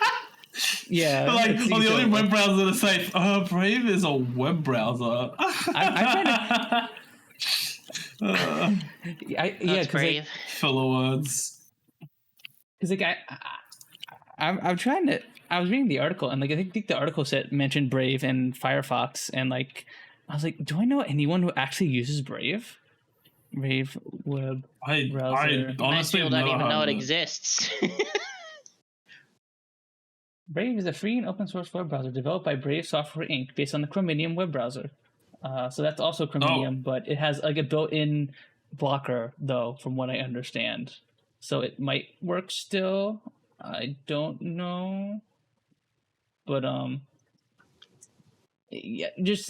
Yeah. Like, it's the only decent. web browser to say, Brave is a web browser. I yeah, that's because brave. Full of words. like I'm trying to. I was reading the article, and like I think the article mentioned Brave and Firefox, and like I was like, do I know anyone who actually uses Brave? Brave web I browser. Most honestly people never don't even know heard it of exists. Brave is a free and open source web browser developed by Brave Software Inc. based on the Chromium web browser. So that's also Chromium, but it has like a built-in blocker, though, from what I understand. So it might work still. I don't know, but yeah, just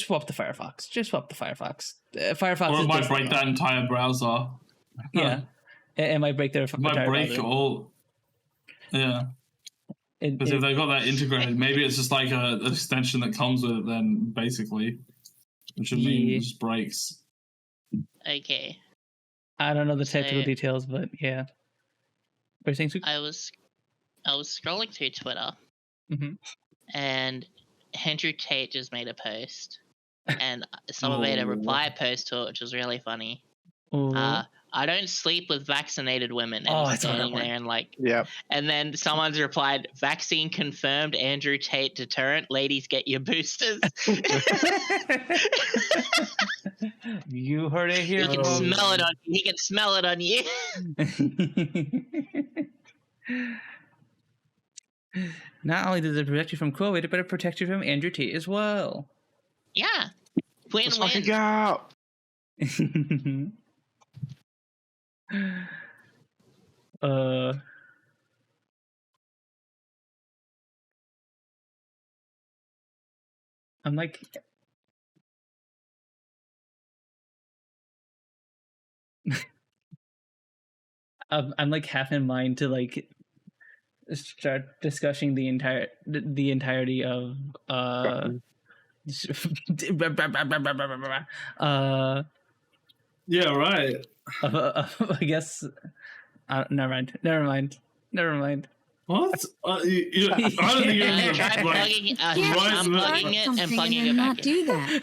swap to Firefox. Just swap to Firefox. Firefox Or is it might basically break that entire browser. Yeah, it might break their It might entire break browser. all. Yeah. Because if they've got that integrated, maybe it's just like an extension that comes with it then, basically. Which would mean Yeah. it just breaks. Okay. I don't know the So- technical details, but yeah. What are you saying, Sooky? I was scrolling through Twitter, Mhm. and Andrew Tate just made a post, and someone made a Oh. reply post to it, which was really funny. Ooh. I don't sleep with vaccinated women. And Oh, he's I saw that standing one. there and like, Yep. and then someone's replied, "Vaccine confirmed. Andrew Tate deterrent. Ladies, get your boosters." You heard it He here. can Oh. smell it on you. He can smell it on you. Not only does it protect you from COVID, but it protects you from Andrew Tate as well. Yeah. Let's fucking Win-win. go. uh, I'm like, I'm like half in mind to like start discussing the entirety of Yeah, right. I guess never mind. What? I don't think you're And then gonna, try like, unplugging it and Something plugging and it then not back in. do that.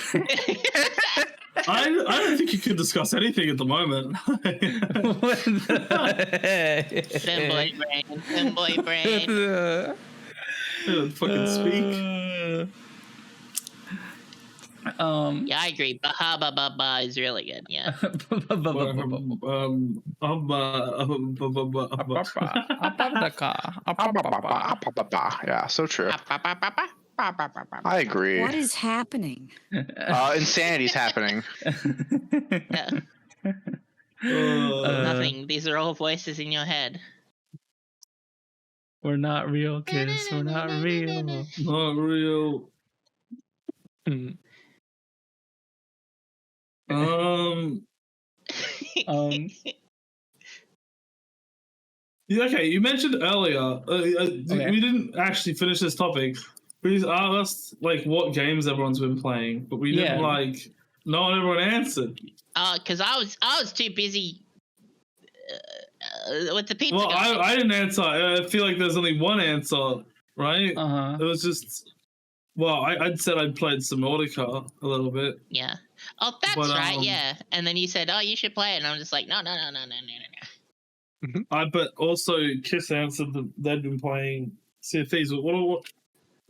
I don't think you could discuss anything at the moment. Femboy brain. Femboy brain. I don't fucking speak. Yeah, I agree. Baha ba ba ba is really good. Yeah. Yeah, so true. I agree. What is happening? Insanity's happening. Yeah. Uh, Nothing. These are all voices in your head. We're not real, kids. We're not real. Not real. Yeah, okay, you mentioned earlier. We didn't actually finish this topic. We asked like what games everyone's been playing, but we didn't Yeah. like. No one everyone answered. Because I was too busy with the pizza. Well, guy. I didn't answer. I feel like there's only one answer, right? Uh-huh. It was just. Well, I'd said I'd played Subnautica a little bit. Yeah. Oh, that's But, right. Yeah. And then you said, "Oh, you should play it," and I'm just like, "No." But also Kiss answered that they'd been playing Sea of Thieves. But what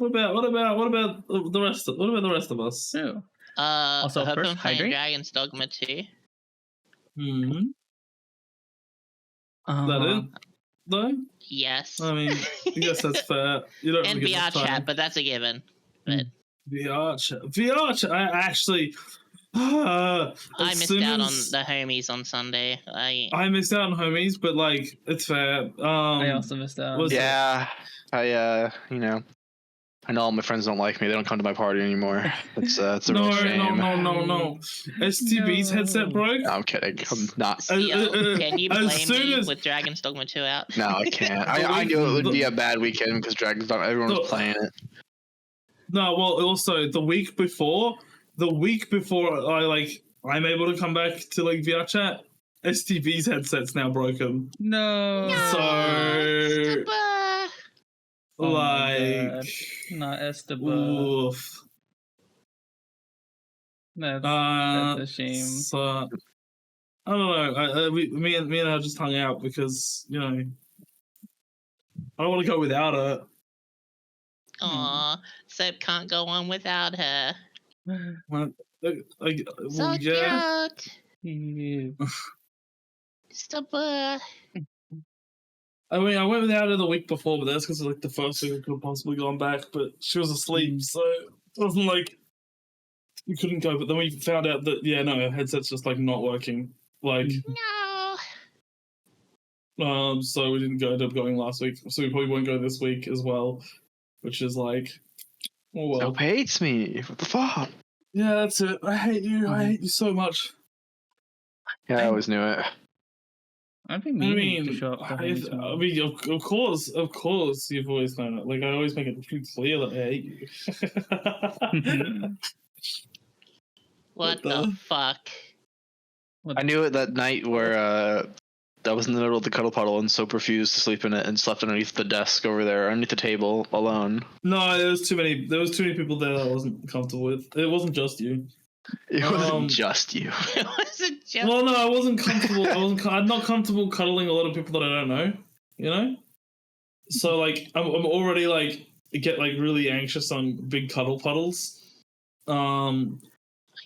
about the rest of us? Ew. Also, I hope first, I'm playing hydrate? Dragon's Dogma 2. Hmm. Is that it? Though? Yes. I mean, I guess that's fair. You don't And really get VR enough time. chat, but that's a given. But VR chat. I actually. I as missed soon out on as- the homies on Sunday. I missed out on homies, but like it's fair. I also missed out. was- Yeah, I I know all my friends don't like me. They don't come to my party anymore. It's a real shame. No. STB's headset broke. No, I'm kidding. I'm not. Ciel, can you as blame soon me as- with Dragon's Dogma 2 out? No, I can't. I knew it would be a bad weekend because Dragon's Dogma. Everyone was playing it. No, well, also the week before I'm able to come back to like VR chat, STB's headset's now broken. No. So Oh my like, God. Not Esteban. oof. That's a shame. So I don't know. Me and her just hung out because I don't want to go without her. Aw, Seb can't go on without her. Well, So yeah. cute. Yeah. Stubber. I mean, I went without her the week before, but that's because like the first week I could have possibly gone back, but she was asleep, so it wasn't like we couldn't go. But then we found out that her headset's just like not working. Like, No. so we didn't end up going last week, so we probably won't go this week as well, which is like, oh well. Nope hates me. What the fuck? Yeah, that's it. I hate you. I hate you so much. Yeah, I always knew it. I've been I meaning to mean, show up. To I mean, of course, you've always known it. Like, I always make it pretty clear that I hate you. What the fuck? I knew it that night where I was in the middle of the cuddle puddle and so refused to sleep in it and slept underneath the desk over there, underneath the table, alone. No, there was too many people there that I wasn't comfortable with. It wasn't just you. It wasn't just you. It wasn't just. Well, no, I wasn't comfortable. I'm not comfortable cuddling a lot of people that I don't know. So like, I'm already like get like really anxious on big cuddle puddles. I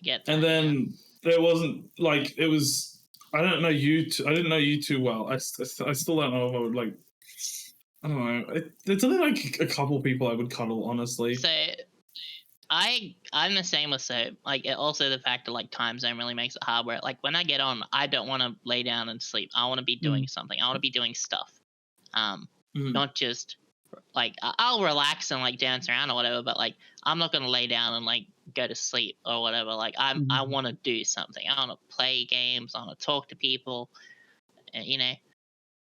get that. And then there wasn't like it was. I don't know you. I didn't know you too well. I still don't know if I would like. I don't know. It's only like a couple people I would cuddle, honestly. So, I'm the same with Soap. Like, also the fact that like time zone really makes it hard. Where like when I get on, I don't want to lay down and sleep. I want to be doing something. I want to be doing stuff. Not just like I'll relax and like dance around or whatever. But like I'm not gonna lay down and like go to sleep or whatever. Like I want to do something. I want to play games. I want to talk to people.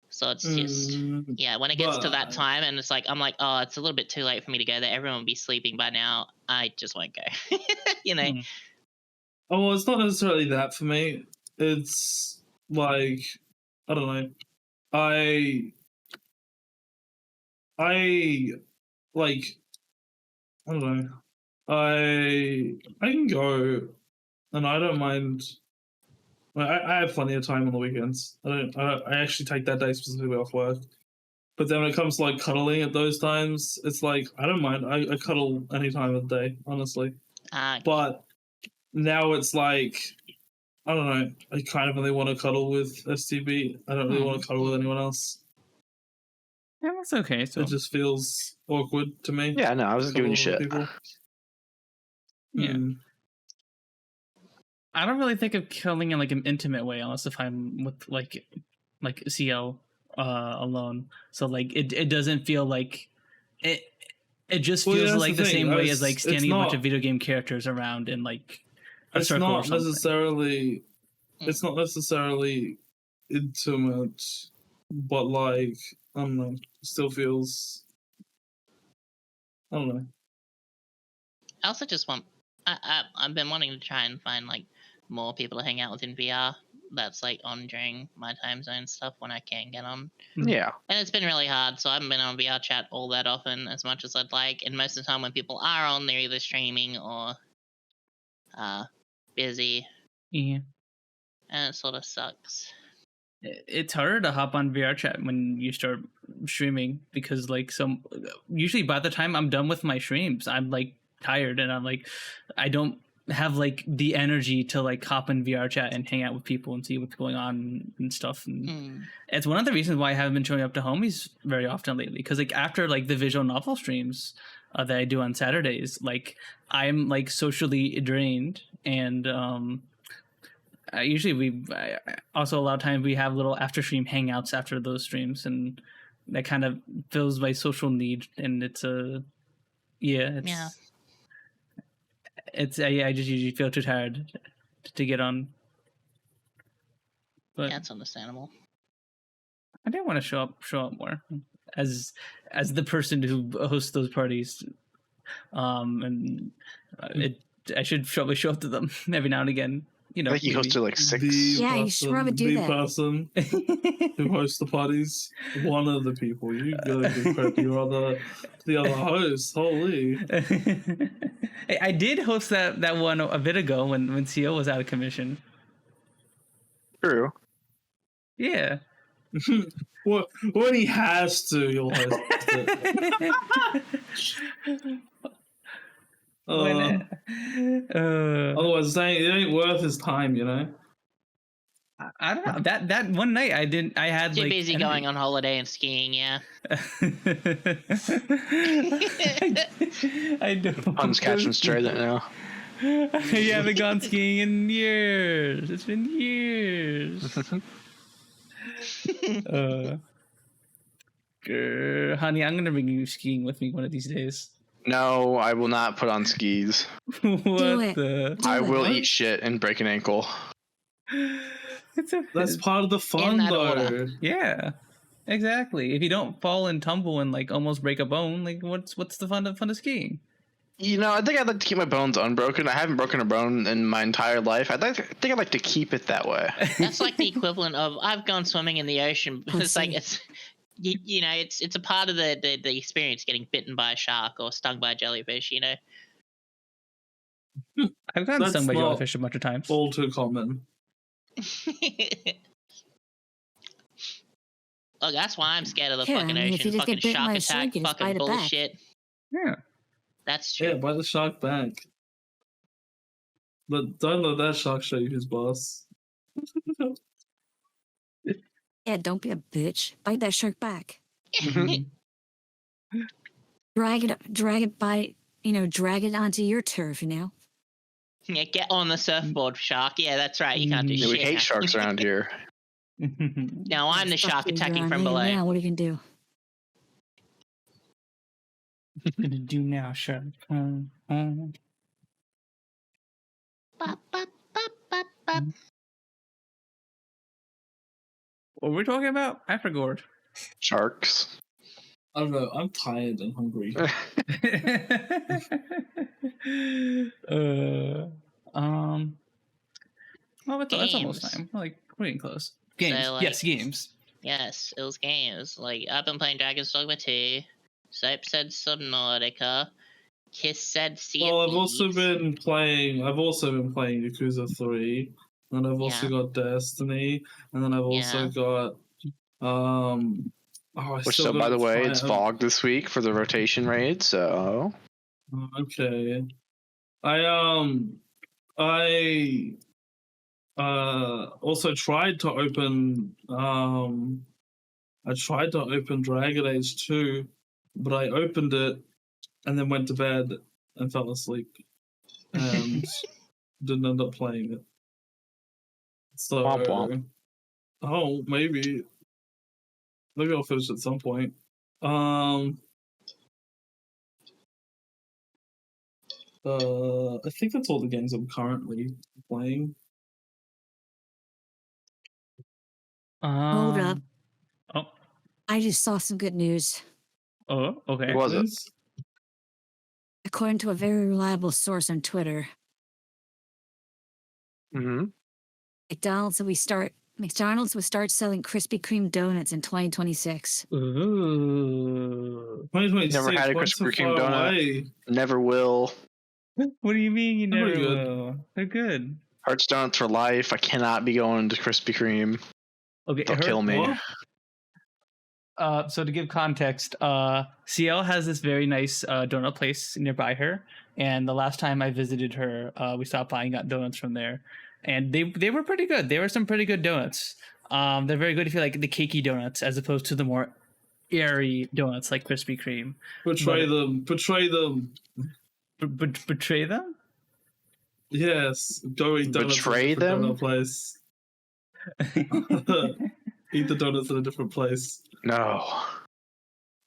So it's just when it gets to that time and it's like I'm like, oh, it's a little bit too late for me to go there. Everyone will be sleeping by now. I just won't go. Oh, well, it's not necessarily that for me. It's like I don't know. I like I don't know. I can go, and I don't mind. I have plenty of time on the weekends. I actually take that day specifically off work. But then when it comes to like cuddling at those times, it's like I don't mind. I cuddle any time of the day, honestly. But now it's like I don't know. I kind of only want to cuddle with STB. I don't really want to cuddle with anyone else. Yeah, that's okay. So it just feels awkward to me. Yeah, no, I was just giving you shit. Yeah. I don't really think of killing in like an intimate way unless if I'm with like Ciel alone. So like it doesn't feel like it just feels like the same way as like standing a bunch of video game characters around in like a circle or something. It's not necessarily intimate, but like I don't know, it still feels I don't know. I also just want I've been wanting to try and find like more people to hang out with in VR that's like on during my time zone stuff when I can get on. Yeah. And it's been really hard, so I haven't been on VR chat all that often as much as I'd like. And most of the time when people are on, they're either streaming or busy. Yeah. And it sort of sucks. It's harder to hop on VR chat when you start streaming because like usually by the time I'm done with my streams, I'm like tired and I'm like I don't have like the energy to like hop in VR chat and hang out with people and see what's going on and stuff. And it's one of the reasons why I haven't been showing up to homies very often lately. Because like after like the visual novel streams that I do on Saturdays, like I'm like socially drained and usually also a lot of times we have little after stream hangouts after those streams and that kind of fills my social need and it's Yeah, it's I just usually feel too tired to get on. But Yeah, it's understandable. I didn't want to show up more as the person who hosts those parties. And I should probably show up to them every now and again. You know, I think you maybe. hosted like 6. Yeah, you should probably do that. Person who hosts the parties. One of the people. You gotta give credit to the other host. Holy. I did host that one a bit ago when Siel was out of commission. True. Yeah. When he has to, you'll host it. Otherwise, it ain't worth his time, you know. I don't know. That one night I had Too busy going on holiday and skiing. Yeah. I know. Punz catching straight now. You haven't gone skiing in years. It's been years. Honey, I'm gonna bring you skiing with me one of these days. No, I will not put on skis. I will eat shit and break an ankle. That's part of the fun, though. Yeah, exactly. If you don't fall and tumble and like almost break a bone, like what's the fun of skiing? You know, I think I'd like to keep my bones unbroken. I haven't broken a bone in my entire life. I think I'd like to keep it that way. That's like the equivalent of I've gone swimming in the ocean. It's like it's a part of the experience getting bitten by a shark or stung by a jellyfish. You know. I've gotten stung by jellyfish a bunch of times. All too common. Look, that's why I'm scared of the fucking ocean. Fucking shark attack, fucking bullshit. Yeah. That's true. Yeah, buy the shark back. But don't let that shark show you his boss. Yeah, don't be a bitch. Bite that shark back. drag it onto your turf, you know? Yeah, get on the surfboard, shark. Yeah, that's right. You can't do shit. We hate sharks around here. Now I'm the shark attacking from below. Yeah, what are you gonna do? What are you gonna do now, shark? What were we talking about? I forgot. Sharks. I don't know. I'm tired and hungry. Well, it's almost time. Like, we're getting close. Games. So, yes, games. Yes, it was games. Like, I've been playing Dragon's Dogma 2. Soap said Subnautica. Kiss said Sea Well, of I've also Thieves. been playing Yakuza 3, and I've also got Destiny, and then I've also got which, so by the way, it's Fog this week for the rotation raid. So okay, I also tried to open Dragon Age 2, but I opened it and then went to bed and fell asleep and didn't end up playing it. So, womp womp. Oh, maybe I'll finish at some point. I think that's all the games I'm currently playing. Hold up. Oh. I just saw some good news. Oh, okay. What was it? According to a very reliable source on Twitter, McDonald's will start selling Krispy Kreme donuts in 2026. Ooh. 2026. Never had a Krispy Kreme donut. Never will. What do you mean you never Pretty good. will? They're good. Hearts donuts for life. I cannot be going to Krispy Kreme. Okay, They'll kill me. So to give context, Siel has this very nice donut place nearby her, and the last time I visited her, we stopped by and got donuts from there, and they were pretty good. There were some pretty good donuts. They're very good if you like the cakey donuts as opposed to the more airy donuts like Krispy Kreme. Betray them. Betray them? Yes. Go eat donuts Betray at a them? donut place. Eat the donuts at a different place. No.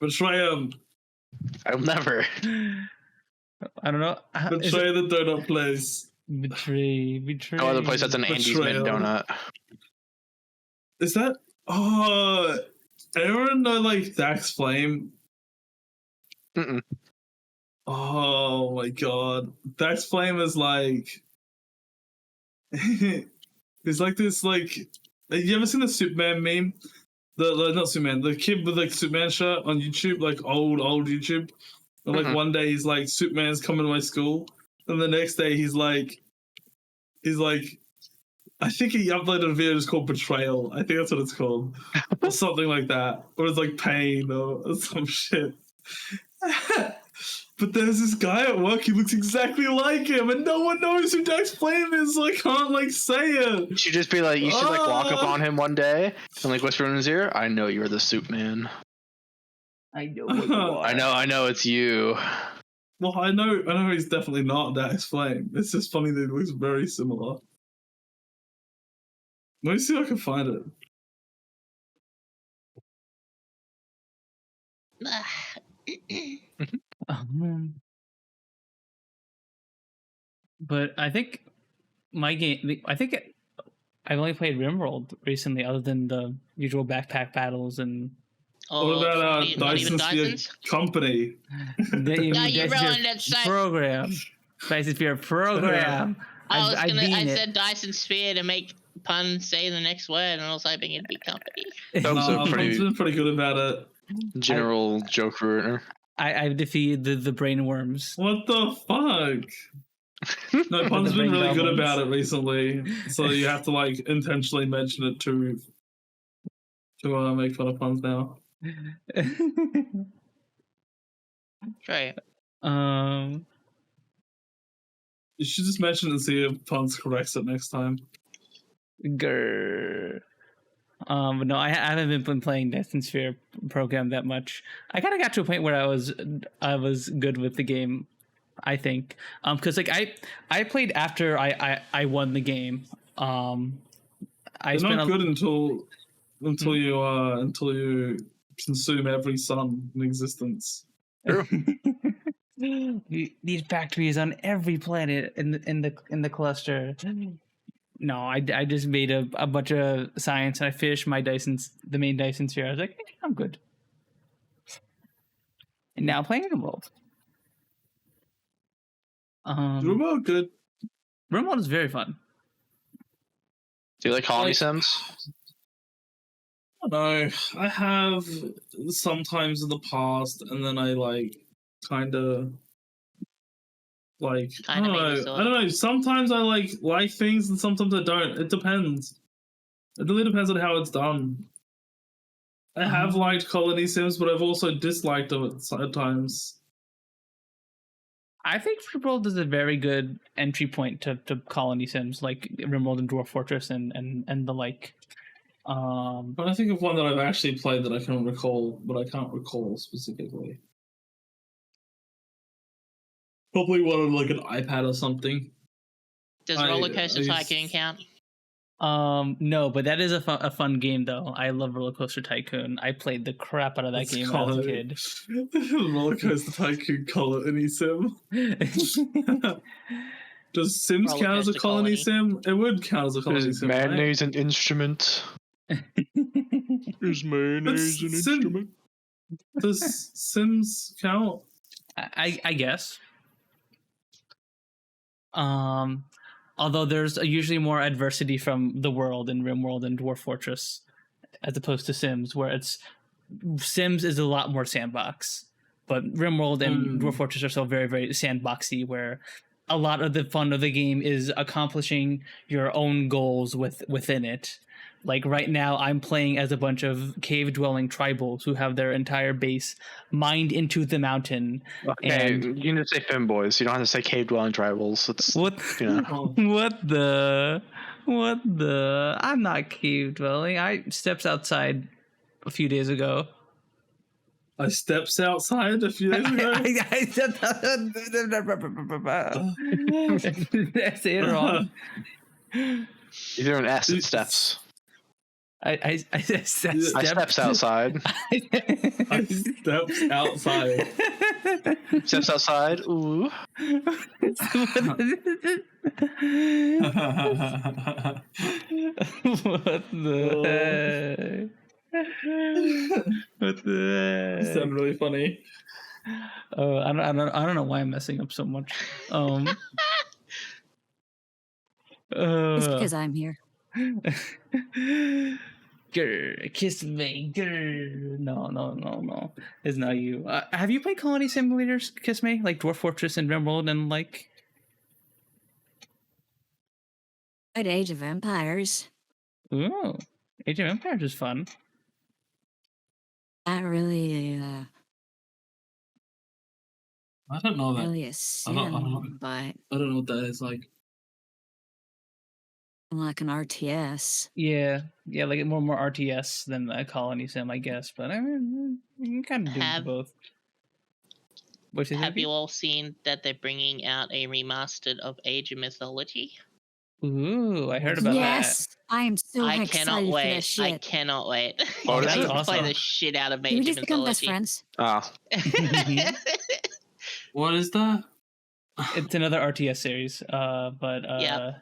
Betray them. I'll never. I don't know. Is Betray it- the donut place. betray. No other place that's an Andy's Mint Betrayal. donut. Is that? Oh, anyone know like Dax Flame? Mm-mm. Oh my god, Dax Flame is like. It's like this like. You ever seen the Superman meme? The not Superman, the kid with like Superman shirt on YouTube, like old YouTube. And like one day he's like, Superman's coming to my school, and the next day he's like, I think he uploaded a video just called Betrayal. I think that's what it's called, or something like that, or it's like Pain or some shit. But there's this guy at work, he looks exactly like him, and no one knows who Dax Flame is, so I can't like say it. You should just be like, you should like walk up on him one day and like whisper in his ear, "I know you're the Soup Man. I know what you are. I know it's you." Well, I know he's definitely not Dax Flame. It's just funny that he looks very similar. Let me see if I can find it. But I think I've only played RimWorld recently, other than the usual backpack battles and. What about not even Dyson Sphere Dyson's? Company? Yeah, you ruined it, son. Program. Dyson Sphere program. I said Dyson Sphere to make Punz say the next word, and I was hoping it'd be company. That was a Pun's pretty been pretty good about it. general joke ruiner. I've defeated the brain worms. What the fuck? No, Pun's The been brain really good goblins. about it recently, so you have to like intentionally mention it to make fun of Pun's now. True. You should just mention it and see if Pun's corrects it next time. Grr. But no, I haven't been playing Dyson Sphere program that much. I kind of got to a point where I was good with the game, I think. Because like I played after I won the game. It's not good until you consume every sun in existence. These factories on every planet in the cluster. No, I just made a bunch of science, and I finished the main Dyson Sphere. I was like, hey, I'm good. And now I'm playing RimWorld. Remote good. RimWorld is very fun. Do you like Colony Sims? No, I have sometimes in the past, and then I like kind of like I Kinda don't maybe know. sort I don't know. Sometimes I like things, and sometimes I don't. It depends. It really depends on how it's done. I have liked Colony Sims, but I've also disliked them at times. I think RimWorld is a very good entry point to Colony Sims, like RimWorld and Dwarf Fortress and the like. But I think of one that I've actually played that I can recall, but I can't recall specifically. Probably one on like an iPad or something. Does Roller Coaster Tycoon count? No, but that is a fun game though. I love Roller Coaster Tycoon. I played the crap out of that game when I was a kid. Roller Coaster Tycoon Colony Sim. Does Sims Roller count as a Coaster colony Colony. sim? It would count as a colony Is sim. Right? mayonnaise an instrument? Is mayonnaise an Sim- instrument? Does Sims count? I guess. Although there's usually more adversity from the world in RimWorld and Dwarf Fortress, as opposed to Sims, where Sims is a lot more sandbox, but RimWorld and Dwarf Fortress are still very, very sandboxy, where a lot of the fun of the game is accomplishing your own goals within it. Like right now, I'm playing as a bunch of cave-dwelling tribals who have their entire base mined into the mountain. Okay, And- you can just say femboys. You don't have to say cave dwelling tribals. It's What? you know. What the? I'm not cave dwelling. I steps outside a few days ago. I steps outside a few days ago. I say it wrong. You're doing S at steps. I I steps outside. I steps outside. Steps outside. Ooh. What the heck? What the Sound heck? really funny. I don't know why I'm messing up so much. It's because I'm here. Grr, Kisssmeh, grr. No. It's not you. Have you played Colony Simulators, Kisssmeh? Like Dwarf Fortress and RimWorld and like... At Age of Empires. Ooh, Age of Empires is fun. Not really, I don't know that. really a I sim, don't but I don't know what that is like. like an RTS. Yeah, like more RTS than a Colony Sim, I guess. But I mean, you can kind of do both. What's it? Have you all seen that they're bringing out a remastered of Age of Mythology? Ooh, I heard about Yes, I am so I excited cannot for that wait. I shit. cannot wait. Oh, I that's used to awesome. play the shit out of Can we Age of just become best Mythology. friends? Ah. What is that? that. It's another RTS series. But Yeah.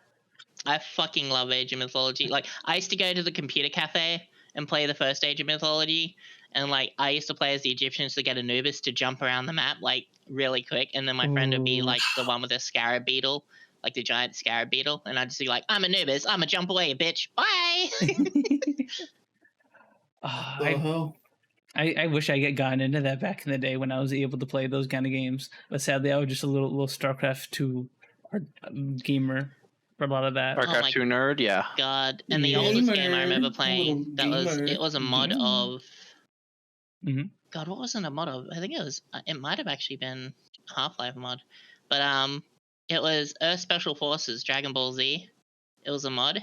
I fucking love Age of Mythology. Like, I used to go to the computer cafe and play the first Age of Mythology, and like I used to play as the Egyptians to get Anubis to jump around the map like really quick, and then my friend would be Ooh. like the one with the scarab beetle, like the giant scarab beetle, and I'd just be like, I'm Anubis, I'm a jump away, bitch, bye. What the hell? I wish I get gotten into that back in the day when I was able to play those kind of games. But sadly, I was just a little StarCraft 2 gamer for a lot of that. Warcraft my 2 nerd, yeah. God, and the oldest game I remember Gamer, playing little it was a mod gamer. of. Mhm. God, what wasn't a mod of? I think it might have actually been Half-Life mod, but it was Earth Special Forces Dragon Ball Z. It was a mod,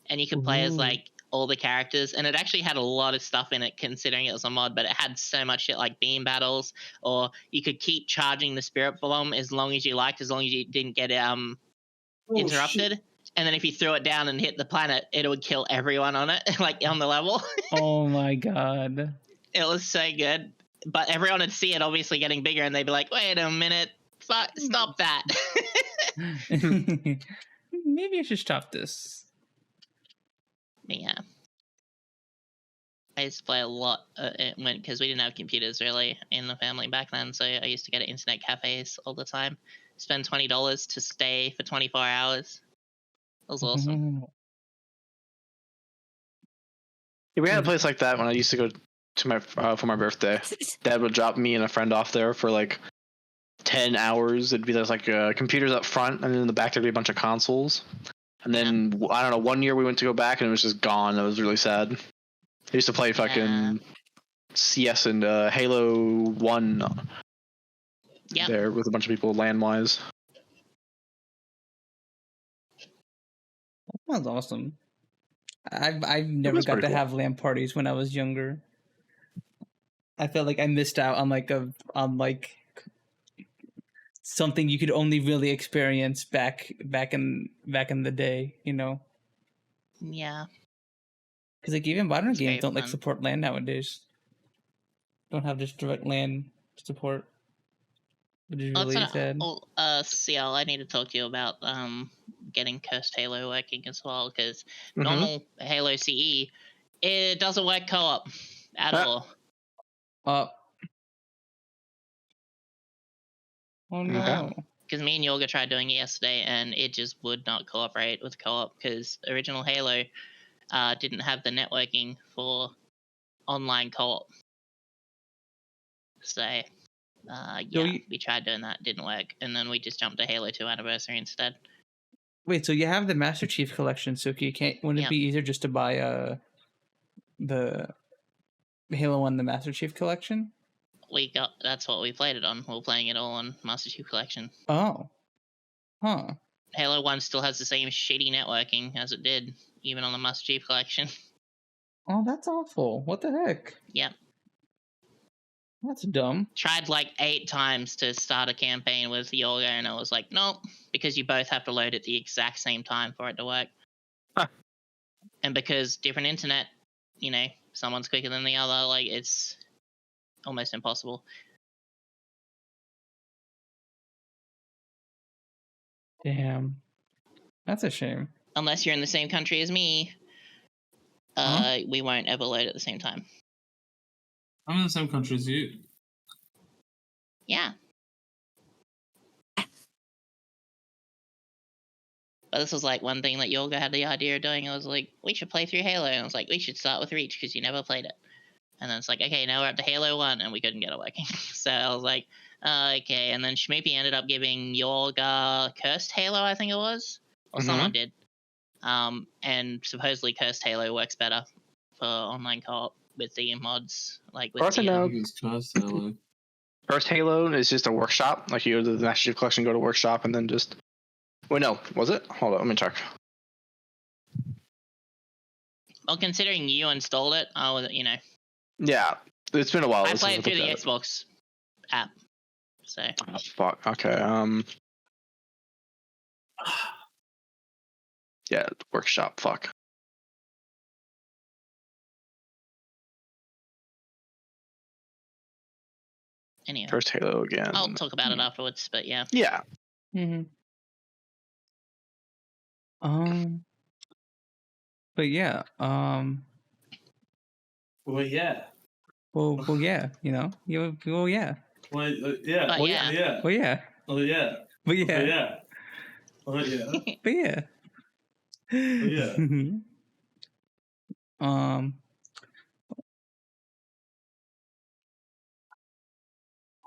and you could play as Ooh. like all the characters, and it actually had a lot of stuff in it considering it was a mod, but it had so much shit like beam battles, or you could keep charging the spirit bomb as long as you liked, as long as you didn't get interrupted. Shit. And then if you threw it down and hit the planet, it would kill everyone on it, like on the level. Oh my god. It was so good. But everyone would see it obviously getting bigger, and they'd be like, wait a minute, stop that. Maybe I should stop this. Yeah. I used to play a lot because we didn't have computers really in the family back then, so I used to go to internet cafes all the time. Spend $20 to stay for 24 hours. It was awesome. Yeah, we had a place like that when I used to go to my for my birthday. Dad would drop me and a friend off there for like 10 hours. It'd be there's like computers up front, and then in the back there'd be a bunch of consoles. And then I don't know, one year we went to go back and it was just gone. It was really sad. I used to play fucking CS and Halo 1 there with a bunch of people LAN-wise. That sounds awesome. I've never got to have LAN parties when I was younger. I felt like I missed out on like something you could only really experience back in the day, you know? Yeah. Because like even modern It's games very don't like fun. support LAN nowadays. Don't have just direct LAN support, which is really sad. Siel, I need to talk to you about getting Cursed Halo working as well, because normal Halo CE, it doesn't work co-op at all. Oh no. Because me and Yorga tried doing it yesterday, and it just would not cooperate with co-op, because original Halo didn't have the networking for online co-op. So, we tried doing that, didn't work, and then we just jumped to Halo 2 Anniversary instead. Wait, so you have the Master Chief Collection, Sooky. Wouldn't it be easier just to buy the Halo 1, the Master Chief Collection? That's what we played it on. We're playing it all on Master Chief Collection. Oh. Huh. Halo 1 still has the same shitty networking as it did, even on the Master Chief Collection. Oh, that's awful. What the heck? Yep. That's dumb. Tried like 8 times to start a campaign with Yorga, and I was like, nope, because you both have to load at the exact same time for it to work. Huh. And because different internet, someone's quicker than the other, like it's almost impossible. Damn. That's a shame. Unless you're in the same country as me, we won't ever load at the same time. I'm in the same country as you. Yeah. But this was like one thing that Yorga had the idea of doing. I was like, we should play through Halo. And I was like, we should start with Reach because you never played it. And then it's like, okay, now we're up to Halo 1 and we couldn't get it working. So I was like, okay. And then Shmoopy ended up giving Yorga Cursed Halo, I think it was. Or someone did. And supposedly Cursed Halo works better for online co-op with the mods. Like with course I know. First Halo is just a workshop. Like you go to the Master Chief Collection, go to workshop, and then just. Wait, no, was it? Hold on, let me check. Well, considering you installed it, I was, Yeah, it's been a while. I played it through the Xbox app. So. Oh, fuck. Okay. Yeah, workshop. Fuck. Anyway. First Halo again. I'll talk about it afterwards, but yeah. Yeah. But yeah. Well, yeah. Well, yeah. You know. Well, yeah. Well, yeah. But yeah. Yeah. Well, yeah. Oh, yeah. But yeah. Yeah. Oh, yeah. But yeah. Yeah.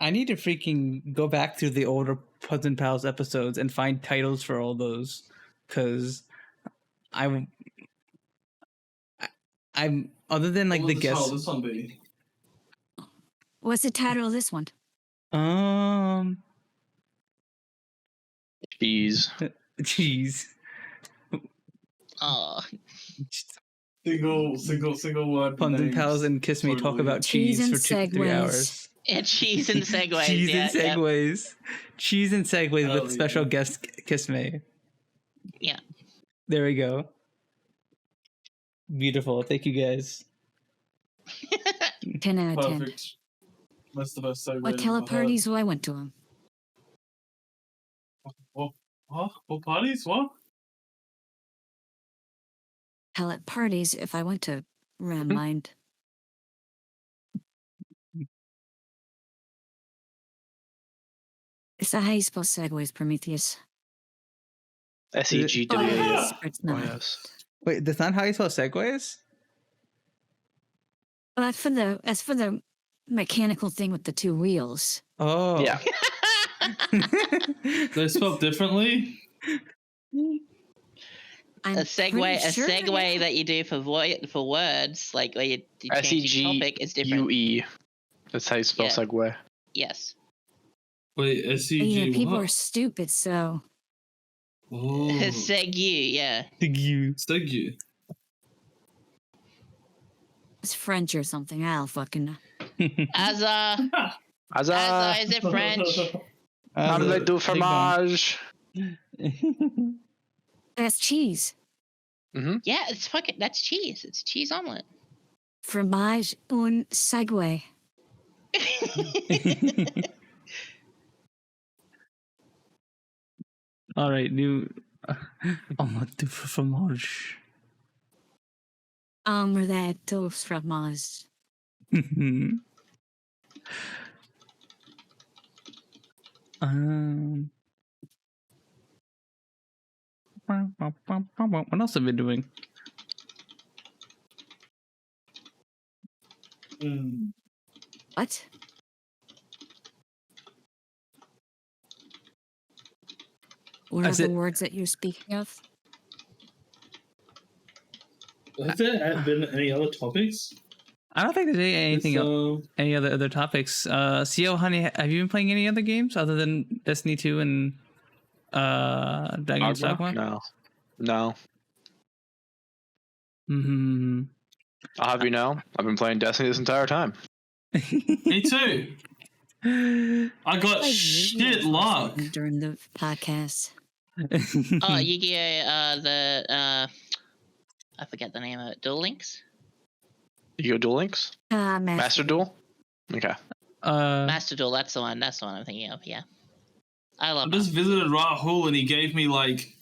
I need to freaking go back to the older Punz N Palz episodes and find titles for all those, because I'm other than like the guest. This one be? What's the title of this one? Cheese. Oh. Single word. Punz N Palz and Kisssmeh talk about cheese and for 3 hours. Yeah, cheese and segues. Cheese yeah, and segues. Cheese and segues with special guest Kisssmeh. Yeah. There we go. Beautiful. Thank you guys. 10 out of 10. Perfect. That's the best segue. What teleparties do I went to them? What? What parties? What? Pellet parties if I went to Rammind. Is that how you spell segues, Prometheus? SEGW. Oh, Yeah. it's Oh, not. yes. Wait, that's not how you spell segues? Well, that's for the mechanical thing with the 2 wheels. Oh. Yeah. They're spelled differently? I'm A segue pretty sure, that you do for words, like where you change the topic, is different. SEGUE. That's how you spell Yeah. segue. Yes. Wait, SEG Yeah, people what? are stupid, so Oh. Segue, yeah. Segue. it's French or something. I'll fucking know. Azza is it French? Omelette du fromage. That's cheese. Yeah, that's cheese. It's cheese omelet. Fromage un segue. All right, new omelette du fromage. Omelette au fromage. What else have I been doing? What? What are the words that you're speaking of? Have there been any other topics? I don't think there's anything else, any other topics. Siel, honey, have you been playing any other games other than Destiny 2 and Dragon's Dogma? No. I'll have you know, I've been playing Destiny this entire time. Me too. I got shit luck during the podcast. Oh, Yu-Gi-Oh! I forget the name of it. Duel Links? Yu-Gi-Oh! Duel Links? Master Duel? Okay. Master Duel, that's the one I'm thinking of, yeah. I I love just visited Rahul and he gave me like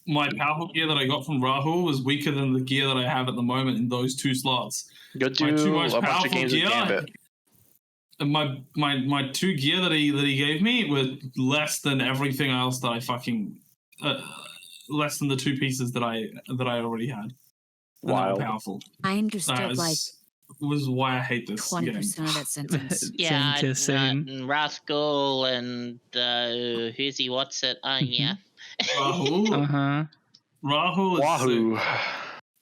my powerful gear that I got from Rahul was weaker than the gear that I have at the moment in those 2 slots. Go My do 2 most a bunch of powerful games with gear Gambit. and my 2 gear that he gave me were less than everything else that I fucking less than the 2 pieces that I already had. And they were Wild. powerful. I understood like Was why I hate this 20% game. of that sentence. Yeah, Same. and Rascal and who's he? What's it? Yeah. Rahul, Uh-huh. Rahul is Wahoo! sick.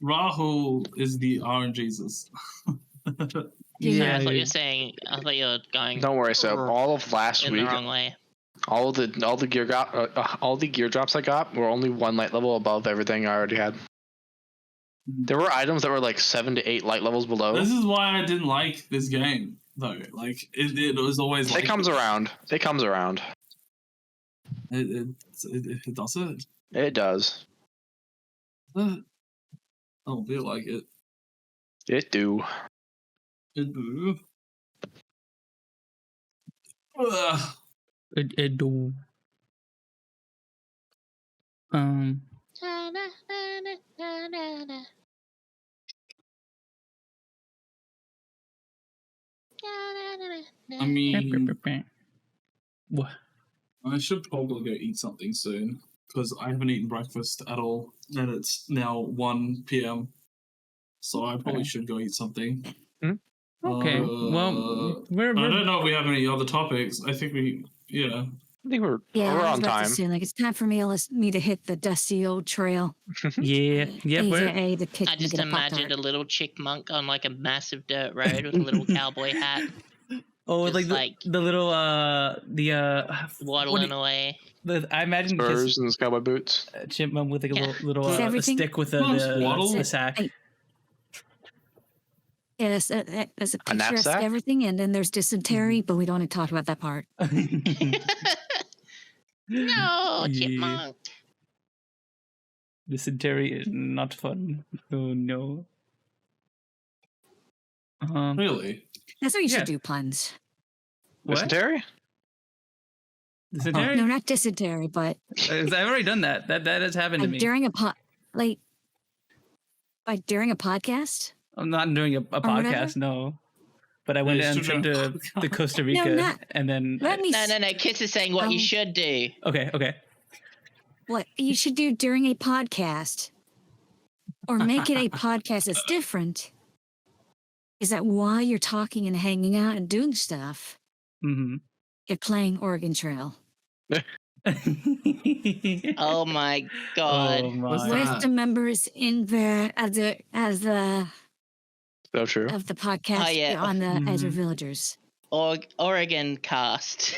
Rahul is the RNGesus. Yeah, I thought you were saying. I thought you were going. Don't worry. So all of last in week, the wrong way. all the gear drops I got were only 1 light level above everything I already had. There were items that were like 7 to 8 light levels below. This is why I didn't like this game, though. Like it was always like It comes around. It comes around. It does it. It does. I don't feel like it. It do. It do. Ugh. It do. I mean, What? I should probably go eat something soon because I haven't eaten breakfast at all, and it's now 1 p.m. So I probably should go eat something. Okay. Well, I don't know if we have any other topics. I think yeah. I think we're Yeah, we're I was on about time. to say, like, it's time for me to hit the dusty old trail. Yeah. Yep. AKA the kick I just and get a imagined a Pop-Tart. little chipmunk on like a massive dirt road with a little cowboy hat, Oh, Just like the little waddling away. I imagine Spurs and cowboy boots. a chipmunk with like a Yeah. little Is a everything- stick with Waddle? the sack. Yes, there's a picture of knapsack? everything, and then there's dysentery, but we don't want to talk about that part. No, Yeah. chipmunk. Dysentery is not fun. Oh no. Really? That's what you Yeah. should do, puns. What? Dysentery? Dysentery? No, not dysentery, but I've already done that. That has happened to like me. during during a podcast. I'm not doing a whatever? podcast, no. But I went you on a should trip do to Costa Rica, not- and then Let me. No. Kiss is saying what you should do. okay. What you should do during a podcast, or make it a podcast that's different, is that while you're talking and hanging out and doing stuff, Mm-hmm. you're playing Oregon Trail Oh my god. Oh What's my. that? with the members in there as the So true. of the podcast Oh, yeah. on the as your Mhm. villagers. Oregon cast.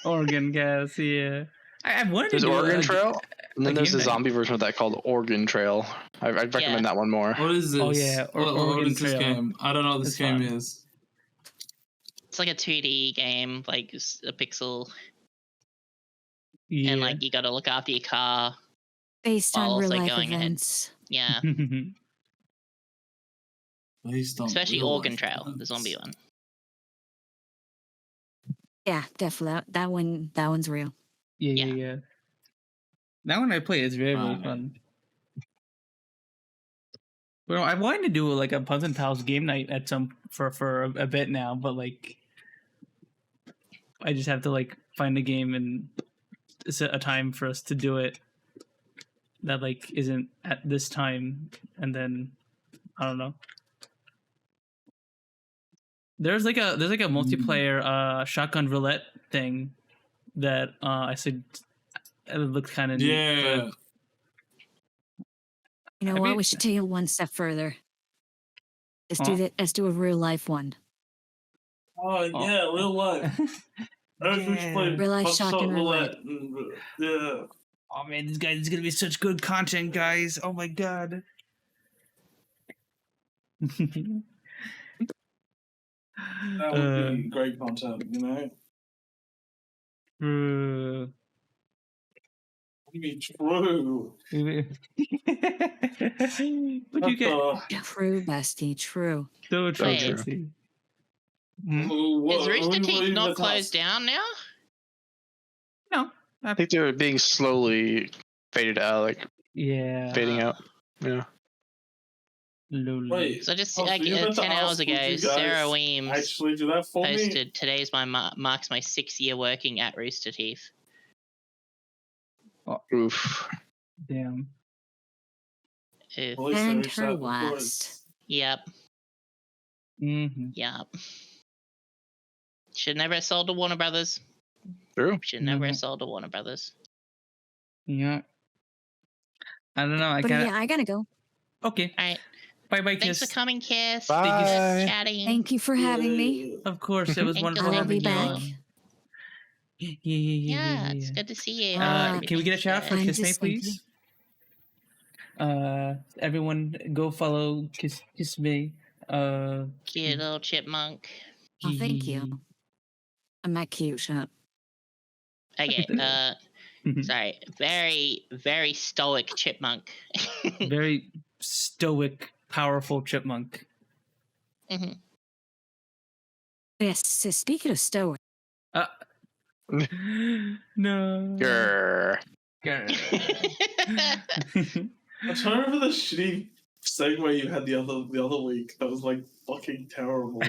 Oregon gas, yeah. I've wanted There's to do Oregon a- Trail, and then a there's game a night. zombie version of that called Oregon Trail. I'd recommend that one more. What is this? Oh, yeah, What Oregon is this Trail. game? I don't know what this It's game fun. is. It's like a 2D game, like it's a pixel, Yeah. and like you got to look after your car. Based While on real also life going ahead. events. Yeah, Based on especially real Oregon life Trail, the events. zombie one. Yeah, definitely. That one's real. yeah. That one I play is very Alright. fun. Well, I wanted to do like a Punz N Palz game night at for a bit now, but like I just have to like find a game and set a time for us to do it that like isn't at this time, and then I don't know. There's like a multiplayer shotgun roulette thing that I said it looked kind of neat. Yeah. but- You know I what? mean- We should take it one step further. Let's do Huh? that. Let's do a real life one. Oh yeah, real life. I was just Yeah. playing Real life shotgun roulette. Yeah. Oh man, this is gonna be such good content, guys. Oh my god. That would be great content, you know? Would be true. Would you get True, bestie. True. so true? Wait. Jesse. Is Rooster Teeth not closed down now? No. I think they were being slowly faded out, like Yeah. fading out. Yeah. Wait, So just Punz, like were you about to 10 hours ask, would ago, you Sarah guys Weems actually do that for me? posted, "Today's my marks my 6th year working at Rooster Teeth." Oof. Damn. Oof. At least they And reached her that before last. Yep. Mm-hmm. Yep. Should never have sold to Warner Brothers. True. Should never Mhm. have sold to Warner Brothers. Yeah. I don't know. I But gotta. yeah, I gotta go. Okay. All right. Bye, bye, Thanks Kiss. for coming, Kiss. Bye. Good chatting. Thank you for having me. Yeah. Of course, it was Thank wonderful you. I will be having you back. on. Yeah. Yeah, it's good to see you. Can we get a shout out for I'm Kisssmeh, just thinking. please? Everyone, go follow Kisssmeh. Cute little chipmunk. Oh, thank you. I'm that cute. Shut up. Okay. Mhm. Sorry. Very, very stoic chipmunk. Very stoic, powerful chipmunk. Mhm. Yes. So speaking of stoic, No. Grr. I'm trying to remember the shitty segue you had the other week. That was like fucking terrible. I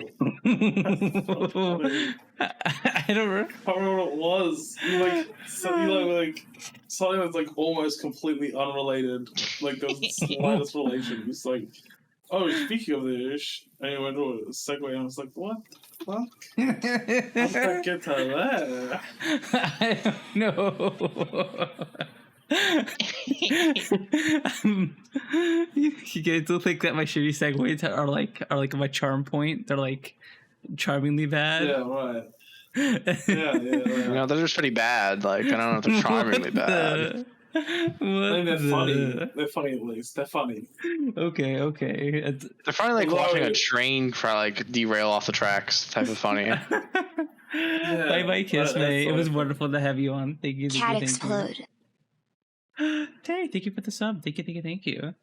don't remember. I can't remember what it was. You like something that's like almost completely unrelated. Like there's the slightest relation. It's like, oh, speaking of this, and you went to a segue, and I was like, what the fuck? How did I get to that? I don't know. You guys don't think that my shitty segues are like my charm point? They're like charmingly bad. Yeah, right. Yeah. You know, they're just pretty bad. Like, I don't know if they're charmingly bad. I think they're funny. They're funny at least. They're funny. Okay. They're probably like Although- watching a train try like derail off the tracks type of funny. Bye bye, Kisssmeh. It was wonderful to have you on. Thank you. Cat explode. Hey, thank you for the sub. Thank you.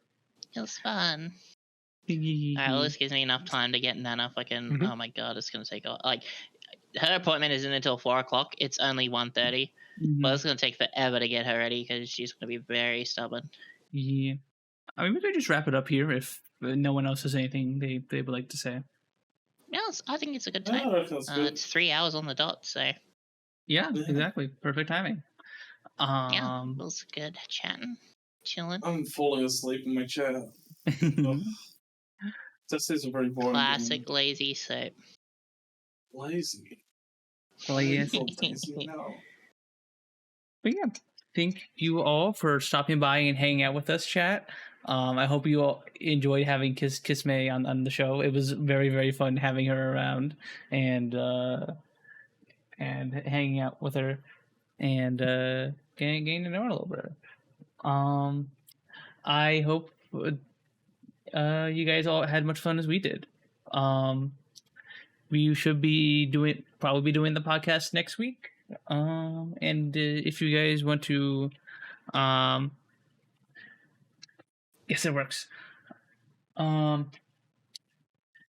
It was fun. Alright, well, this gives me enough time to get Nana fucking. Mhm. Oh my god, it's gonna take like. Her appointment isn't until 4 o'clock. It's only 1:30. But it's gonna take forever to get her ready because she's gonna be very stubborn. Yeah. I mean, we could just wrap it up here if no one else has anything they would like to say. Yeah, I think it's a good Yeah, time. I reckon that's good. It's 3 hours on the dot, so Yeah, Yeah. exactly. Perfect timing. yeah, it was good chatting, chilling. I'm falling asleep in my chair. This is a very boring. Classic lazy soap. Lazy. Well, yes. Lazy now. But yeah, thank you all for stopping by and hanging out with us, chat. I hope you all enjoyed having Kisssmeh on the show. It was very, very fun having her around and hanging out with her and getting to know her a little better. I hope you guys all had much fun as we did. We should be probably be doing the podcast next week. And if you guys want to, yes, it works.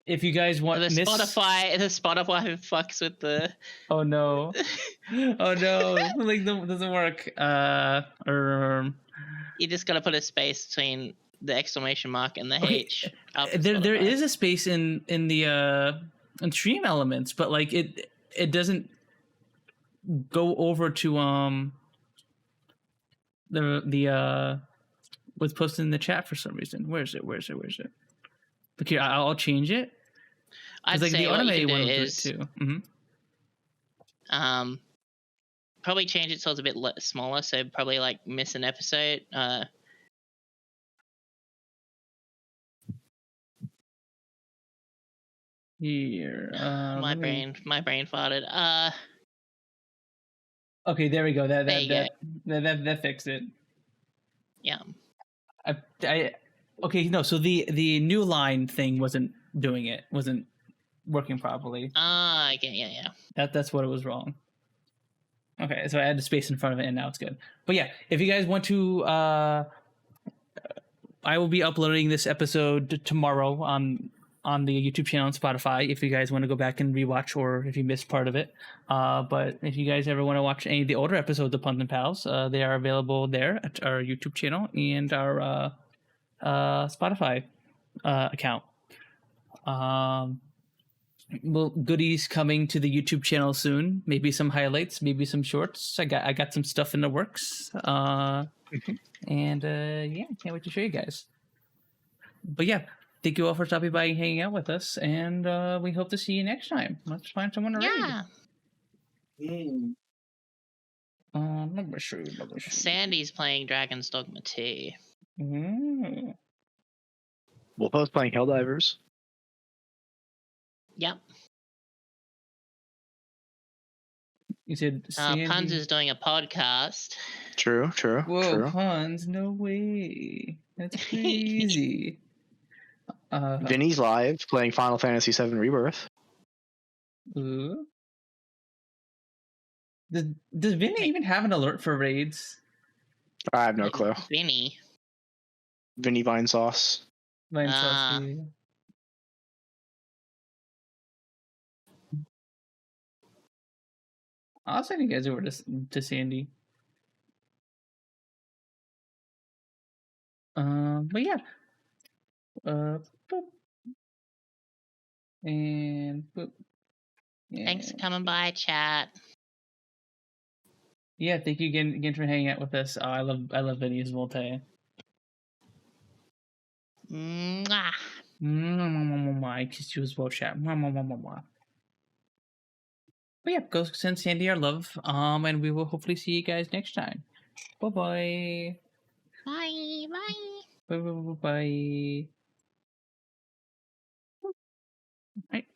If you guys want The Spotify fucks with the. oh no, like doesn't work. You just gotta put a space between the exclamation mark and the Okay, H. up there Spotify. is a space in the in stream elements, but like it doesn't go over to the what's posted in the chat for some reason. Where's it? Look here, I'll change it. I'd Like say the what you automated can one do will do it is too. probably change it so it's a bit smaller. So probably like miss an episode. Here, My let me- brain farted. Okay, there we go. There you go. That fixed it. Yeah. Okay, no. So the new line thing wasn't doing it. Wasn't working properly. Okay, yeah. That's what it was wrong. Okay, so I had the space in front of it, and now it's good. But yeah, if you guys want to, I will be uploading this episode tomorrow on on the YouTube channel and Spotify if you guys want to go back and rewatch or if you missed part of it. But if you guys ever want to watch any of the older episodes of Punz N Pals, they are available there at our YouTube channel and our Spotify account. Well, goodies coming to the YouTube channel soon. Maybe some highlights, maybe some shorts. I got some stuff in the works. And yeah, can't wait to show you guys. But yeah, thank you all for stopping by and hanging out with us, and we hope to see you next time. Let's find someone to raid. Number three. Sandy's playing Dragon's Dogma 2. Wolfo's playing Helldivers. Yep. You said Sandy... Punz is doing a podcast. True. Whoa, Punz, no way. That's crazy. Vinny's live playing Final Fantasy VII Rebirth. Does Vinny even have an alert for raids? I have no clue. Vinny Vine Sauce. Vine Sauce. I'll send you guys over to Sandy. But yeah. Boop. And boop. Yeah. Thanks for coming by, chat. Yeah, thank you again for hanging out with us. I love Vinny as well, tell you. Mwah. I kissed you as well, chat. But yeah, go send Sandy our love. And we will hopefully see you guys next time. Bye-bye. Bye. Bye. Bye.